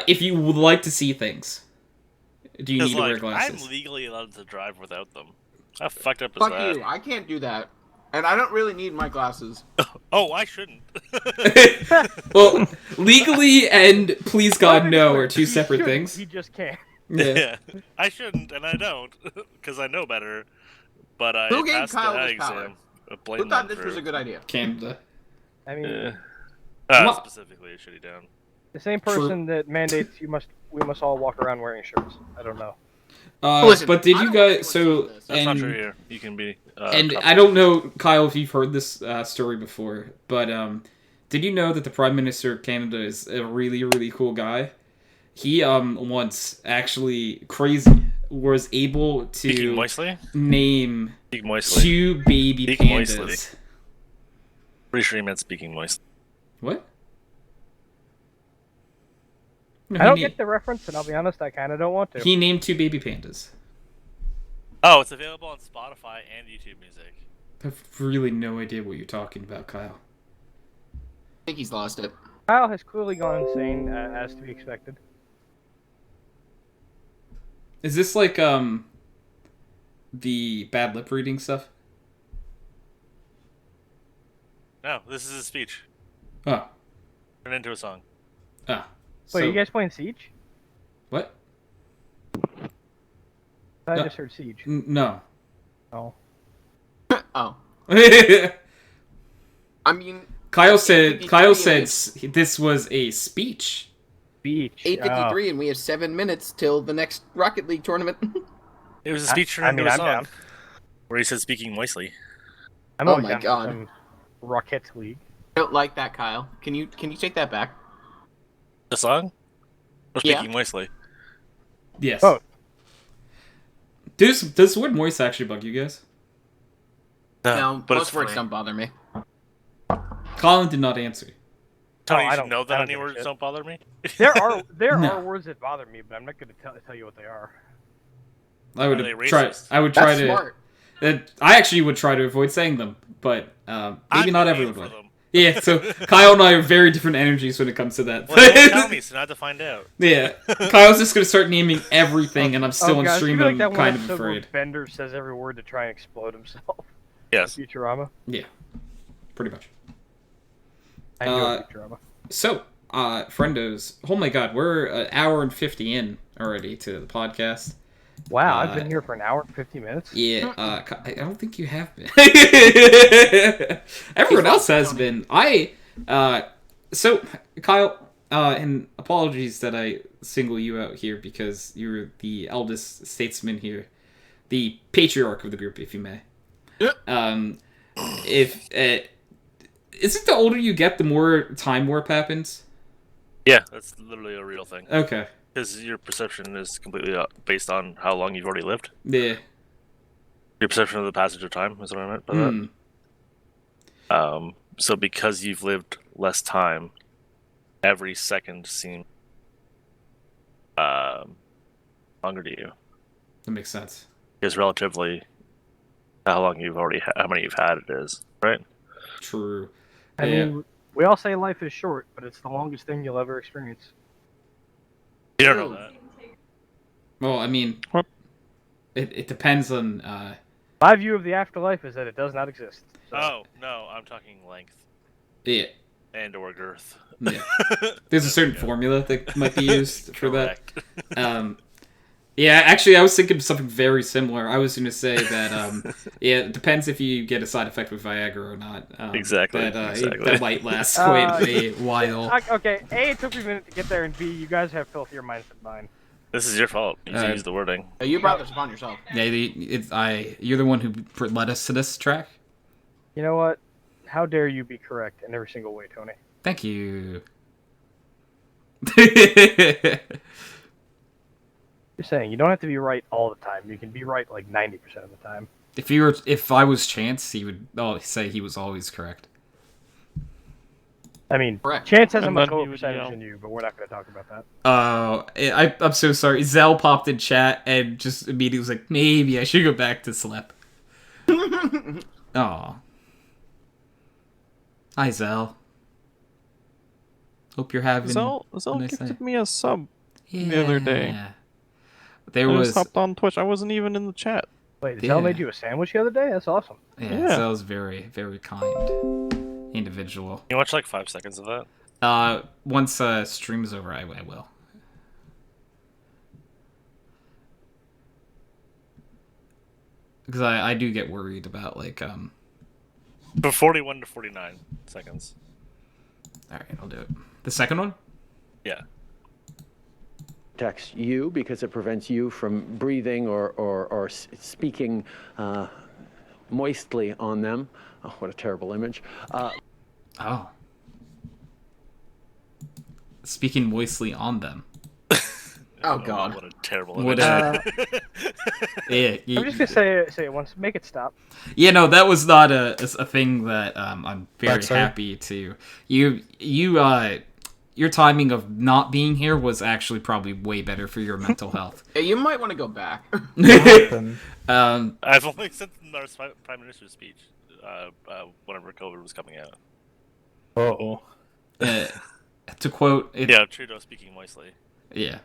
If you would like to see things, do you need Because to wear like, glasses? I'm legally allowed to drive without them. How fucked up is Fuck that? you, I can't do that. And I don't really need my glasses. Oh, I shouldn't. Well, legally and please God no are two He separate should, things. He just can't. Yeah. Yeah, I shouldn't, and I don't, because I know better. But I Who gave passed Kyle the this eye power? exam. Blame Who thought them this was for- a good idea? Canada. I mean, Yeah. Come on. Specifically, a shitty down. the same person that mandates we must all walk around wearing shirts. I don't know. Listen, But did I you don't want guys? anyone So seeing this. That's not and true here. You can be. and covered. I don't know, Kyle, if you've heard this story before, but did you know that the Prime Minister of Canada is a really, really cool guy? He once actually was able Speaking to moistly. name Speaking moistly. 2 baby Speaking pandas. moistly. Pretty sure he meant speaking moistly. What? No, I don't he, get the reference, and I'll be honest, I kind of don't want to. he named 2 baby pandas. Oh, it's available on Spotify and YouTube Music. I have really no idea what you're talking about, Kyle. I think he's lost it. Kyle has clearly gone insane, as to be expected. Is this like the bad lip reading stuff? No, this is his speech. Oh. Turned into a song. Ah. Wait, So, you guys playing Siege? what? I No. just heard Siege. No. Oh. Oh. Kyle I mean, said 8:53 this was a speech. Beach. 8:53 and we have 7 minutes till the next Rocket League tournament. It was a speech turned I into mean, a I'm song. down. Where he said speaking moistly. I'm Oh always my down for God. some Rocket League. I don't like that, Kyle. Can you take that back? The song? Or Yeah. speaking moistly? Yes. Both. Does the word moist actually bug you guys? No, but most it's words funny. don't bother me. Colin did not answer. Tony, Oh, I you should don't- know I that don't any give a words shit. don't bother me. There are No. are words that bother me, but I'm not going to tell you what they are. I would Are they try. racist? I would try That's to. smart. I actually would try to avoid saying them, but maybe I'm not paying everyone for would. them. Yeah. So Kyle and I are very different energies when it comes to that. Well, don't tell me, so now I have to find out. Yeah. Kyle's just gonna start naming everything, and I'm still on gosh, stream. you feel And like I'm that one kind of episode where afraid. Bender says every word to try and explode himself. Yes. Futurama. Yeah. Pretty much. I knew Uh, Futurama. So, friendos, oh my god, we're an hour and 50 in already to the podcast. Wow, I've been here for an hour and 50 minutes. Yeah, I don't think you have been. Everyone else has been. So, Kyle, and apologies that I single you out here because you're the eldest statesman here. the patriarch of the group, if you may. If is it the older you get, the more time warp happens? Yeah, that's literally a real thing. Okay. Because your perception is completely based on how long you've already lived. Yeah. Your perception of the passage of time is what I meant by that. So because you've lived less time, every second seems longer to you. That makes sense. Because relatively, how long you've already, how many you've had, it is, right? True. I mean, we all say life is short, but it's the longest thing you'll ever experience. You don't know that. Well, I mean, it depends on. My view of the afterlife is that it does not exist. So. Oh no, I'm talking length. Yeah. And/or girth. Yeah. There's a certain formula that might be used for that. Yeah, actually, I was thinking of something very similar. I was going to say that, yeah, it depends if you get a side effect with Viagra or not. Exactly. That might last quite a while. Okay, A, it took me a minute to get there, and B, you guys have filthier minds than mine. This is your fault. You use the wording. You brought this upon yourself. Yeah, you're the one who led us to this track. You know what? How dare you be correct in every single way, Tony? Thank you. You're saying you don't have to be right all the time. You can be right like 90% of the time. If I was Chance, he would say he was always correct. I mean, Correct. Chance has a And much then lower he would percentage yell. than you, but we're not going to talk about that. I'm so sorry. Zell popped in chat and just immediately was like, maybe I should go back to sleep. Aw. Hi, Zell. Hope you're having Zell a nice gifted day. me a sub the other day. There I was just hopped on Twitch. I wasn't even in the chat. Wait, Zell Yeah. made you a sandwich the other day? That's awesome. yeah, Yeah. Zell's very, very kind individual. You watch like 5 seconds of that? Once stream is over, I will. Because I do get worried about like From 41 to 49 seconds. All right, I'll do it. The second one? Yeah. Protects you because it prevents you from breathing or speaking moistly on them. Oh, what a terrible image. Oh. Speaking moistly on them. Oh God. What a terrible What image. Yeah, I'm just going to say it once. Make it stop. yeah, no, that was not a thing that I'm very Backside. happy to. Your timing of not being here was actually probably way better for your mental health. Yeah, you might want to go back. Then I've only sent our Prime Minister's speech whenever COVID was coming out. uh-oh. To quote it, Yeah, Trudeau speaking moistly. yeah.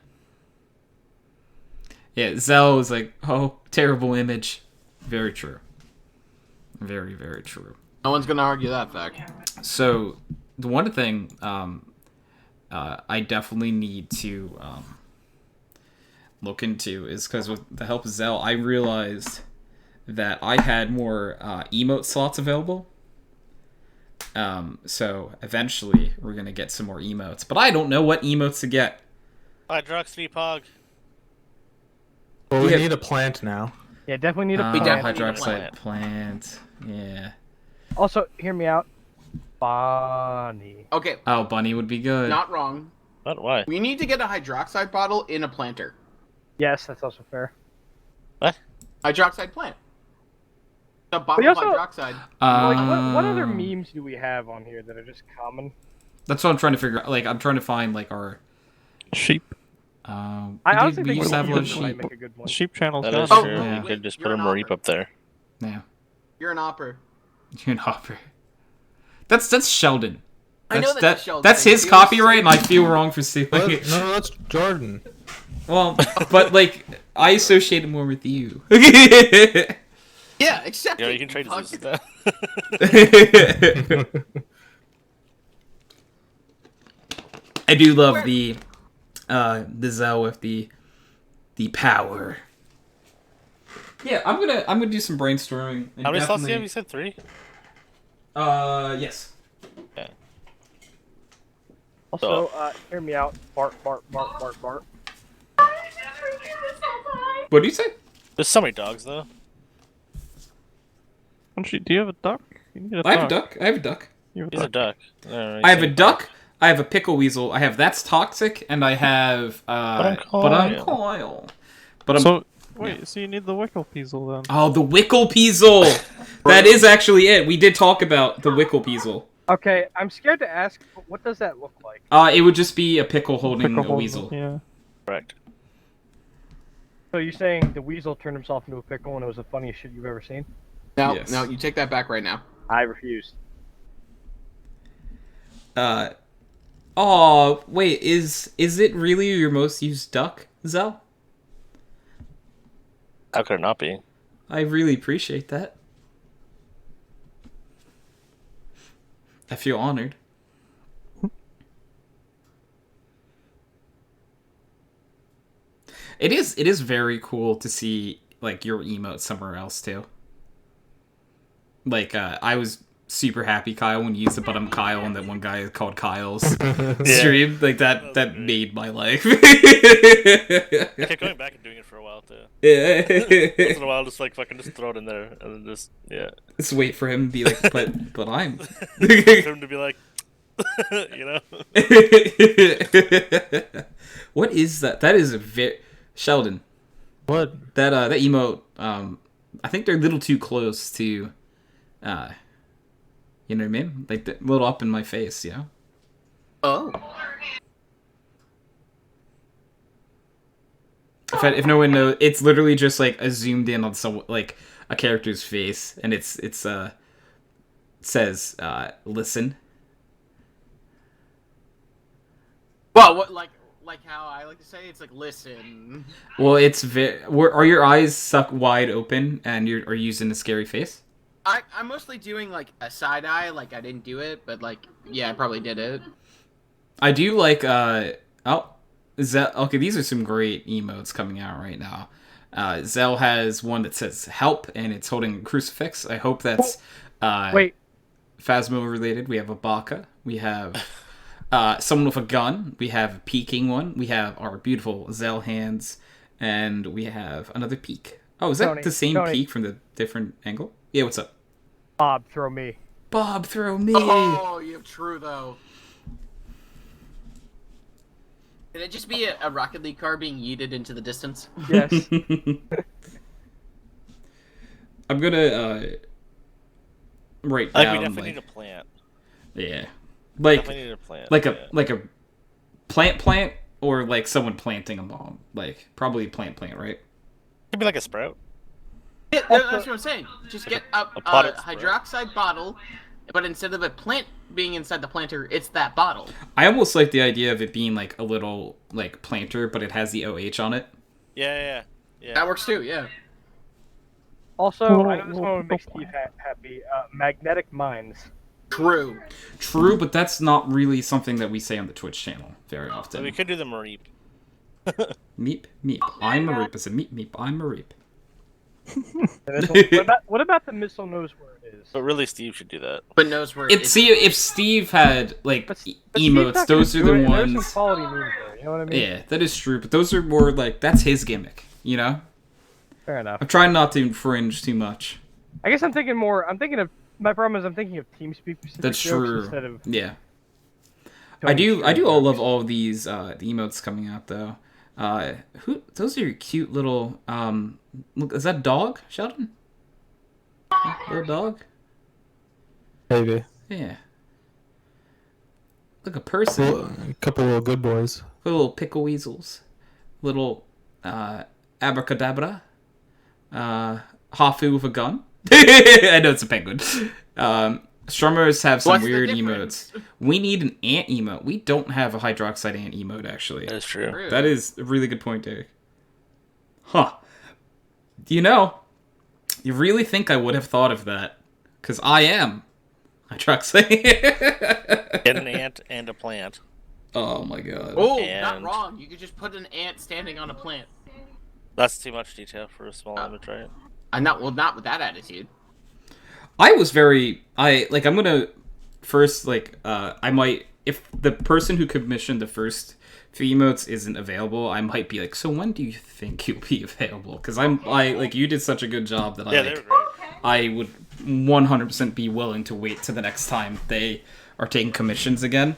Yeah, Zell was like, oh, terrible image. Very true. Very, very true. No one's gonna argue that fact. So, the one thing I definitely need to look into is because with the help of Zell, I realized that I had more emote slots available. So, eventually, we're going to get some more emotes. But I don't know what emotes to get. Hydroxide. Well, we Yeah. need a plant now. Yeah, definitely need a We plant. definitely need a Hydroxide plant. Yeah. Also, hear me out. Bonnie. Okay, Oh, bunny would be good. not wrong. What? Why? We need to get a hydroxide bottle in a planter. Yes, that's also fair. What? Hydroxide plant. The bottle you of also- hydroxide. Like, what other memes do we have on here that are just common? That's what I'm trying to figure out. Like, I'm trying to find, like, our... Sheep. I honestly we think used to have a lot of you might sheep. make a good The one. sheep channel's That gone. is Oh, true. yeah. You could just You're put a an Mareep opera. up there. Yeah. You're an opera. You're an opera. That's Sheldon. I know that's Sheldon. That's his He was copyright, and I feel wrong for stealing What? it. No, that's Jordan. Well, but, like, I associate it more with you. Yeah, except Yeah, you can trade fuck. this with that. I do love the Zell with the power. Yeah, I'm gonna do some brainstorming. and How many slots do you have? definitely- You said 3? Yes. Also, hear me out. Bart, Bart, Bart, Bart, Bart. What do you say? There's so many dogs though. Do you have a duck? You need a I have a duck. I have a duck. You have He's a duck. I have a duck. I have a pickle weasel. I have that's toxic, and I have but I'm Kyle. But I'm So wait, so you need the Wicklepeasel then? oh the Wicklepeasel. That is actually it. We did talk about the Wicklepeasel. Okay, I'm scared to ask, but what does that look like? It would just be a pickle holding a weasel. Yeah. Correct. So you're saying the weasel turned himself into a pickle and it was the funniest shit you've ever seen? No, Yes. no, you take that back right now. I refuse. Oh wait, is it really your most used duck, Zell? How could it not be? I really appreciate that. I feel honored. It is very cool to see like your emote somewhere else too. Like I was super happy Kyle when you used it, but I'm Kyle and that one guy called Kyle's stream. Like that made my life. I kept going back and doing it for a while too. Yeah. Once in a while, just like fucking just throw it in there and then just Just wait for him to be like, but I'm. for him to be like, you know. What is that? That is a Sheldon. What? That emote. I think they're a little too close to. You know what I mean? Like a little up in my face, you know. Oh. If no one knows, it's literally just like a zoomed in on some like a character's face, and it's says listen. Well, what like how I like to say it's like listen. Well, it's are your eyes suck wide open and are you using a scary face? I'm mostly doing like a side eye, like I didn't do it, but like yeah, I probably did it. I do like Zell. Okay, these are some great emotes coming out right now. Zell has one that says help and it's holding a crucifix. I hope that's Wait. Phasmo related. We have a baka. We have someone with a gun. We have a peeking one. We have our beautiful Zell hands, and we have another peek. Oh, is that Tony, the same Tony. peek from the different angle? Yeah, what's up? Bob, throw me. Bob, throw me. Oh, you have true though. Can it just be a Rocket League car being yeeted into the distance? Yes. I'm gonna write Like down we definitely need a plant. yeah, like Definitely need a plant. like a plant or like someone planting a bomb. Like probably plant, right? Could be like a sprout. Yeah, that's what I'm saying. Just get a potted hydroxide bottle, but instead of a plant being inside the planter, it's that bottle. I almost like the idea of it being like a little like planter, but it has the OH on it. Yeah. That works too, yeah. Also, I know this one would make Steve happy. Magnetic mines. True. True, but that's not really something that we say on the Twitch channel very So often. we could do the Mareep. Meep. I'm a reap. I said meep. I'm a reap. What about the missile knows where it is? But really, Steve should do that. But knows where See, if Steve had like But Steve's emotes, not those gonna are do the it, and there's ones. some quality memes there, you know what I mean? Yeah, that is true. But those are more like that's his gimmick. You know. Fair enough. I'm trying not to infringe too much. I guess I'm thinking of. My problem is I'm thinking of TeamSpeak specific That's jokes true. instead of. Yeah. Tony I do Stewart all jokes. love all of these the emotes coming out though. Those are cute little look, is that a dog, Sheldon? Little dog? Maybe. Yeah. Look, a person. A couple little good boys. Little pickle weasels. Little abracadabra. Hafu with a gun. I know it's a penguin. Strummers have some What's the weird difference? emotes. We need an ant emote. We don't have a HydroxideAnt emote, actually. That is true. True. That is a really good point, Derek. Huh. Do you know, you really think I would have thought of that? Because I am HydroxideAnt. Get an ant and a plant. Oh my god. Oh, And- not wrong. You could just put an ant standing on a plant. That's too much detail for a small image, right? Not with that attitude. I was I'm gonna first I might if the person who commissioned the first few emotes isn't available, I might be like, so when do you think you'll be available? Because like you did such a good job that Yeah, they were great. I would 100% be willing to wait to the next time they are taking commissions again.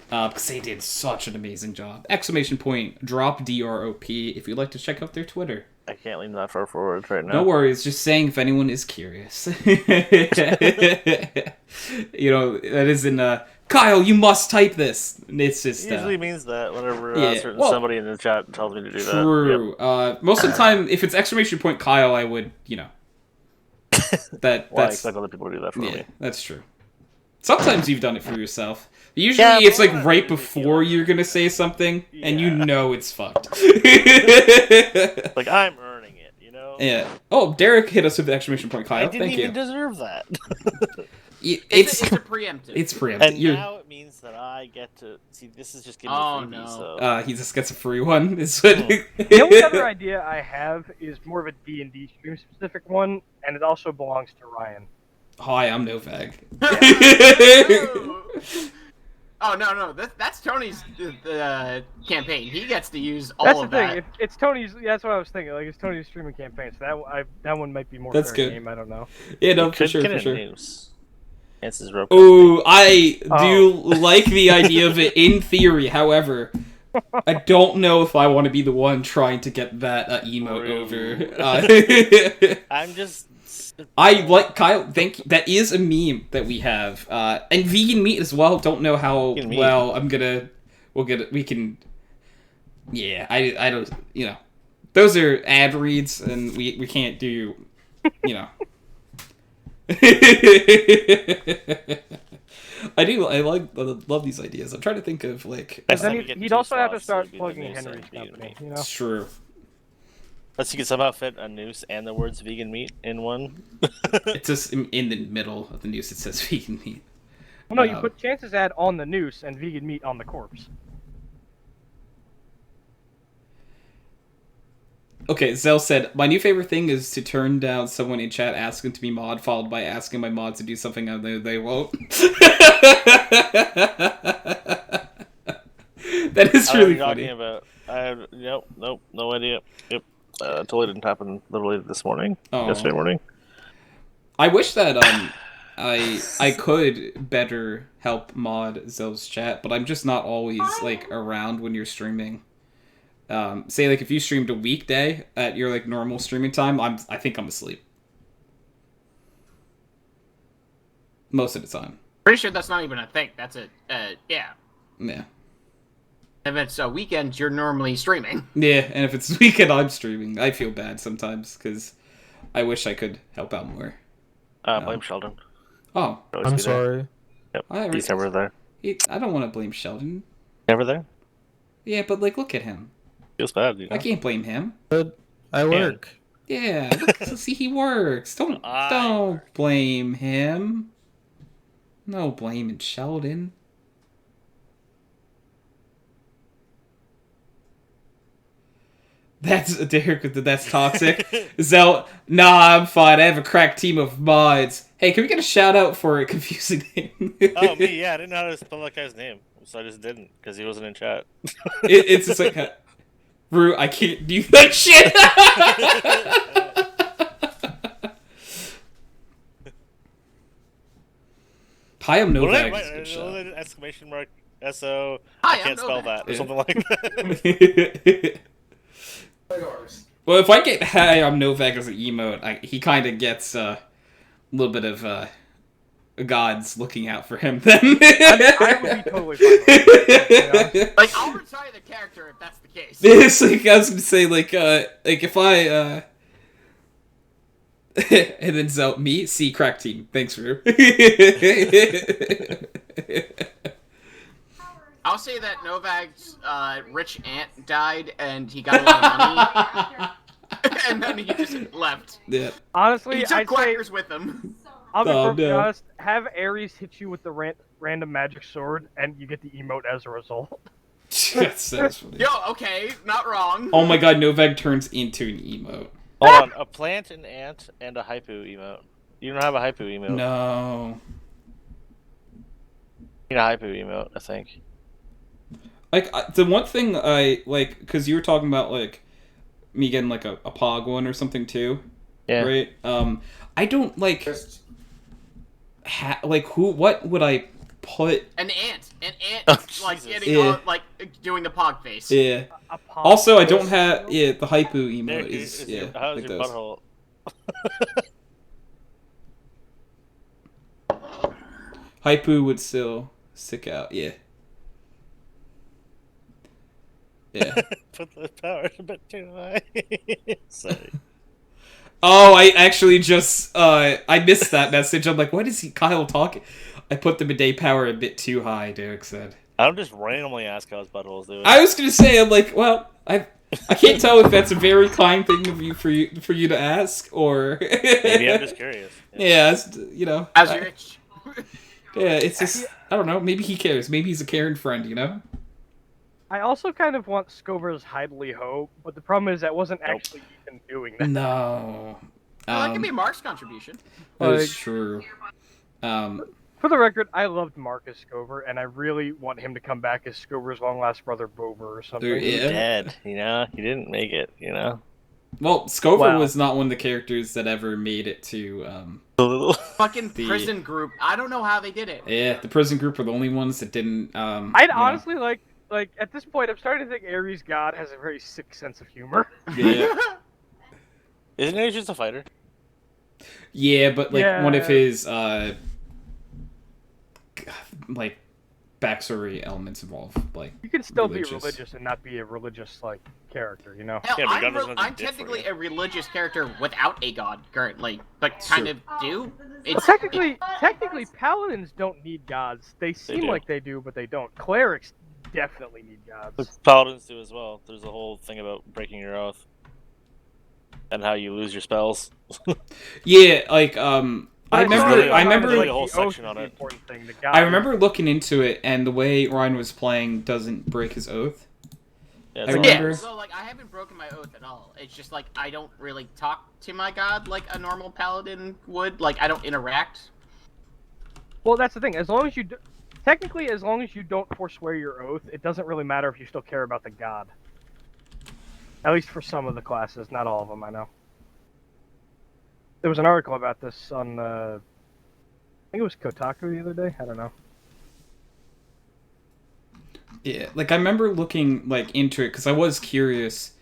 Because they did such an amazing job. ! Drop DROP if you'd like to check out their Twitter. I can't lean that far forward right now. No worries, just saying if anyone is curious. You know, that is in Kyle, you must type this. It's just It usually means that whenever yeah, somebody in the chat tells me to do that. true. Yep. Most of the time, if it's ! Kyle, I would, Well, I that's expect other people to do that for me. that's true. Sometimes you've done it for yourself. Usually Yeah, it's like but right I before you're gonna say something, and you Yeah. know it's fucked. Like, I'm earning it, you know? Yeah. Oh, Derek hit us with the ! Kyle. I didn't Thank even you. deserve that. It's a preemptive. It's preemptive. And You're- now it means that I get to... See, this is just giving Oh, me freebies, no. so... he just gets a free one. Is what. The only other idea I have is more of a D&D stream specific one, and it also belongs to Ryan. Hi, I'm Novag. Oh no, that's Tony's campaign. He gets to use all That's of the thing. that. If it's Tony's, that's what I was thinking. Like it's Tony's streaming campaign, so that one might be more That's fair good. game. I don't know. Yeah, no, You for could sure, get for a sure. noose. Chances rope. Ooh, I do Oh. like the idea of it in theory. However, I don't know if I want to be the one trying to get that emote over. I'm just... I like Kyle. Thank you. That is a meme that we have, and vegan meat as well. Don't know how Vegan meat. well I'm gonna. We'll get it. We can. Yeah, I don't. Those are ad reads, and we can't do. I love these ideas. I'm trying to think of like. Next Then time you get he'd two also have to sauce, start it'd be the plugging noose Henry's and vegan company. meat. It's true. Unless you could somehow fit a noose and the words vegan meat in one. It's just in the middle of the news. It says vegan meat. Well, no, you put chances ad on the noose and vegan meat on the corpse. Okay, Zell said, my new favorite thing is to turn down someone in chat asking to be mod, followed by asking my mod to do something I know they won't. That is really funny. About? Nope, no idea. Yep, totally didn't happen literally this morning. Oh. Yesterday morning. I wish that I could better help mod Zell's chat, but I'm just not always like around when you're streaming. Say like if you streamed a weekday at your like normal streaming time, I think I'm asleep most of the time. Pretty sure that's not even a thing. That's yeah. Yeah. If it's a weekend, you're normally streaming. Yeah, and if it's weekend, I'm streaming. I feel bad sometimes because I wish I could help out more. Blame Sheldon. Oh, Always I'm be there. sorry. Yep, he's never there. I don't want to blame Sheldon. Never there? Yeah, but like, look at him. Feels bad, you know? I can't blame him. But I work. Yeah, look, see, he works. Don't blame him. No blaming Sheldon. That's Derek. That's toxic. Zell, nah, I'm fine. I have a crack team of mods. Hey, can we get a shout out for a confusing name? Oh, me, yeah, I didn't know how to spell that guy's name, so I just didn't, because he wasn't in chat. It's just like, Rue, I can't do that shit. Hi, I'm Novak. Exclamation mark S-O. Hi, I can't I'm spell Novak. that, or something like that. Well, if I get Hi, I'm Novak as an emote, he kind of gets a little bit of gods looking out for him then. I would be totally fine with that. Like, I'll retire the character if that's the case. It's like, I was gonna say, like if I, and then Zell, me, C, crack team. Thanks, Rue. I'll say that Novak's rich aunt died and he got a lot of money. And then he just left. Yeah. Honestly, He took I'd say, quackers with him. I'll be Oh, perfectly no. honest, have Ares hit you with the random magic sword, and you get the emote as a result. That's funny. Yo, okay, not wrong. Oh my god, Novak turns into an emote. Hold on, a plant, an ant, and a hypu emote. You don't have a hypu emote. No. You know, hype emote, I think. Like the one thing I like, because you were talking about like me getting like a pog one or something too, Yeah. right? I don't like what would I put? An ant, Oh, like Jesus. getting Yeah. all, like doing the pog face. Yeah. A pog Also, I don't face, have you know? the hypu emote Nick, is how's like your those. butthole? Hypu would still stick out. Yeah. Yeah. Put the power a bit too high. Sorry. Oh, I actually just I missed that message. I'm like, what is Kyle talking? I put the midday power a bit too high, Derek said. I don't just randomly ask how his butthole's doing. I was gonna say, I'm like, well, I can't tell if that's a very kind thing of you for you to ask, or Maybe I'm just curious. yeah, it's, you know. How's your itch? Yeah, it's just I don't know. Maybe he cares. Maybe he's a caring friend, you know. I also kind of want Scover's Hidely Ho, but the problem is that wasn't actually even doing that. No. Well, that could be Mark's contribution. That is Like- true. For the record, I loved Marcus Scover, and I really want him to come back as Scover's long lost brother Bover or something. Yeah. Dead, you know? He didn't make it, you know? Well, Scover Wow. was not one of the characters that ever made it to. Fucking The- prison group. I don't know how they did it. Yeah, the prison group were the only ones that didn't. I'd you know. honestly like at this point, I'm starting to think Ares God has a very sick sense of humor. Yeah. Isn't he just a fighter? Yeah, but like one of Yeah. his like backstory elements involve like You can still Religious. be religious and not be a religious like character, you know. Hell, Yeah, but God I'm, doesn't have to I'm be different. technically a religious character without a god currently, but kind of do. Well, It's technically, paladins don't need gods. They seem do. like they do, but they don't. Clerics definitely need gods. Paladins do as well. There's a whole thing about breaking your oath. And how you lose your spells. yeah, like I But remember really- I there's remember like a whole the oath section is on the it. important thing. The I god remember looking into it, and the way Ryan was playing doesn't break his oath. Yeah, I it's all- remember. yeah. So like, I haven't broken my oath at all. It's just like I don't really talk to my god like a normal paladin would. Like I don't interact. Well, that's the thing. As long as you technically, as long as you don't forswear your oath, it doesn't really matter if you still care about the god. At least for some of the classes, not all of them. I know. There was an article about this on, I think it was Kotaku the other day. I don't know. Yeah, like I remember looking like into it because I was curious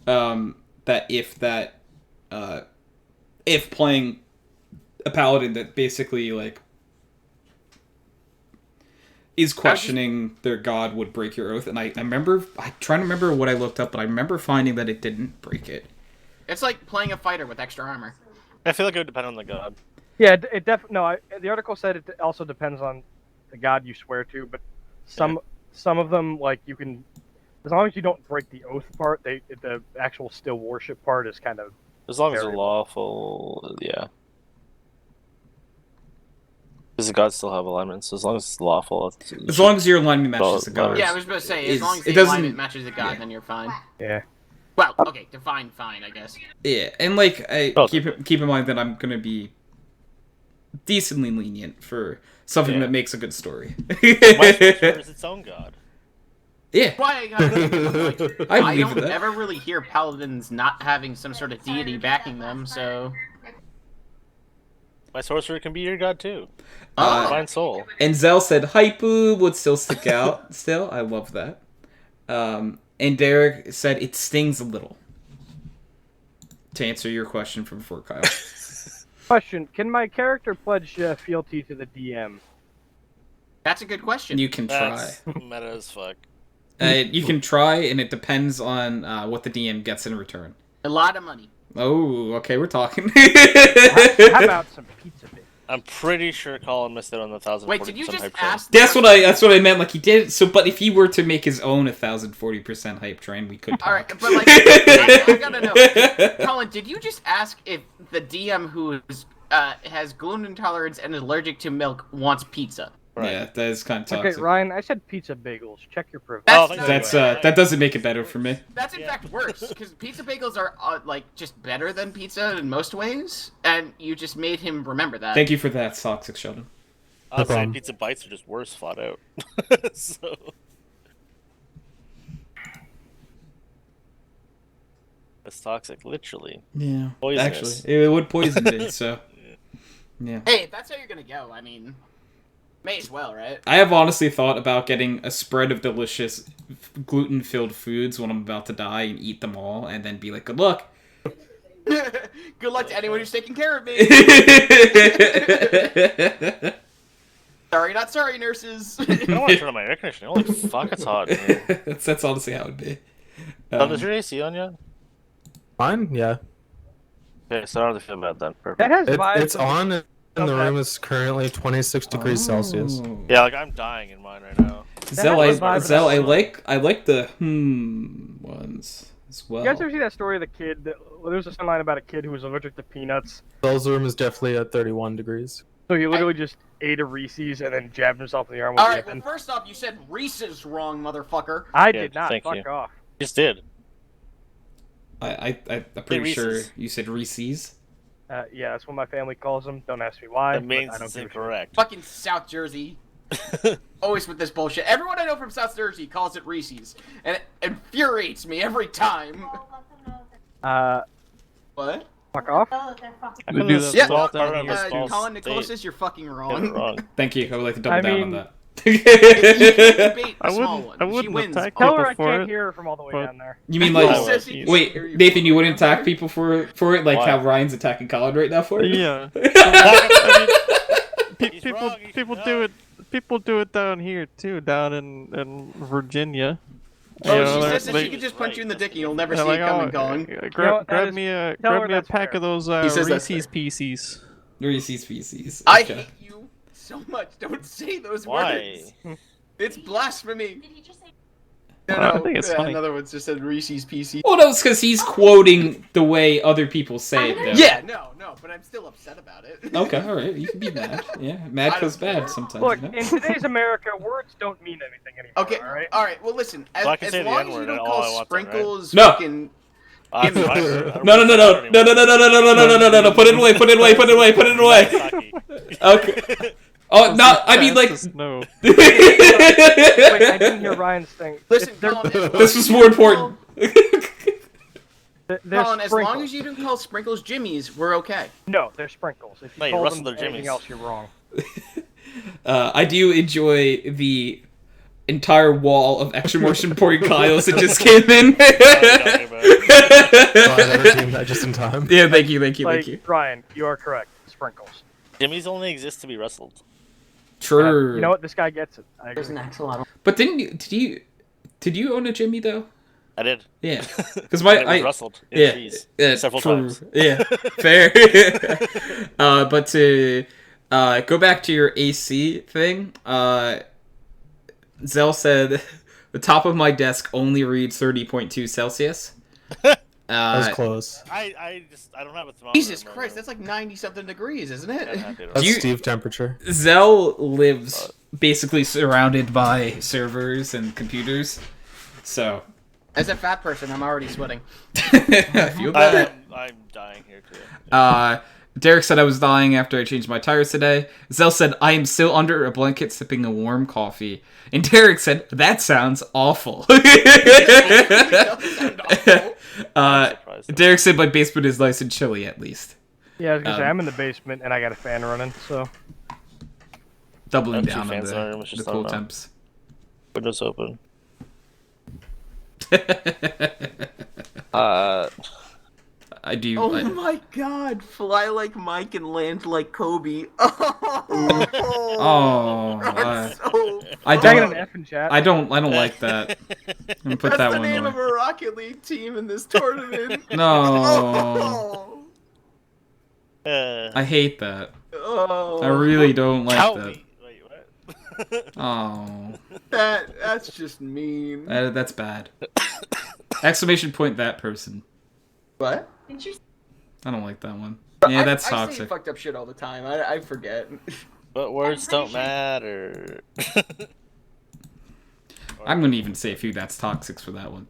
that if playing a paladin that basically like is questioning their god would break your oath, and I remember trying to remember what I looked up, but I remember finding that it didn't break it. It's like playing a fighter with extra armor. I feel like it would depend on the god. Yeah, it definitely. No, the article said it also depends on the god you swear to, but some of them, like you can, as long as you don't break the oath part, the actual still worship part is kind of. As long as they're Very lawful, yeah. Does the gods still have alignments? As long as it's lawful. As long as your alignment matches the Well, god. Yeah, I was about to say, as It's- long as it the doesn't- alignment matches the god, yeah. then you're fine. Yeah. Well, okay, define fine, I guess. Yeah, and like I Oh, keep in mind that I'm gonna be decently lenient for something Yeah. that makes a good story. My sorcerer is its own god. Yeah, Why I gotta like, I I believe don't that. ever really hear paladins not having some sort of deity backing them, so. My sorcerer can be your god too. Uh, Divine soul. And Zell said hypu would still stick out. Still, I love that. And Derek said it stings a little. To answer your question from before, Kyle. Question: can my character pledge fealty to the DM? That's a good question. You can try. That's meta as fuck. You can try, and it depends on what the DM gets in return. A lot of money. Oh, okay, we're talking. How about some pizza bits? I'm pretty sure Colin missed it on the 1,040% Wait, did you just hype train. ask? That's what I meant. Like he did. So, but if he were to make his own 1,040% hype train, we could talk. All right, but like, I gotta know, Colin. Did you just ask if the DM who has gluten intolerance and is allergic to milk wants pizza? Right. Yeah, that is kind of toxic. Okay, Ryan, I said pizza bagels. Check your privilege. That's thank not- you. That's that doesn't make it better for me. That's in Yeah. fact worse because pizza bagels are like just better than pizza in most ways, and you just made him remember that. Thank you for that, toxic Sheldon. Honestly, problem. pizza bites are just worse thought out. So. It's toxic, literally. Yeah. Poisonous. Actually, it would poison me. So. Yeah. Hey, if that's how you're gonna go, I mean, may as well, right? I have honestly thought about getting a spread of delicious gluten-filled foods when I'm about to die and eat them all, and then be like, "Good luck." Good luck to anyone who's taking care of me. Sorry, not sorry, nurses. I don't want to turn on my air conditioning. Holy fuck, it's hot in here. That's honestly how it'd be. Is your AC on yet? Mine? Yeah. Okay, so I don't have to feel bad then. Perfect. That has vibes. It's on, and the room is currently 26 degrees Celsius. Yeah, like I'm dying in mine right now. Zell, has vibes. Zell, I like the ones as well. You guys ever see that story of the kid? There was a storyline about a kid who was allergic to peanuts. Cell's room is definitely at 31 degrees. So he literally just ate a Reese's and then jabbed himself in the arm with All the right, well, pen. first off, you said Reese's wrong, motherfucker. I Yeah, did not. thank Fuck you. off. Just did. I'm pretty sure Reese's. you said Reese's. Yeah, that's what my family calls them. Don't ask me why. That means but I don't it's give a shit. incorrect. Fucking South Jersey. Always with this bullshit. Everyone I know from South Jersey calls it Reese's, and it infuriates me every time. What? Fuck off. Oh, they're fucking. I could do that Yeah, salt well, down here. small Colin state. Nicholas, you're fucking Get it wrong. wrong. Thank you. I would like to double I down on mean- that. You can't debate I the small wouldn't- one. I wouldn't She wins. attack Tell people her I for can't it, hear her from all the way but- down there. You mean Oh, like? says he can Wait, hear you Nathan, from you all wouldn't the way attack down people for it, like Why? how Ryan's attacking Colin right now for it? Yeah. He's People wrong, he people should do die. it. People do it down here too, down in Virginia. Oh, You know, she they're- says that they- she can just punch you in the dick and you'll never they're see like, it coming, "Oh, Colin. that grab is- me a tell her grab me a that's pack fair. of those He says that's Reese's fair. Pieces. Reese's Pieces. I Okay. hate you so much. Don't say those Why? words. It's blasphemy. Did he just say? No, I think it's funny. Another one just said Reese's PC. Well, no, it's because he's quoting the way other people say it. Though. Yeah, no, but I'm still upset about it. Okay, all right. You can be mad. Yeah, mad I goes don't care. bad sometimes. Look, you know? in today's America, words don't mean anything anymore. Okay, all right. well, listen. As, So I can as say the long as N-word you don't all call I want then, right? sprinkles No. fucking... I'm Give me- fine. I don't No, no, no, really no, care no, no, no, no, no, no, no, no, no, no, no, put it away, put it away, put it away, put it away. Okay. Oh, no, I mean, like... No. Wait, I didn't hear Ryan's thing. Listen, They're- Colin, as long This as was you more don't important. they're Colin, as long sprinkles. as you don't call sprinkles Jimmy's, we're okay. No, they're sprinkles. If you No, you call rustled them their anything jimmies. else, you're wrong. I do enjoy the entire wall of exclamation point Kyles that just came in. So I never teamed that just in time. Yeah, thank you, thank you, Like, thank you. Ryan, you are correct. Sprinkles. Jimmy's only exist to be wrestled. True. You know what? This guy gets it. I agree. But did you own a Jimmy though? I did. Yeah, because And it was I wrestled in yeah, cheese yeah, several true. times. Yeah, fair. But to go back to your AC thing, Zell said the top of my desk only reads 30.2 Celsius. That was close. I don't have a thermometer. Jesus in my Christ, room. that's like 90-something degrees, isn't it? Yeah, I do. That's you- Steve temperature. Zell lives basically surrounded by servers and computers, so As a fat person, I'm already sweating. I feel that. I'm dying here too. Derek said I was dying after I changed my tires today. Zell said I am still under a blanket sipping a warm coffee. And Derek said, that sounds awful. Derek said my basement is nice and chilly at least. Yeah, I was gonna say Um, I'm in the basement and I got a fan running, so Doubling I have two down on fans in our room, it's the just cool not enough. temps. Windows open. I do. Oh I, my god, fly like Mike and land like Kobe. Oh, That's so I can I get don't. an F in chat? I don't like that. I'm gonna put That's that the one name of away. a Rocket League team in this tournament. No, Oh, I hate that. oh, I really don't like Help that. me. Wait, what? Oh, that's just mean. that's bad. Exclamation point that person. What? I don't like that one. Yeah, that's I say toxic. fucked up shit all the time. I forget. But words pretty don't sure- matter. I'm gonna even say a few that's toxics for that one.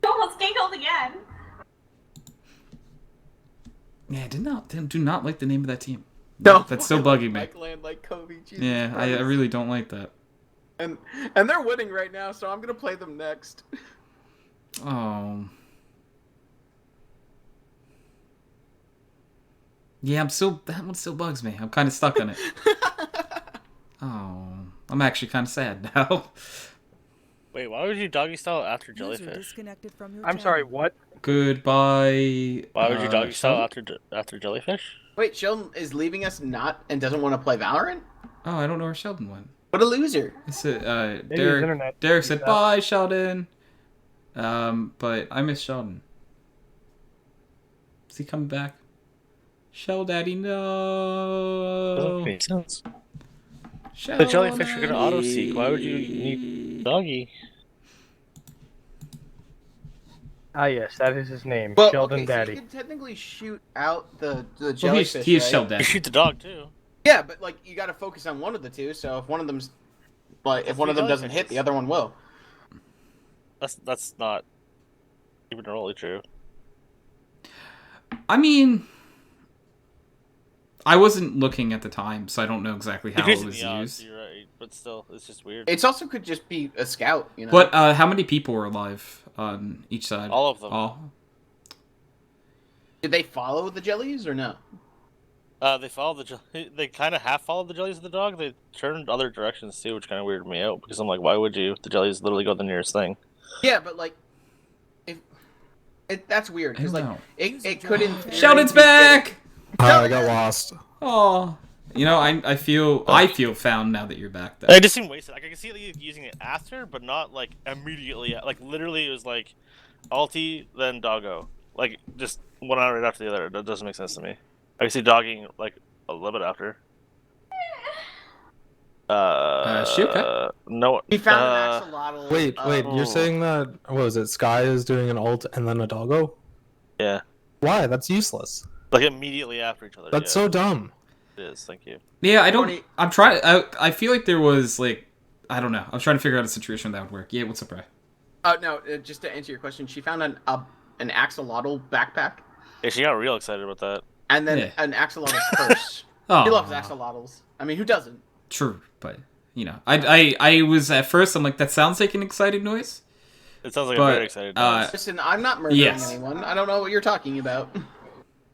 Almost giggled again. Yeah, I do not like the name of that team. No, That's still bugging me. Like land like Kobe. Jesus Yeah, I Christ. really don't like that. And they're winning right now, so I'm gonna play them next. Oh. Yeah, that one still bugs me. I'm kind of stuck on it. Oh, I'm actually kind of sad now. Wait, why would you doggy style after jellyfish? I'm sorry, what? Goodbye. Why would you doggy style Sheldon? after jellyfish? Wait, Sheldon is leaving us and doesn't want to play Valorant? Oh, I don't know where Sheldon went. What a loser. It's Maybe his Derek. internet Derek is said up. bye, Sheldon. But I miss Sheldon. Is he coming back? Daddy, no. Doesn't make sense. Sheldon. The jellyfish are gonna auto seek. Why would you need doggy? Ah, yes, that is his name, Well, Sheldon okay, Daddy. So you can technically shoot out the Well, jellyfish, he's right? Sheldon. You shoot the dog too. Yeah, but like you got to focus on one of the two. So if one of them's, like, if one of them doesn't hit, the other one will. That's not even remotely true. I mean, I wasn't looking at the time, so I don't know exactly how it Decreasing was the odds, used. you're right, but still, it's just weird. It's also could just be a scout, you know. But how many people were alive on each side? All of them. All? Did they follow the jellies or no? They followed they kind of half followed the jellies of the dog. They turned other directions too, which kind of weirded me out because I'm like, why would you? The jellies literally go the nearest thing. Yeah, but like, that's weird because I like don't it couldn't. Sheldon's back. I got lost. Oh, you know, I feel found now that you're back. Though. It just seemed wasted. Like I can see you using it after, but not like immediately. Like literally, it was like ulti then doggo. Like just one right after the other. That doesn't make sense to me. I can see dogging like a little bit after. Shuka? No. He found an axolotl. Wait, you're saying that, what was it, Sky is doing an ult and then a doggo? Yeah. Why? That's useless. Like immediately after each other. That's so dumb. It is. Thank you. Yeah, I don't. I'm trying. I feel like there was like, I don't know. I'm trying to figure out a situation that would work. Yeah, what's up, Ray? No, just to answer your question, she found an axolotl backpack Yeah, she got real excited about that. and then Yeah. an axolotl purse. Oh, She loves axolotls. I mean, who doesn't? true, but you know, I was at first. I'm like, that sounds like an exciting noise. It sounds like But, a very excited noise. Listen, I'm not murdering Yes. anyone. I don't know what you're talking about.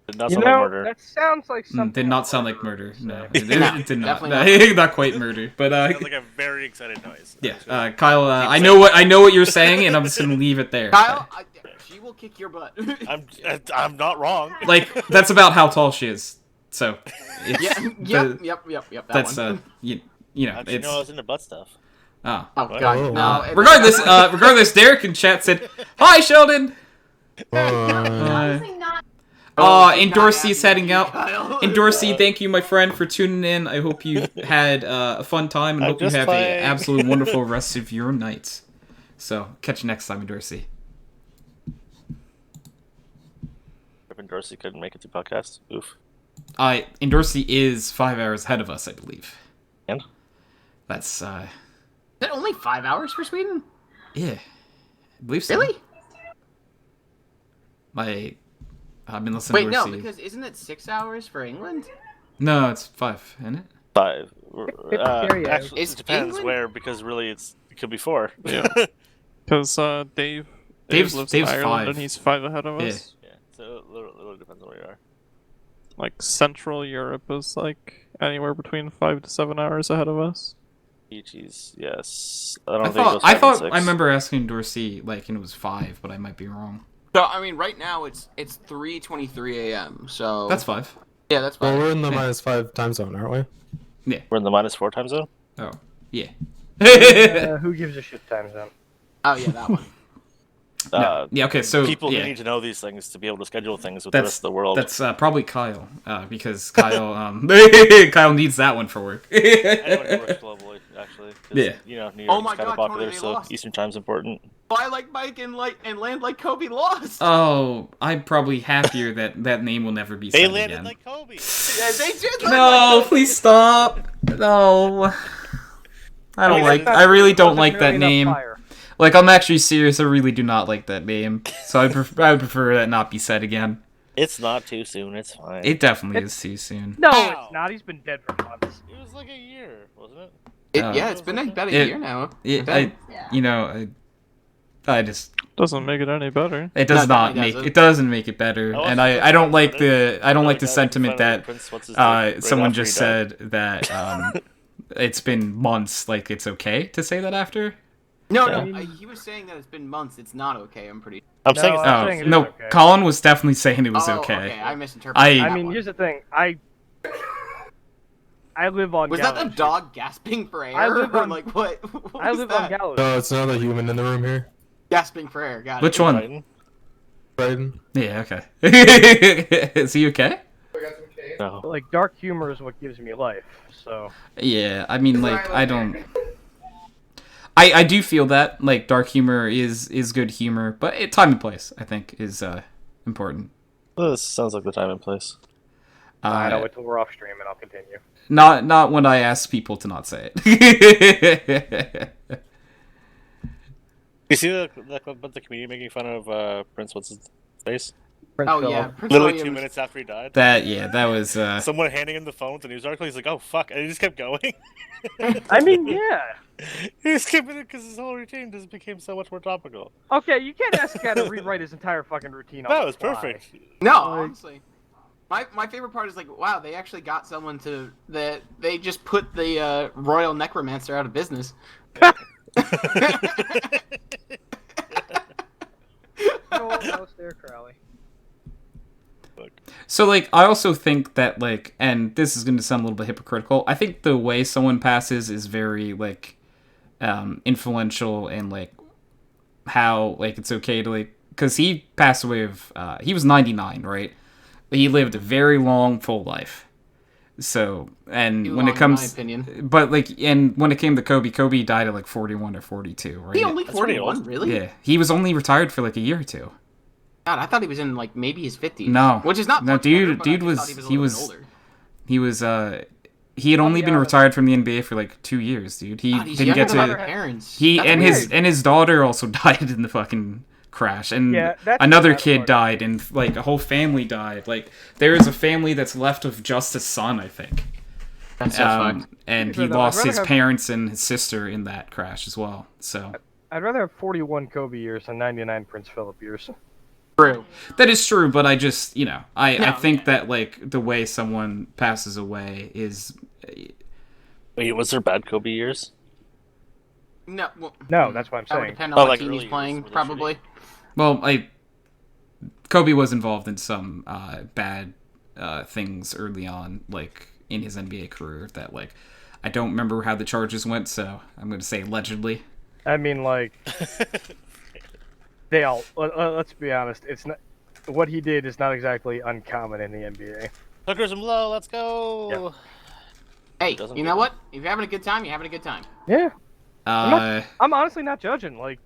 Did not You sound like know, murder. that sounds like something. Did not sound I like would murder. say. No, No, it did not. definitely Not quite murder, but Sounds like a very excited noise. yeah. actually. Kyle, I know what you're saying, and I'm just gonna leave it there. Kyle, she will kick your butt. I'm not wrong. Like that's about how tall she is. So, it's Yep. that's that one. you know, How'd you it's know I was into butt stuff? oh. Oh god, Oh. no. Regardless, Derek in chat said, "Hi, Sheldon." Honestly, not. she's not Endorsee's happy heading with you, out. Kyle. Endorsey, thank you, my friend, for tuning in. I hope you had a fun time and I'm hope you just have playing. an absolutely wonderful rest of your night. So, catch you next time, Endorsey. Griffin Dorsey couldn't make it to podcast. Oof. Endorsey is 5 hours ahead of us, I believe. And? That's, Is it only 5 hours for Sweden? yeah. I believe so. Really? I've been listening Wait, to no, Dorsey. because isn't it 6 hours for England? No, it's 5, isn't it? 5. Yeah. Actually, Is it depends England- where, because really it could be 4. Yeah. Because Dave Dave's lives in Ireland 5. and he's 5 ahead of Yeah. us. Yeah, so it literally depends on where you are. Like Central Europe is like anywhere between 5 to 7 hours ahead of us. Cheese, yes. I don't I think it thought goes 5 and 6. I remember asking Dorsey like and it was 5, but I might be wrong. So I mean, right now it's 3:23 a.m. So That's 5. yeah, that's Well, fine. we're in the -5 time zone, aren't we? We're in the -4 time zone? Oh, yeah. Who gives a shit time zone? Oh yeah, that one. Yeah, okay, so People yeah. who need to know these things to be able to schedule things with the rest of the world. That's probably Kyle, because Kyle Kyle needs that one for work. Anyone who works globally, actually. 'Cause, Yeah. You know, New Oh York's my kind God, of popular, Tony, they so lost. Eastern Time's important. Fly like Mike and land like Kobe lost. Oh, I'm probably happier that name will never be They said landed again. like Kobe! Yeah, they did. No, please stop. No. I don't like. I really don't like that name. Like, I'm actually serious. I really do not like that name. So I would prefer that not be said again. It's not too soon. It's fine. It definitely is too soon. No, How? it's not. He's been dead for months. It was like a year, wasn't it? Yeah, it's been about a year now. I just Doesn't make it any better. it does No, not it make doesn't. it doesn't make it better, Oh, and it's I don't like better. the I don't like the Like, sentiment that Prince, what's his name, right someone after just he died. said that it's been months. Like it's okay to say that after. No, Yeah. no, he was saying that it's been months. It's not okay. I'm pretty. I'm No, saying it's I'm not. saying it is No, okay. Colin was definitely saying it was Oh, okay. I misinterpreted. I- that I mean, one. here's the thing. I live on. Was that gallows the dog gasping for air? I live or on- like what? I live on gallows. No, it's another human in the room here. Gasping for air. Got it. Which one? Titan? Biden. Yeah, okay. Is he okay? No. But, like, dark humor is what gives me life. So Yeah, I mean, like, I don't. I do feel that like dark humor is good humor, but time and place I think is important. Well, this sounds like the time and place. I know until we're off stream, and I'll continue. Not when I ask people to not say it. You see the clip about the comedian making fun of Prince what's his face? Prince Oh Philip. yeah. Prince Literally William 2 minutes after he died. that was Someone handing him the phone with the news article. He's like, "Oh fuck!" and he just kept going. I mean, yeah. He just kept it because his whole routine just became so much more topical. Okay, you can't ask a guy to rewrite his entire fucking routine. on No, the it was fly. perfect. No, Like- honestly. My favorite part is like, wow, they actually got someone that they just put the royal necromancer out of business. No, stare, Crowley. So, like, I also think that, like, and this is going to sound a little bit hypocritical, I think the way someone passes is very, like, influential and, like, how, like, it's okay to, like, because he passed away of, he was 99, right? But he lived a very long, full life. So, and Too when long, it comes, in my opinion. but, like, and when it came to Kobe died at, like, 41 or 42, right? He only That's pretty 41, old. really? Yeah, he was only retired for, like, a year or two. God, I thought he was in like maybe his 50s. No. Which is not No, much better, dude- but dude I was- just thought he a little was- bit older. He was, he had only been yeah, retired from the NBA for, like, 2 years, dude. He God, he's didn't younger get than to... our parents. He That's and weird. his daughter also died in the fucking crash, and Yeah, that's another the bad kid part. died, and like a whole family died. Like there is a family that's left of just his son, I think. That's so fucked. And To he be fair, though, lost I'd rather his have- parents and his sister in that crash as well. So I'd rather have 41 Kobe years than 99 Prince Philip years. True. that is true, but I just I No, think yeah. that like the way someone passes away is Wait, was there bad Kobe years? No, well, No, that's what I'm that would saying. depend on Oh, what like team early he's years, playing, were they probably. well Kobe was involved in some bad things early on, like in his NBA career. That like I don't remember how the charges went, so I'm going to say allegedly. I mean, like, they all. Let's be honest. It's not. What he did is not exactly uncommon in the NBA. Hookers and blow, let's go. Hey, Doesn't you do know that. what? If you're having a good time, you're having a good time. Yeah, Uh, I'm honestly not judging. Like,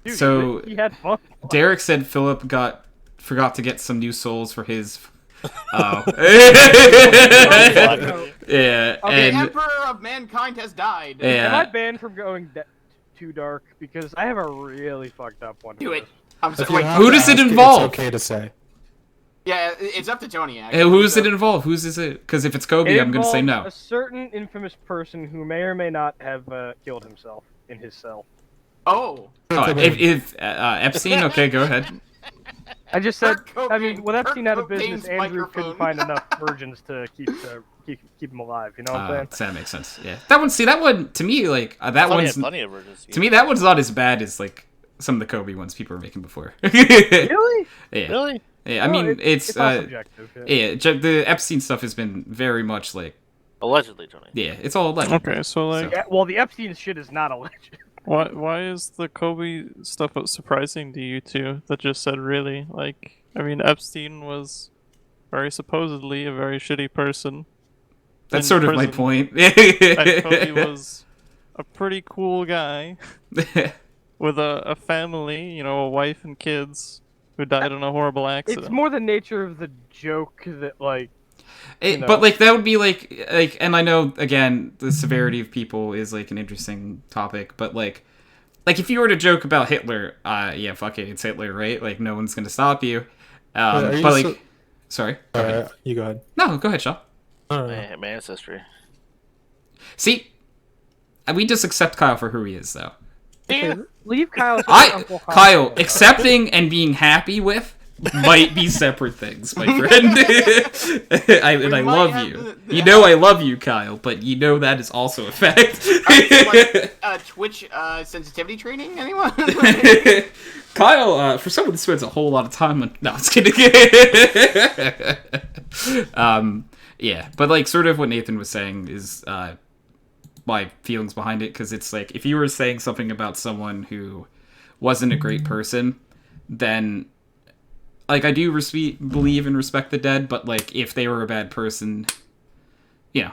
dude, So- he had fun. Derek said Philip forgot to get some new souls for his. Oh. Yeah, The and Emperor of Mankind has died. Yeah. Am I banned from going too dark? Because I have a really fucked up one. Do for it. this. I'm If sorry. you Wait, have who to does it ask involve? It's okay to say. yeah, it's up to Tony. Actually. who's So- it involve? Who's is it? Because if it's Kobe, It I'm going to say involves no. A certain infamous person who may or may not have killed himself in his cell. Oh. Oh, if Epstein, okay, go ahead. I just said. Kurt I mean, with Cobain- Epstein out of Kurt business, Cobain's Andrew couldn't find microphone. enough virgins to keep him alive. You know what I'm saying? That makes sense. Yeah, that one. See, that one to me, like that Plenty, one's plenty of virgins. to me that one's not as bad as like some of the Kobe ones people were making before. Really? Yeah, Really? yeah. I No, mean, it's all subjective. yeah. The Epstein stuff has been very much like Allegedly, Tony. yeah, it's all alleged. Okay, so like, Yeah, well, the Epstein shit is not alleged. why is the Kobe stuff surprising to you two? That just said really. Like, I mean, Epstein was very supposedly a very shitty person. That's in sort of my prison. point. And Kobe was a pretty cool guy with a family, you know, a wife and kids who died in a horrible accident. It's more the nature of the joke that, like, you know. But like that would be like, and I know again the severity of people is like an interesting topic, but like if you were to joke about Hitler, yeah, fuck it, it's Hitler, right? Like no one's gonna stop you. are you But like, so- sorry. Go ahead. Alright, you go ahead. No, go ahead, Shaw. My ancestry. See, we just accept Kyle for who he is, though. Okay, leave Kyle's Uncle Kyle, accepting and being happy with might be separate things, my friend. I love you. You know I love you, Kyle, but you know that is also a fact. Twitch sensitivity training, anyone? Kyle, for someone who spends a whole lot of time on... No, I was kidding. Yeah, but like sort of what Nathan was saying is my feelings behind it, because it's like, if you were saying something about someone who wasn't a great person, then... Like, I do believe and respect the dead, but, like, if they were a bad person, you know.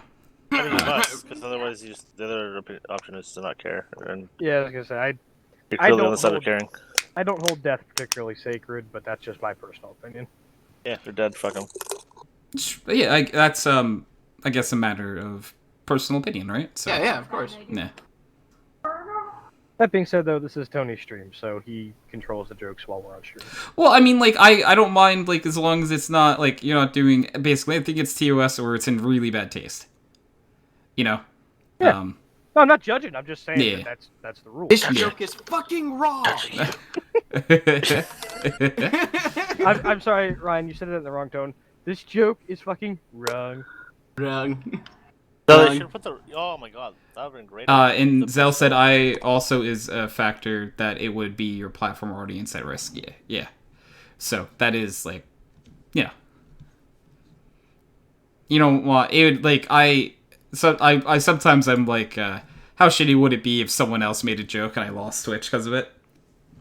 I mean, you must, because otherwise the other option is to not care. And Yeah, I was gonna say, you're I clearly don't on the side of hold- caring. I don't hold death particularly sacred, but that's just my personal opinion. Yeah, they're dead, fuck them. But yeah, that's, I guess a matter of personal opinion, right? So, Yeah, of course. Yeah. That being said, though, this is Tony's stream, so he controls the jokes while we're on stream. Well, I mean, like, I don't mind, like, as long as it's not, like, you're not doing... Basically, I think it's TOS or it's in really bad taste. You know? Yeah. No, I'm not judging. I'm just saying Yeah. that that's the rule. This joke is fucking wrong. I'm sorry, Ryan. You said it in the wrong tone. This joke is fucking wrong. Wrong. No, they should put the... Oh my god, that would've been great. And Zell said, I also is a factor that it would be your platform audience at risk. Yeah, yeah. So, that is, like, yeah. You know, well, it would, like, I sometimes I'm like, how shitty would it be if someone else made a joke and I lost Twitch because of it?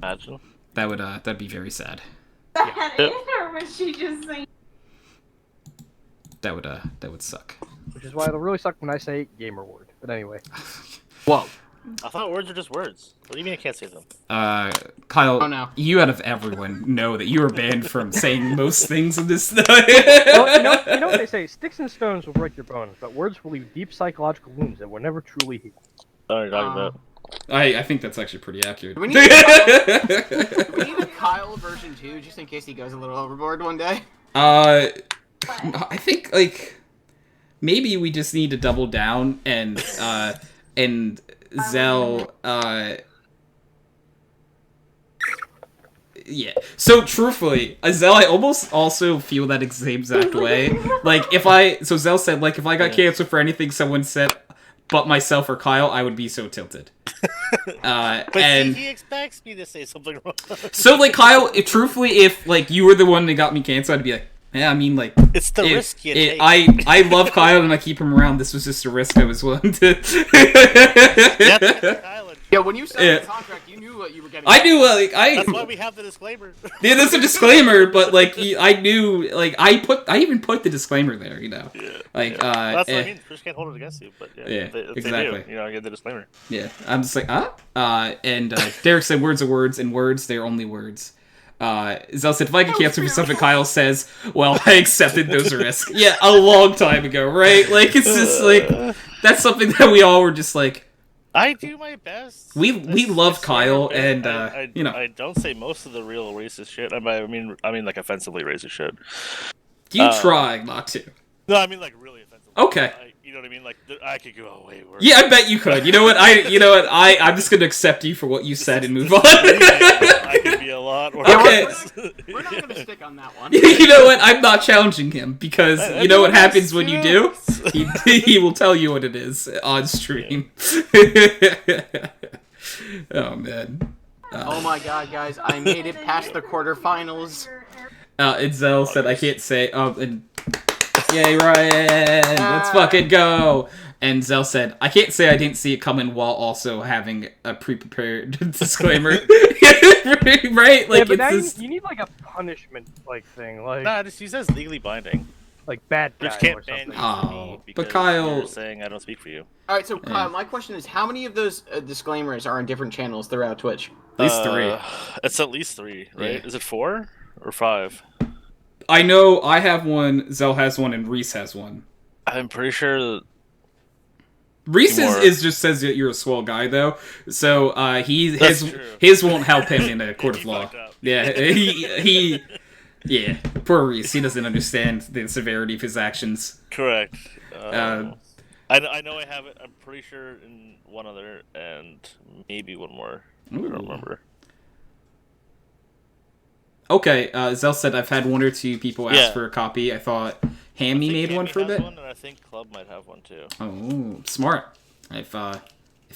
Imagine. That would, that'd be very sad. That is, or was she just saying? That would suck. Which is why it'll really suck when I say gamer word. But anyway. Whoa. I thought words are just words. What do you mean I can't say them? Kyle, Oh, no. you out of everyone know that you are banned from saying most things in this. Well, you know what they say? Sticks and stones will break your bones, but words will leave deep psychological wounds that will never truly heal. I don't know what you're talking about. I think that's actually pretty accurate. Do we need a Kyle version 2, just in case he goes a little overboard one day? I think, like, maybe we just need to double down and Zell, yeah. So, truthfully, Zell, I almost also feel that same exact way. Like, so Zell said, like, if I got canceled for anything someone said but myself or Kyle, I would be so tilted. But and he expects me to say something wrong. so, like, Kyle, truthfully, if, like, you were the one that got me canceled, I'd be like, yeah, I mean, like... It's the risk you take. I love Kyle and I keep him around. This was just a risk I was willing to... Yeah, when you signed the contract, you knew what you were getting. I knew, like, That's why we have the disclaimer. Yeah, that's a disclaimer, but, like, I knew, like, I even put the disclaimer there, you know? Yeah. Like, That's what I mean. Chris can't hold it against you, but yeah, if exactly. They do, you know, I get the disclaimer. Yeah, I'm just like, and Derek said words are words, and words, they're only words. Zell said, if I get canceled for something Kyle says, well, I accepted those risks. Yeah, a long time ago, right? Like, it's just, like, that's something that we all were just like... I do my best. We love Kyle, and, you know... I don't say most of the real racist shit. I mean, like, offensively racist shit. You try not to. No, I mean, like, really offensive. Okay. You know what I mean? Like, I could go way worse. Yeah, I bet you could. You know what? I'm just gonna accept you for what you said and move on. I could be a lot worse. Okay. We're not gonna stick on that one. You know what? I'm not challenging him because you know what happens when you do? He will tell you what it is on stream. Oh man. Oh my god, guys! I made it past the quarterfinals. And Zell said, "I can't say." And yay, Ryan! Let's fucking go. And Zell said, I can't say I didn't see it coming while also having a pre-prepared disclaimer. Right? Like, Yeah, but now it's you need like a punishment like thing, like Nah, he says legally binding. like bad guy Which can't or ban something. you for me but because Kyle- you're saying I don't speak for you. All right, so Kyle, my question is, how many of those disclaimers are on different channels throughout Twitch? At least 3. It's at least 3, right? Yeah. Is it 4 or 5? I know I have one, Zell has one, and Reese has one. I'm pretty sure that Reese More. is just says that you're a swell guy, though. So That's true. his won't help him in a court of He law. fucked up. Yeah, he Yeah, poor Reese. He doesn't understand the severity of his actions. Correct. I know I have it. I'm pretty sure in one other and maybe one more. I don't remember. Okay, Zell said I've had one or two people ask for a copy. I thought Hammy made one for a bit. One, and I think Club might have one too. Oh, smart. If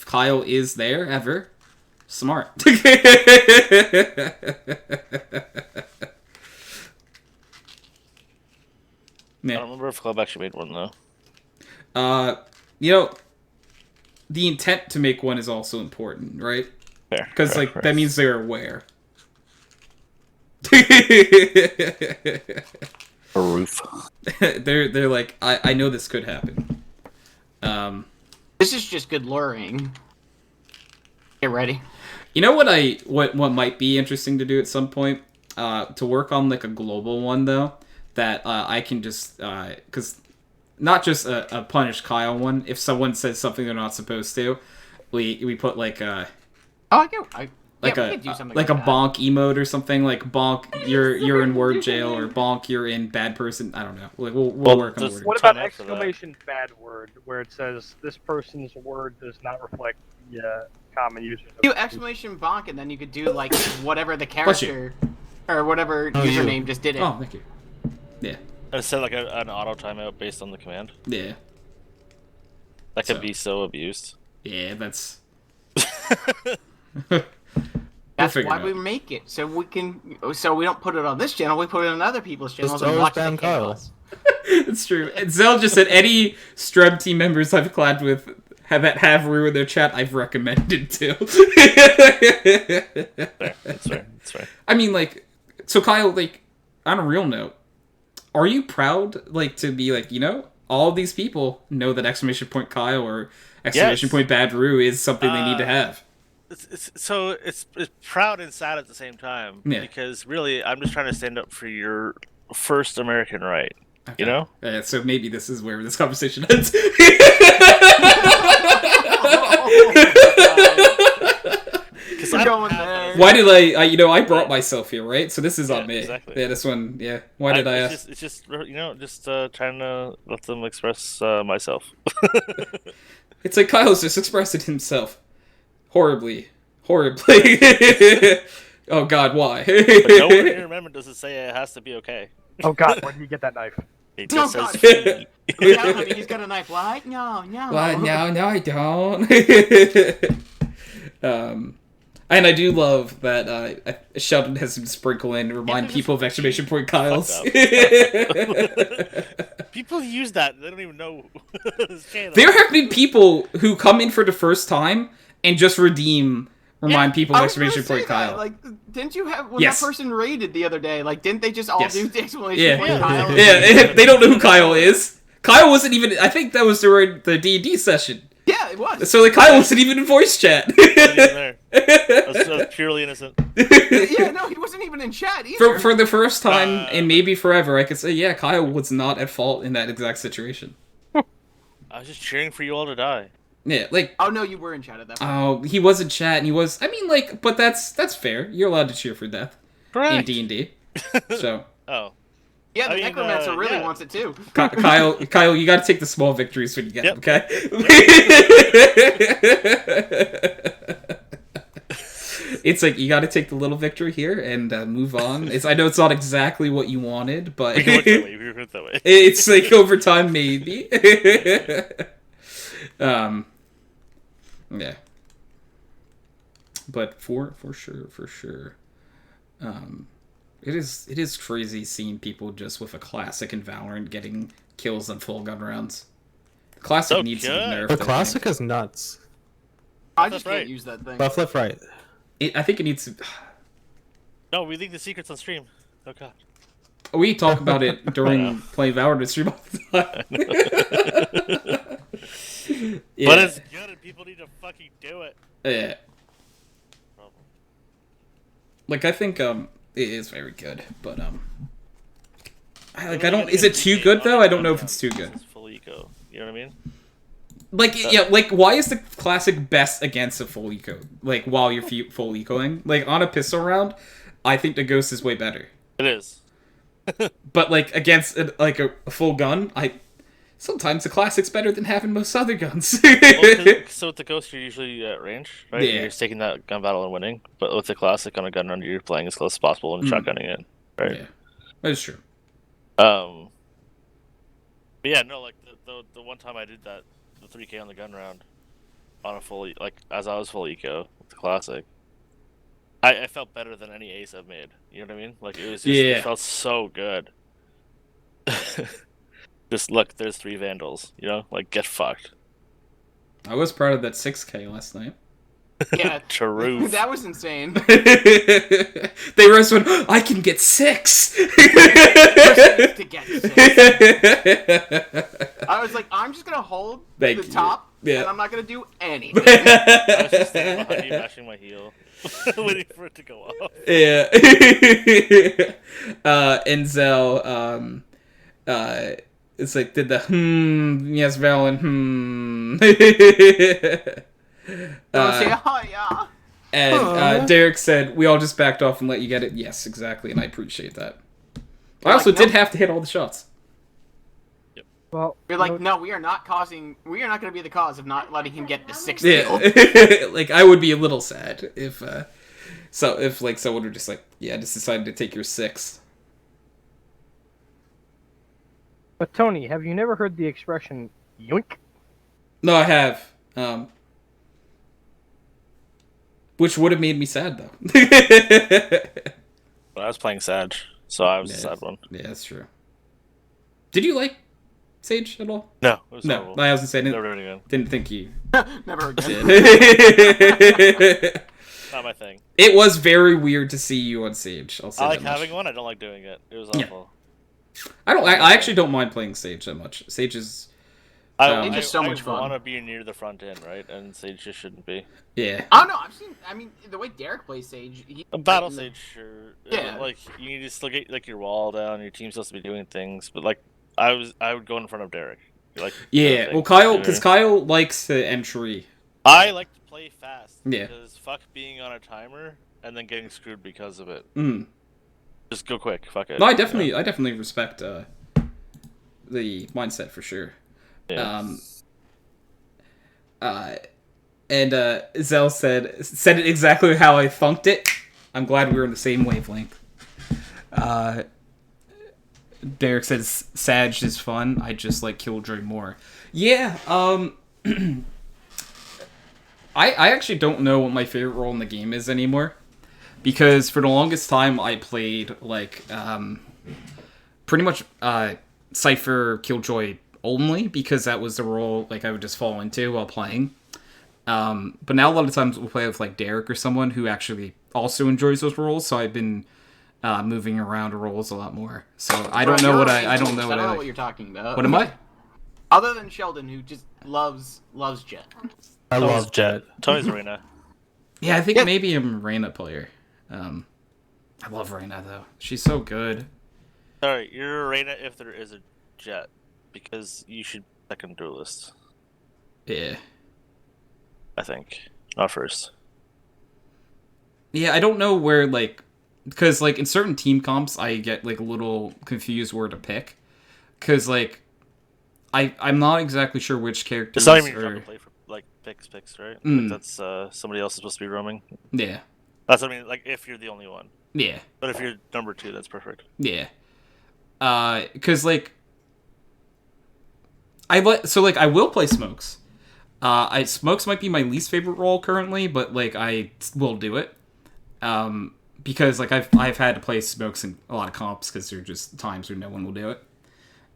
Kyle is there ever, smart. I don't remember if Club actually made one though. The intent to make one is also important, right? Fair. Because that means they're aware. A roof. they're like, I know this could happen. This is just good luring. Get ready. You know what might be interesting to do at some point? To work on like a global one though, that I can just because not just a punish Kyle one. If someone says something they're not supposed to, we put like a we could do something like a that. bonk emote or something, like bonk you're in word jail, or bonk you're in bad person. I don't know. Like we'll work on the word. What about exclamation bad word, where it says this person's word does not reflect the common users? Do exclamation bonk, and then you could do like whatever the character or whatever username just did it. Oh, thank you. Yeah. And set like an auto timeout based on the command. Yeah. That could be so abused. Yeah, that's. That's why we make it, so we don't put it on this channel. We put it on other people's channels and always watch ban the Kyle. chaos. It's true. And Zell just said any Strub team members I've collabed with have ruined their chat, I've recommended to. That's right. I mean, like, so Kyle, like, on a real note, are you proud, like, to be like, all of these people know that exclamation point Kyle or exclamation point Bad Roo is something they need to have? It's proud and sad at the same time. Yeah. Because really, I'm just trying to stand up for your first American right. Okay. So maybe this is where this conversation ends. Why did I brought myself here, right? So this is on me. Exactly. Yeah, this one, yeah. Why did I ask? It's just trying to let them express myself. It's like Kyle's just expressing himself. Horribly. Oh God, why? But nowhere in your amendment does it say it has to be okay. Oh God, where did you get that knife? It just says He's got a knife. What? No. What? No, I don't. And I do love that Sheldon has him sprinkle in, remind people of exclamation point Kyle's. People use that. They don't even know this channel. There have been people who come in for the first time and just remind people of exclamation point Kyle. Like, didn't you have that person raided the other day? Like, didn't they just all do the exclamation point Kyle? Yeah, they don't know who Kyle is. Kyle wasn't even. I think that was during the D&D session. Yeah, it was. So Kyle wasn't even in voice chat. That's purely innocent. Yeah, no, he wasn't even in chat either. For the first time and maybe forever, I could say, yeah, Kyle was not at fault in that exact situation. I was just cheering for you all to die. Yeah, like. Oh no, you were in chat at that point. Oh, he was in chat, and he was. I mean, like, but that's fair. You're allowed to cheer for death. Correct. In D&D. So. Oh. Yeah, the Necromancer really wants it too. Kyle, you got to take the small victories when you get them, okay? It's like you got to take the little victory here and move on. I know it's not exactly what you wanted, but we can work that way. It's like over time, maybe. Yeah. But for sure. It is crazy seeing people just with a classic in Valorant getting kills on full gun rounds. The classic needs to be nerfed. The classic is nuts. I just can't use that thing. Left, right. I think it needs to. No, we leak the secrets on stream. Oh God. We talk about it during playing Valorant stream all the time. Yeah. But it's good and people need to fucking do it. Yeah. Like I think it is very good, but I don't. Is it too good though? I don't know if it's too good. It's full eco. You know what I mean? Like like why is the classic best against a full eco? Like while you're full ecoing, like on a pistol round, I think the Ghost is way better. It is. But like against a full gun, sometimes the classic's better than having most other guns. So with the Ghost, you're usually at range, right? Yeah. You're just taking that gun battle and winning. But with the classic on a gun run, you're playing as close as possible and shotgunning it, right? Yeah, that is true. But yeah, no, like the one time I did that, the 3K on the gun round, on a full as I was full eco with the classic, I felt better than any ace I've made. You know what I mean? Like it was just it felt so good. Just look, there's 3 vandals. You know, like get fucked. I was proud of that 6K last night. Yeah, true. That was insane. They rest when I can get 6. To get 6. I was like, I'm just gonna hold the top, and I'm not gonna do anything. I was just standing behind you, mashing my heel, waiting for it to go off. Yeah. Enzel, it's like did the yes, Valen Say, oh, yeah. And Derek said, we all just backed off and let you get it. Yes, exactly, and I appreciate that. I also did have to hit all the shots. Yep. Well, you're like, no, we are not going to be the cause of not letting him get the 6th kill. Like, I would be a little sad if someone were just like, yeah, just decided to take your 6. But Tony, have you never heard the expression yoink? No, I have. Which would have made me sad, though. Well, I was playing Sage, so I was the sad one. Yeah, that's true. Did you like Sage at all? No, it was no. horrible. I was gonna say, didn't think you. Never again. Not my thing. It was very weird to see you on Sage. I'll say I like that much. having one. I don't like doing it. It was awful. Yeah. I actually don't mind playing Sage that much. Sage is. It's just so much fun. I want to be near the front end, right? And Sage just shouldn't be. Yeah. I don't know. I mean, the way Derek plays Sage, a battle Sage, sure. Yeah. Like you need to still get like your wall down. Your team's supposed to be doing things, but like I would go in front of Derek. Like yeah. Well, Kyle, because Kyle likes the entry. I like to play fast. Yeah. Because fuck being on a timer and then getting screwed because of it. Just go quick. Fuck it. No, I definitely respect the mindset for sure. Yeah. And Zell said it exactly how I funked it. I'm glad we were in the same wavelength. Derek says Sage is fun. I just like Killjoy more. Yeah. I actually don't know what my favorite role in the game is anymore, because for the longest time I played like pretty much Cypher Killjoy only, because that was the role like I would just fall into while playing. But now a lot of times we'll play with like Derek or someone who actually also enjoys those roles, so I've been moving around roles a lot more. So I don't know what I don't know what you're talking about. What am I? Other than Sheldon, who just loves Jet. I love Jet. Tony's Arena. Yeah, I think maybe I'm a Reyna player. I love Reyna though. She's so good. Sorry, you're a Reyna if there is a Jet, because you should second duelist. Yeah. I think. Not first. Yeah, I don't know where, like, because, like, in certain team comps, I get, like, a little confused where to pick. Because, like, I'm not exactly sure which characters it's not even your job to play for, like, picks, right? Like, that's, somebody else is supposed to be roaming. Yeah. That's what I mean, like, if you're the only one. Yeah. But if you're number 2, that's perfect. Yeah. Because, like, I will play Smokes. Smokes might be my least favorite role currently, but like I will do it. Because like I've had to play Smokes in a lot of comps because there are just times where no one will do it.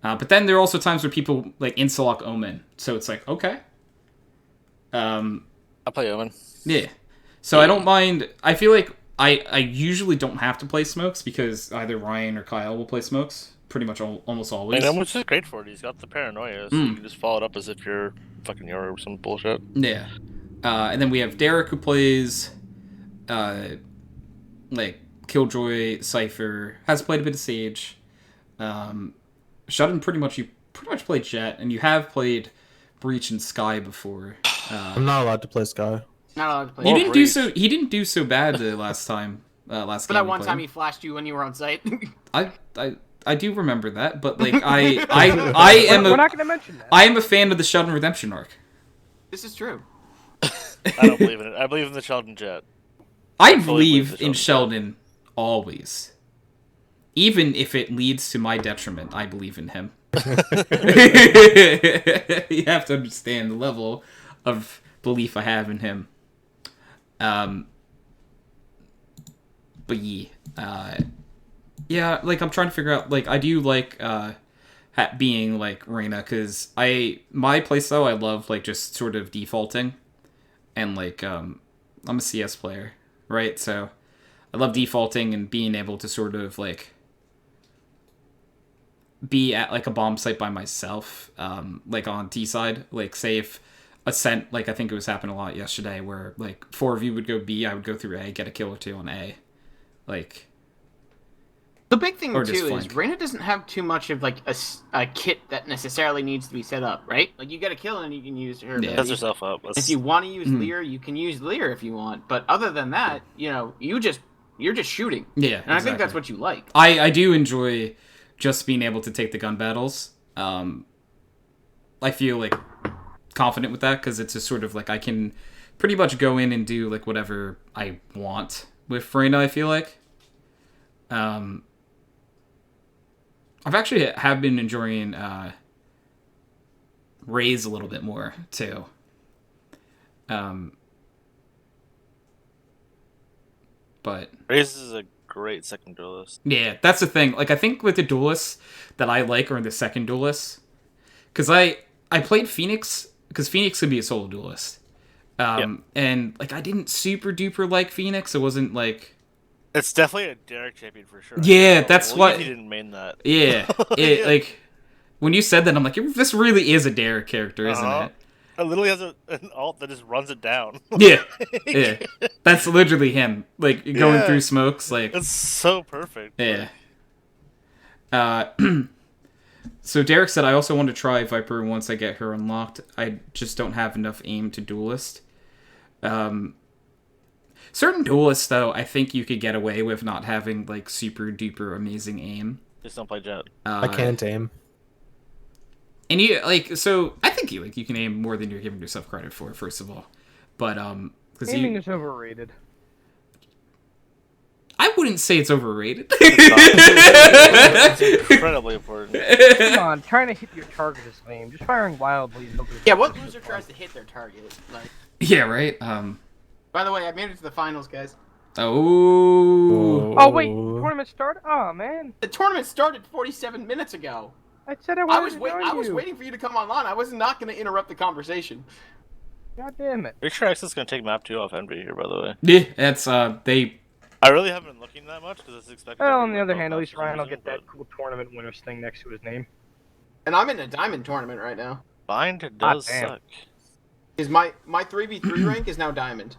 But then there are also times where people like insta-lock Omen, so it's like okay. I play Omen. Yeah. So I don't mind. I feel like I usually don't have to play Smokes because either Ryan or Kyle will play Smokes pretty much almost always. And Omen's just great for it. He's got the paranoia, so you can just follow it up as if you're fucking Yoru or some bullshit. Yeah. And then we have Derek who plays like Killjoy, Cypher, has played a bit of Sage. Sheldon you pretty much played Jet, and you have played Breach and Sky before. I'm not allowed to play Sky. Not allowed to play. He didn't do so bad the last time. Last but game that one time he flashed you when you were on site. I do remember that, but like I am We're not going to mention that. I am a fan of the Sheldon redemption arc. This is true. I don't believe in it. I believe in the Sheldon jet. I fully believe the in Sheldon Sheldon always. Even if it leads to my detriment, I believe in him. You have to understand the level of belief I have in him. But yeah, like I'm trying to figure out. Like I do like being like Reyna because my playstyle I love like just sort of defaulting, and like I'm a CS player, right? So I love defaulting and being able to sort of like be at like a bomb site by myself, like on T side. Like say if Ascent, like I think it was happening a lot yesterday, where like 4 of you would go B, I would go through A, get a kill or two on A, like. The big thing Or just too is flank. Reyna doesn't have too much of like a kit that necessarily needs to be set up, right? Like you get a kill and you can use her. Yeah. Sets ability. herself up. If you want to use Lear, you can use Lear if you want. But other than that, you're just shooting. Yeah, And I think that's what you like. I do enjoy just being able to take the gun battles. I feel like confident with that because it's just sort of like I can pretty much go in and do like whatever I want with Reyna. I feel like. I've actually have been enjoying Raze a little bit more too. But Raze is a great second duelist. yeah, that's the thing. Like I think with the duelists that I like are the second duelists, because I played Phoenix because Phoenix could be a solo duelist. And like I didn't super duper like Phoenix. It wasn't like. It's definitely a Derek champion for sure. Yeah, that's what. He didn't mean that. Yeah, like when you said that, I'm like, this really is a Derek character, isn't it? It literally has an alt that just runs it down. Yeah, yeah, that's literally him, like going through smokes, like it's so perfect. Yeah. So Derek said, I also want to try Viper once I get her unlocked. I just don't have enough aim to duelist. Certain duelists, though, I think you could get away with not having like super duper amazing aim. Just don't play Jet. I can't aim. And you like, so I think you can aim more than you're giving yourself credit for. First of all, but because Aiming is overrated. I wouldn't say it's overrated. It's incredibly important. Come on, trying to hit your target is lame. Just firing wildly is okay. Yeah, what loser tries to hit their target? Like, Yeah, right. by the way, I made it to the finals, guys. Oh. Oh wait, tournament started. Oh man, The tournament started 47 minutes ago. I said I I wanted was to join I was you. waiting for you to come online. I was not going to interrupt the conversation. God damn it. Are you sure X is going to take map 2 off Envy here, by the way? Yeah, that's they. I really haven't been looking that much because it's expected. Well, on the other hand, at least Ryan will get that cool tournament winners thing next to his name. And I'm in a diamond tournament right now. Bind does damn. suck. Is my 3v3 rank is now diamond.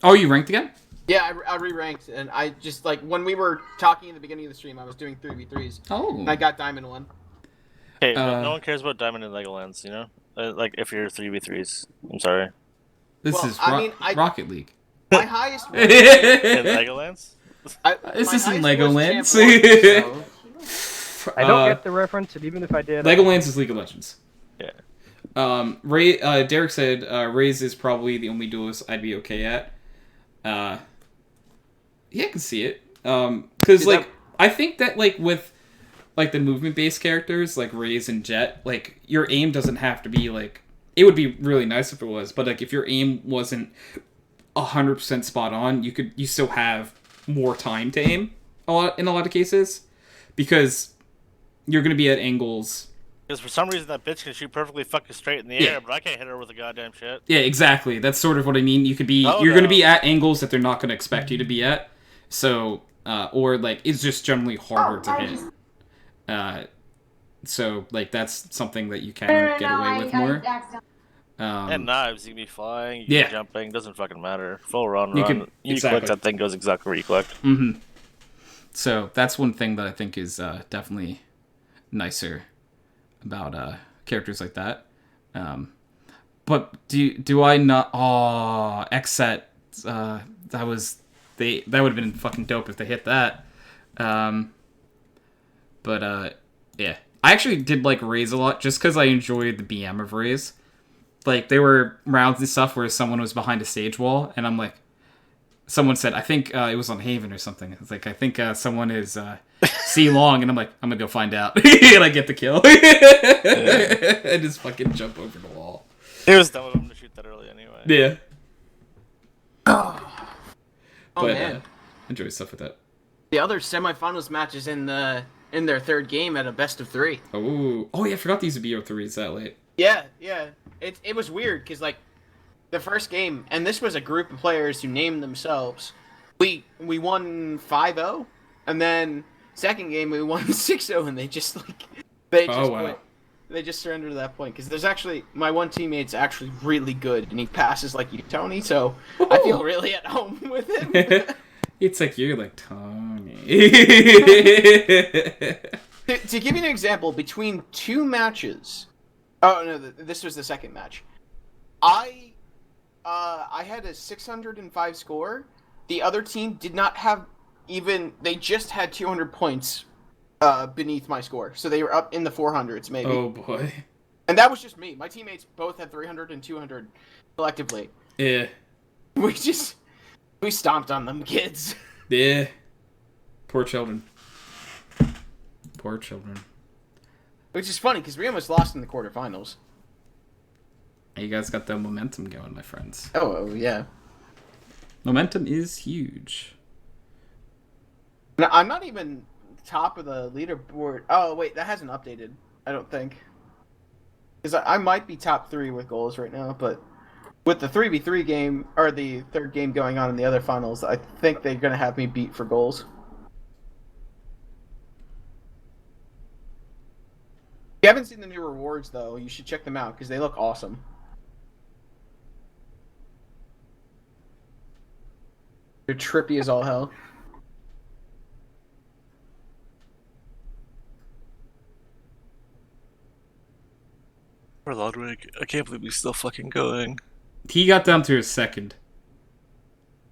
Oh, you ranked again? Yeah, I re-ranked, and I just, like, when we were talking in the beginning of the stream, I was doing 3v3s. Oh. And I got diamond 1. Hey, no one cares about Diamond and Legolands, you know? Like, if you're 3v3s. I'm sorry. This Well, is I mean, Rocket League. My highest In Legolands? This isn't Legolands. I don't get the reference, and even if I did, Legolands is League of Legends. Yeah. Derek said Raze is probably the only duelist I'd be okay at. Yeah, I can see it. Because like I think that like with like the movement based characters like Raze and Jet, like your aim doesn't have to be like. It would be really nice if it was, but like if your aim wasn't 100% spot on, you still have more time to aim in a lot of cases, because you're gonna be at angles. Because for some reason that bitch can shoot perfectly fucking straight in the air, but I can't hit her with a goddamn shit. Yeah, exactly. That's sort of what I mean. You're gonna be at angles that they're not gonna expect you to be at. So, or like it's just generally harder to hit. So like that's something that you can get away with more. And knives, you can be flying, you can be jumping, doesn't fucking matter. Full run. You click, that thing goes exactly where you clicked. Mm-hmm. So that's one thing that I think is definitely nicer about characters like that. But do I not? Oh, Xset. That would have been fucking dope if they hit that. But yeah, I actually did like Raise a lot just because I enjoyed the BM of Raise. Like there were rounds and stuff where someone was behind a stage wall, and I'm like, someone said, I think it was on Haven or something. It's like I think someone is C long, and I'm like, I'm gonna go find out, and I get the kill. I just fucking jump over the wall. It was dumb of him to shoot that early anyway. Yeah. Oh But man. enjoy stuff with that. The other semifinals matches in their third game at a best of 3. Oh yeah, I forgot these would be BO3s that late. Yeah. It was weird because like the first game, and this was a group of players who named themselves. We won 5-0, and then second game we won 6-0, and they just Wow. They just surrendered to that point because there's actually my one teammate's actually really good, and he passes like you, Tony. So I feel really at home with him. It's like you're like Tony. To give you an example, between 2 matches, oh no, this was the second match. I had a 605 score. The other team did not have they just had 200 points beneath my score. So they were up in the 400s maybe. Oh boy. And that was just me. My teammates both had 300 and 200 collectively. Yeah. We stomped on them kids. Yeah. Poor children. Poor children. Which is funny because we almost lost in the quarterfinals. You guys got the momentum going, my friends. Oh yeah. Momentum is huge. No, I'm not even top of the leaderboard. Oh wait, that hasn't updated. I don't think. Because I might be top 3 with goals right now, but with the 3v3 game or the third game going on in the other finals, I think they're gonna have me beat for goals. If you haven't seen the new rewards though, you should check them out because they look awesome. They're trippy as all hell. Poor Ludwig. I can't believe he's still fucking going. He got down to his second.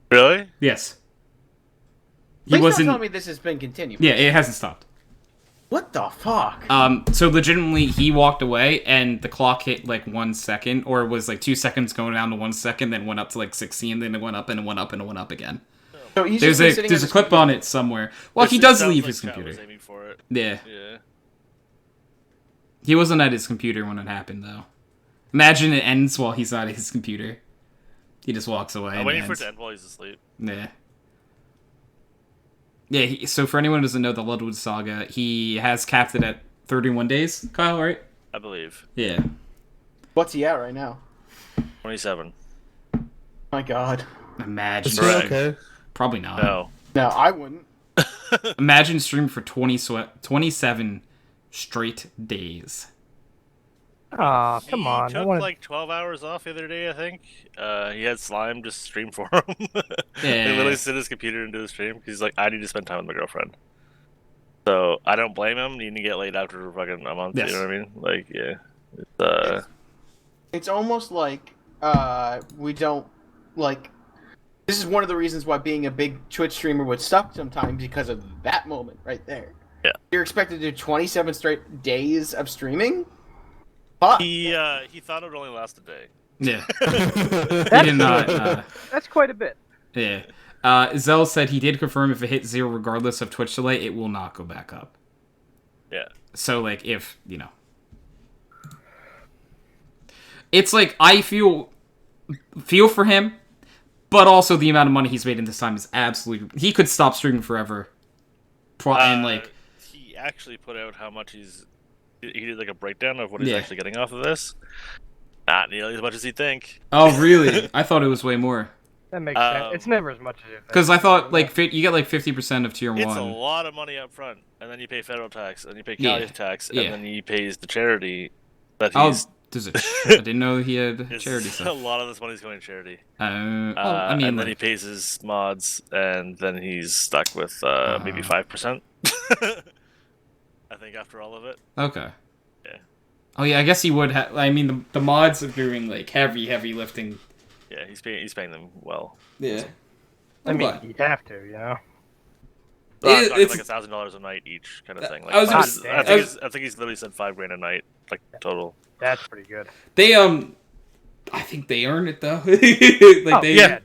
Really? Yes. Please don't tell me this has been continued. Yeah, it hasn't stopped. What the fuck? So legitimately, he walked away, and the clock hit like 1 second, or it was like 2 seconds going down to 1 second, then went up to like 16, then it went up and it went up and it went up again. So he's There's just been sitting a at clip his on it somewhere. Well, he does leave his Scott computer. was aiming for it. Yeah. Yeah. He wasn't at his computer when it happened, though. Imagine it ends while he's not at his computer. He just walks away. I'm waiting for it to end while he's asleep. Yeah. Yeah, so for anyone who doesn't know the Ludwig Saga, he has capped it at 31 days, Kyle, right? I believe. Yeah. What's he at right now? 27. My god. Imagine. Is he okay? Probably not. No. No, I wouldn't. Imagine streaming for 27 straight days. Aw, come on. He I took wanna... like 12 hours off the other day, I think. He had Slime just stream for him. Yeah. He literally sit his computer and do a stream because he's like, I need to spend time with my girlfriend. So I don't blame him. You need to get laid after fucking a month. Yes. You know what I mean? Like, yeah. It's almost like we don't like. This is one of the reasons why being a big Twitch streamer would suck sometimes because of that moment right there. Yeah. You're expected to do 27 straight days of streaming. Fuck. He thought it would only last a day. Yeah. He did not. That's quite a bit. Yeah. Zell said he did confirm if it hits 0 regardless of Twitch delay, it will not go back up. Yeah. So, like, if, you know. It's like, I feel for him, but also the amount of money he's made in this time is absolutely... He could stop streaming forever. And, like... He actually put out how much he's... He did, like, a breakdown of what he's Yeah. actually getting off of this. Not nearly as much as he'd think. Oh, really? I thought it was way more. That makes sense. It's never as much as you think. Because I thought, like, you get, like, 50% of tier 1. It's a lot of money up front, and then you pay federal tax, and you pay Yeah. county tax, and Yeah. then he pays the charity that Oh, he's... does it? I didn't know he had It's- charity A stuff. lot of this money's going to charity. Well, I mean, and then like, he pays his mods, and then he's stuck with maybe 5%. I think after all of it. okay. Yeah. Oh, yeah, I guess he would have... I mean, the mods are doing, like, heavy lifting. Yeah, he's paying them well. Yeah. I mean, you have to, you know? I'm talking it's- like $1,000 a night each kind of thing. Like, I was gonna- I think he's literally said $5,000 a night, like total. That's pretty good. they I think they earn it though. Like Oh, they yeah.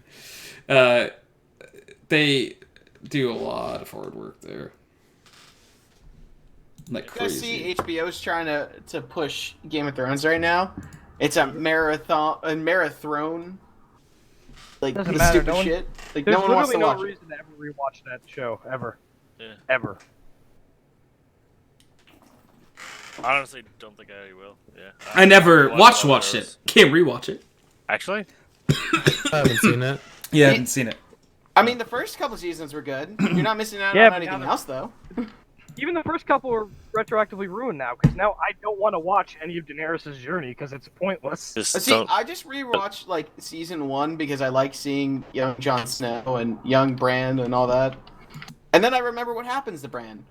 they do a lot of hard work there. Like You guys crazy. see HBO's trying to push Game of Thrones right now? It's a marathon, like Doesn't the matter, stupid no one- shit. Like There's no one wants literally to no watch it. reason to ever rewatch that show ever. Yeah. Ever. I honestly don't think I will. Yeah. I never watched all it. those. Can't rewatch it. Actually, I haven't seen it. Yeah, I haven't seen it. I mean, the first couple seasons were good. You're not missing out Yeah, on but anything now else, though. Even the first couple are retroactively ruined now, because now I don't want to watch any of Daenerys' journey, because it's pointless. just See, don't. I just rewatched like season 1 because I like seeing young Jon Snow and young Bran and all that. And then I remember what happens to Bran.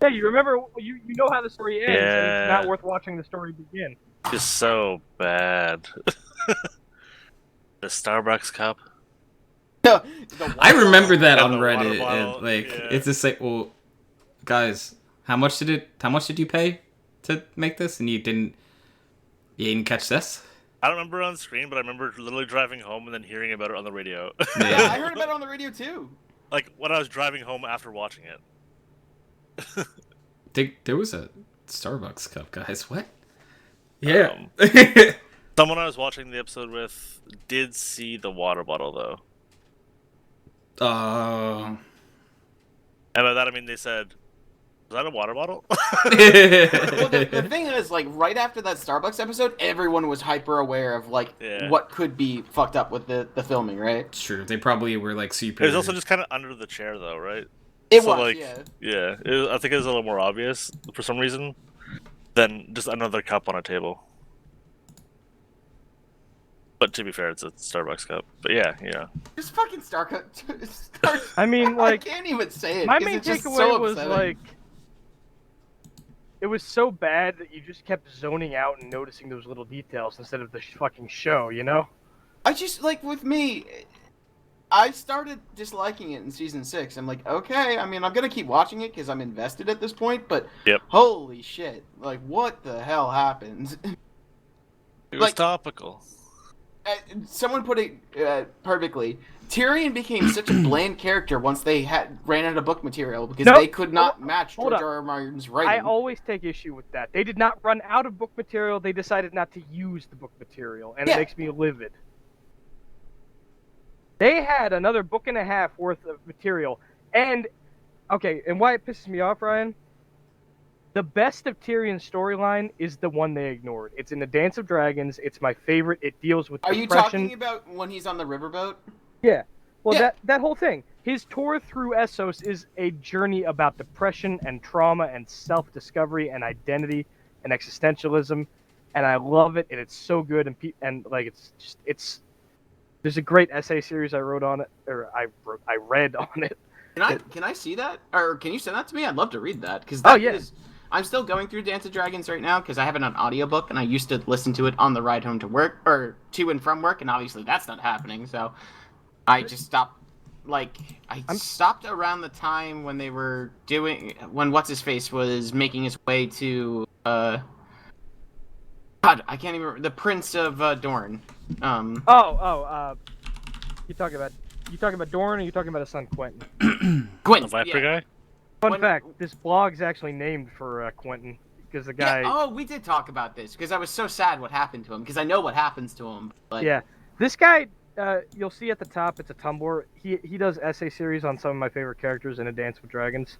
Yeah, you remember, you know how the story ends, and Yeah. it's not worth watching the story begin. Just so bad. The Starbucks cup. I remember that And on the water Reddit, bottle, and like yeah. it's just like, well, guys, how much did you pay to make this, and you didn't catch this? I don't remember on screen, but I remember literally driving home and then hearing about it on the radio. Yeah, I heard about it on the radio too. Like when I was driving home after watching it. There was a Starbucks cup, guys. What? Yeah. Someone I was watching the episode with did see the water bottle though. And by that I mean they said, "Was that a water bottle?" Well, the thing is, like, right after that Starbucks episode, everyone was hyper aware of, like, Yeah. what could be fucked up with the filming, right? It's true. They probably were like super. It was also just kind of under the chair though, right? It So, was, like, yeah. I think it was a little more obvious for some reason than just another cup on a table. But to be fair, it's a Starbucks cup. But yeah. Just fucking Starbucks. I mean, like, I can't even say it. my 'cause main it's just takeaway so was, upsetting. like, it was so bad that you just kept zoning out and noticing those little details instead of the fucking show, you know? I just, like, with me, I started disliking it in season 6. I'm like, okay, I mean, I'm gonna keep watching it because I'm invested at this point, but Yep. holy shit, like, what the hell happened? It was Like- topical. Someone put it perfectly. Tyrion became such a bland character once they ran out of book material because No, they could not match hold George up. R. R. Martin's I writing. always take issue with that. They did not run out of book material, they decided not to use the book material, and Yeah. it makes me livid. They had another book and a half worth of material, and, okay, and why it pisses me off, Ryan? The best of Tyrion's storyline is the one they ignored. It's in the Dance of Dragons, it's my favorite, it deals with Are you depression. talking about when he's on the riverboat? Yeah. Well, Yeah. that whole thing. His tour through Essos is a journey about depression and trauma and self-discovery and identity and existentialism, and I love it. And it's so good. And like it's there's a great essay series I wrote on it, or I read on it. Can I see that? Or can you send that to me? I'd love to read that because Oh, yeah. I'm still going through Dance of Dragons right now because I have it on audiobook and I used to listen to it on the ride home to work or to and from work, and obviously that's not happening. So I just stopped. Like I stopped around the time when they were when what's his face was making his way to God, I can't even remember, the Prince of Dorne. You talking about Dorne, or you talking about his son Quentin? Quentin. The Viper yeah. guy? Fun fact: this blog's actually named for Quentin because the guy. Yeah, oh, we did talk about this because I was so sad what happened to him because I know what happens to him. But Yeah, this guy. You'll see at the top. It's a Tumblr. He does essay series on some of my favorite characters in A Dance with Dragons.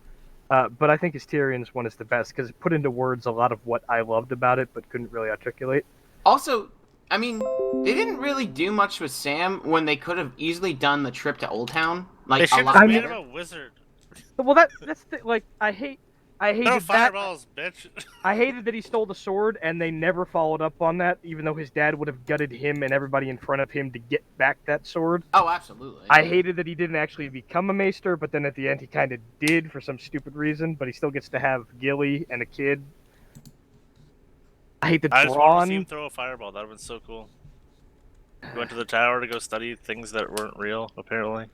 But I think his Tyrion's one is the best because it put into words a lot of what I loved about it, but couldn't really articulate. Also, I mean, they didn't really do much with Sam when they could have easily done the trip to Old Town. Like They a should lot have made better. him a wizard. Well, that's the, like I hated No that. fireballs, bitch. I hated that he stole the sword, and they never followed up on that, even though his dad would have gutted him and everybody in front of him to get back that sword. Oh, absolutely. I hated that he didn't actually become a maester, but then at the end he kind of did for some stupid reason, but he still gets to have Gilly and a kid. I hate the I just wanted to see him drawn. throw a fireball. That would have been so cool. He went to the tower to go study things that weren't real, apparently.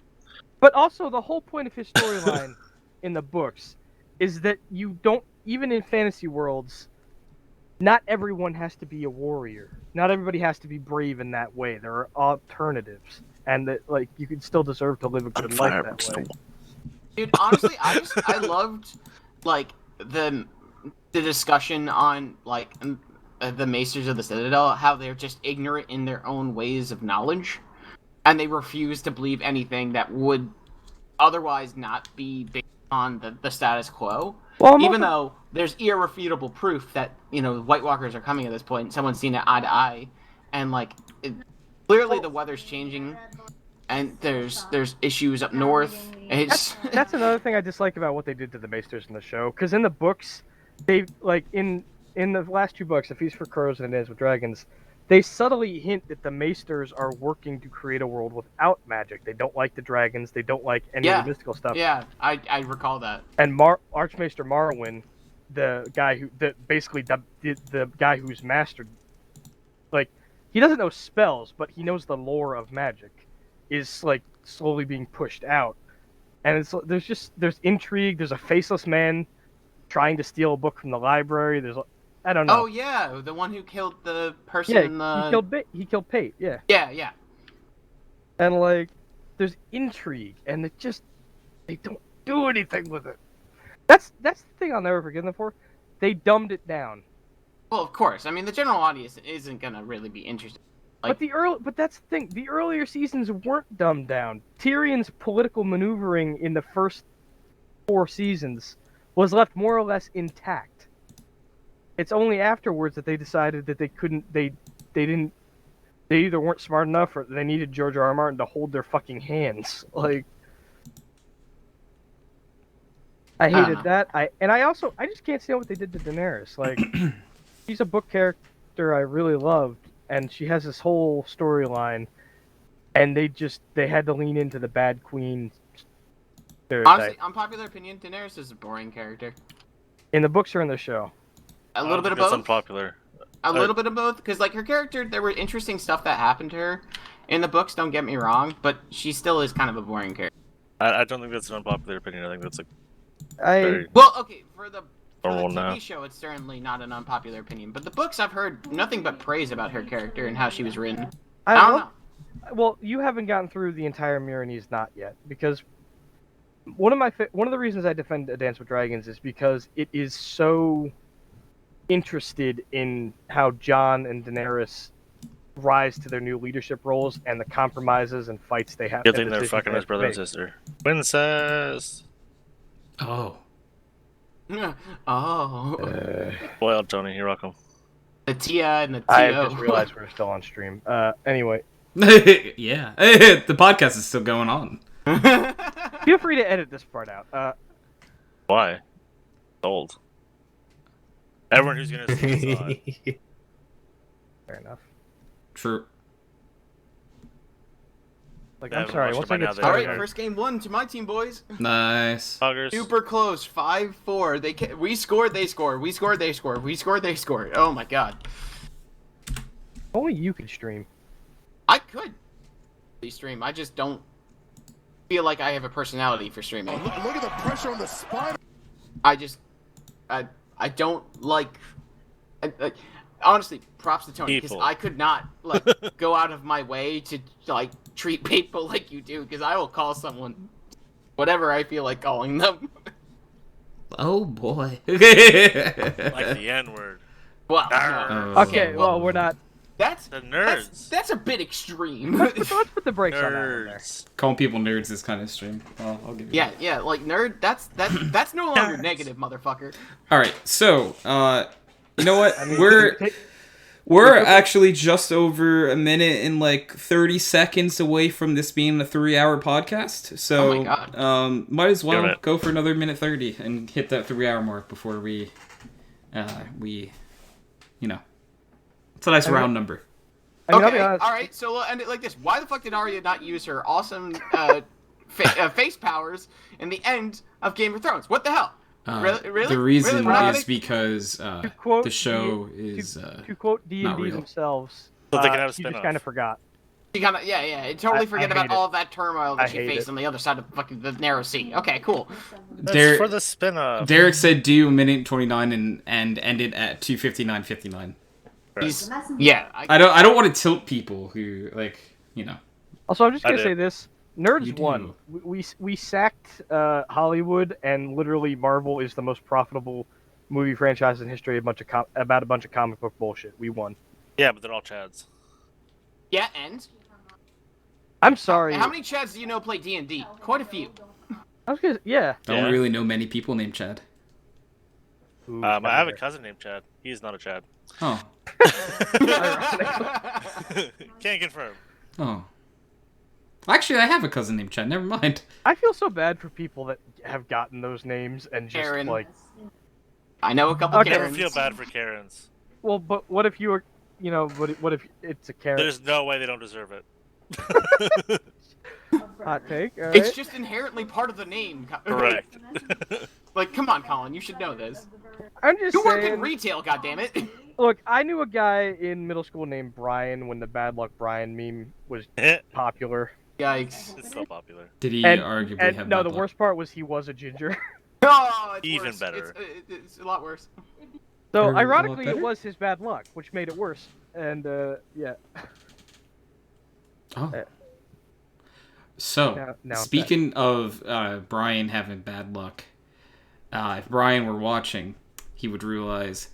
But also, the whole point of his storyline in the books is that you don't, even in fantasy worlds, not everyone has to be a warrior. Not everybody has to be brave in that way. There are alternatives, and that like you can still deserve to live a good life that way. Dude, honestly, I loved like the discussion on like the Maesters of the Citadel, how they're just ignorant in their own ways of knowledge, and they refuse to believe anything that would otherwise not be based on the status quo. Well, even though there's irrefutable proof that White Walkers are coming at this point, and someone's seen it eye to eye, and like clearly the weather's changing, and there's issues up north. That's another thing I dislike about what they did to the Maesters in the show, because in the books, they like in the last 2 books, A Feast for Crows and A Dance with Dragons, they subtly hint that the Maesters are working to create a world without magic. They don't like the dragons. They don't like any of the mystical stuff. Yeah, I recall that. And Archmaester Marwyn, the guy basically the guy who's mastered, like, he doesn't know spells, but he knows the lore of magic, is like slowly being pushed out. And there's intrigue. There's a faceless man trying to steal a book from the library. I don't know. Oh yeah, the one who killed the person. Yeah, he killed Pate. Yeah. Yeah. And like, there's intrigue, and they don't do anything with it. That's the thing I'll never forgive them for. They dumbed it down. Well, of course. I mean, the general audience isn't gonna really be interested. Like, but that's the thing. The earlier seasons weren't dumbed down. Tyrion's political maneuvering in the first 4 seasons was left more or less intact. It's only afterwards that they decided that they couldn't. They either weren't smart enough or they needed George R. R. Martin to hold their fucking hands. Like, I hated that. I just can't stand what they did to Daenerys. Like, she's a book character I really loved, and she has this whole storyline, and they had to lean into the bad queen stereotype. Honestly, unpopular opinion, Daenerys is a boring character. In the books or in the show? A little bit of both. It's unpopular. A little bit of both, because like her character, there were interesting stuff that happened to her in the books. Don't get me wrong, but she still is kind of a boring character. I don't think that's an unpopular opinion. I think that's well, okay, for the TV now. show, it's certainly not an unpopular opinion. But the books, I've heard nothing but praise about her character and how she was written. I don't know. Well, you haven't gotten through the entire Myronese knot yet, because one of the reasons I defend A Dance with Dragons is because it is so interested in how Jon and Daenerys rise to their new leadership roles and the compromises and fights they have. Good thing they're fucking his brother and sister. Princess. Oh. Well, Tony, you're welcome. The Tia and the Tio. I just realized we're still on stream. Anyway. Yeah. The podcast is still going on. Feel free to edit this part out. Why? It's old. Everyone who's gonna see saw it. Fair enough. True. Like, I'm sorry. Once I get started, all right, first game won to my team, boys. Nice. Huggers. Super close, 5-4. We scored, they scored. We scored, they scored. We scored, they scored. Oh my god. only you can stream. I could stream. I just don't feel like I have a personality for streaming. Oh, look at the pressure on the spine. I don't like. Honestly, props to Tony, because I could not like go out of my way to like treat people like you do, because I will call someone whatever I feel like calling them. Oh boy. Like the N-word. Well, okay, well, we're not. That's the nerds. That's a bit extreme. Let's put the brakes on that one there. Calling people nerds is kind of extreme. Well, I'll give you that. Yeah, like nerd. That's no longer negative, motherfucker. All right, so you know what? We're actually just over a minute and like 30 seconds away from this being a 3-hour podcast. So, oh my God. Might as well go for another minute 30 and hit that 3-hour mark before we, you know, it's a nice round number. Okay, all right. So we'll end it like this. Why the fuck did Arya not use her awesome face powers in the end of Game of Thrones? What the hell? Really? The reason is because the show is to quote D&D themselves. So they can have a you spin-off. just kind of forgot. You gotta, yeah. Totally forget about hate all of that turmoil I that she hate faced it. on the other side of fucking the narrow sea. Okay, cool. That's for the spin-off. Derek said do a minute 29 and end it at 2:59:59. Yeah. I don't want to tilt people who Also, I'm just I gonna do. say this: You Nerds do. won. We sacked Hollywood, and literally Marvel is the most profitable movie franchise in history. About a bunch of comic book bullshit. We won. Yeah, but they're all Chads. Yeah, and I'm sorry. how many Chads do you know play D&D? Quite a few. I was gonna, yeah. Don't really know many people named Chad. I have a cousin named Chad. He's not a Chad. Oh. Can't confirm. Oh. Actually, I have a cousin named Chad. Never mind. I feel so bad for people that have gotten those names and just Karen. like. I know a couple Okay. I never Karens. feel bad for Karens. Well, but what if you were, what if it's a Karen? There's no way they don't deserve it. Hot take. All It's right. just inherently part of the name. Correct. Like, come on, Colin, you should know this. I'm just You work saying. in retail, goddammit. Look, I knew a guy in middle school named Brian when the Bad Luck Brian meme was popular. Yikes. It's so popular. Did he And, arguably and have no, bad the luck? worst part was he was a ginger. Oh, it's Even worse. better. It's a lot worse. So Or a lot ironically, it better? was his bad luck, which made it worse. And yeah. Oh. So, Now I'm speaking of Brian having bad luck, if Brian were watching, he would realize.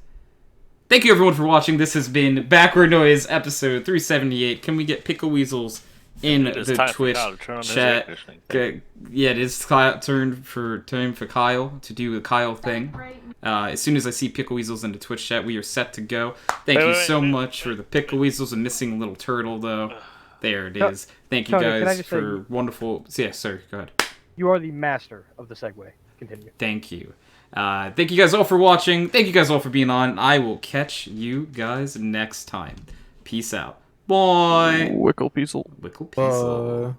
Thank you everyone for watching. This has been Backward Noise episode 378. Can we get Pickle Weasels in It is the time for Twitch Kyle to turn on his air chat? conditioning. Yeah, it is time for Kyle to do the Kyle thing. As soon as I see Pickle Weasels in the Twitch chat, we are set to go. Thank you so much for the Pickle Weasels. I'm missing a little turtle though. There it is. Thank you Tony, can I guys just say- for wonderful. Yeah, sorry. Go ahead. You are the master of the segue. Continue. Thank you. Thank you guys all for watching. Thank you guys all for being on. I will catch you guys next time. Peace out. Bye. Wickle Peasel. Wickle Peasel.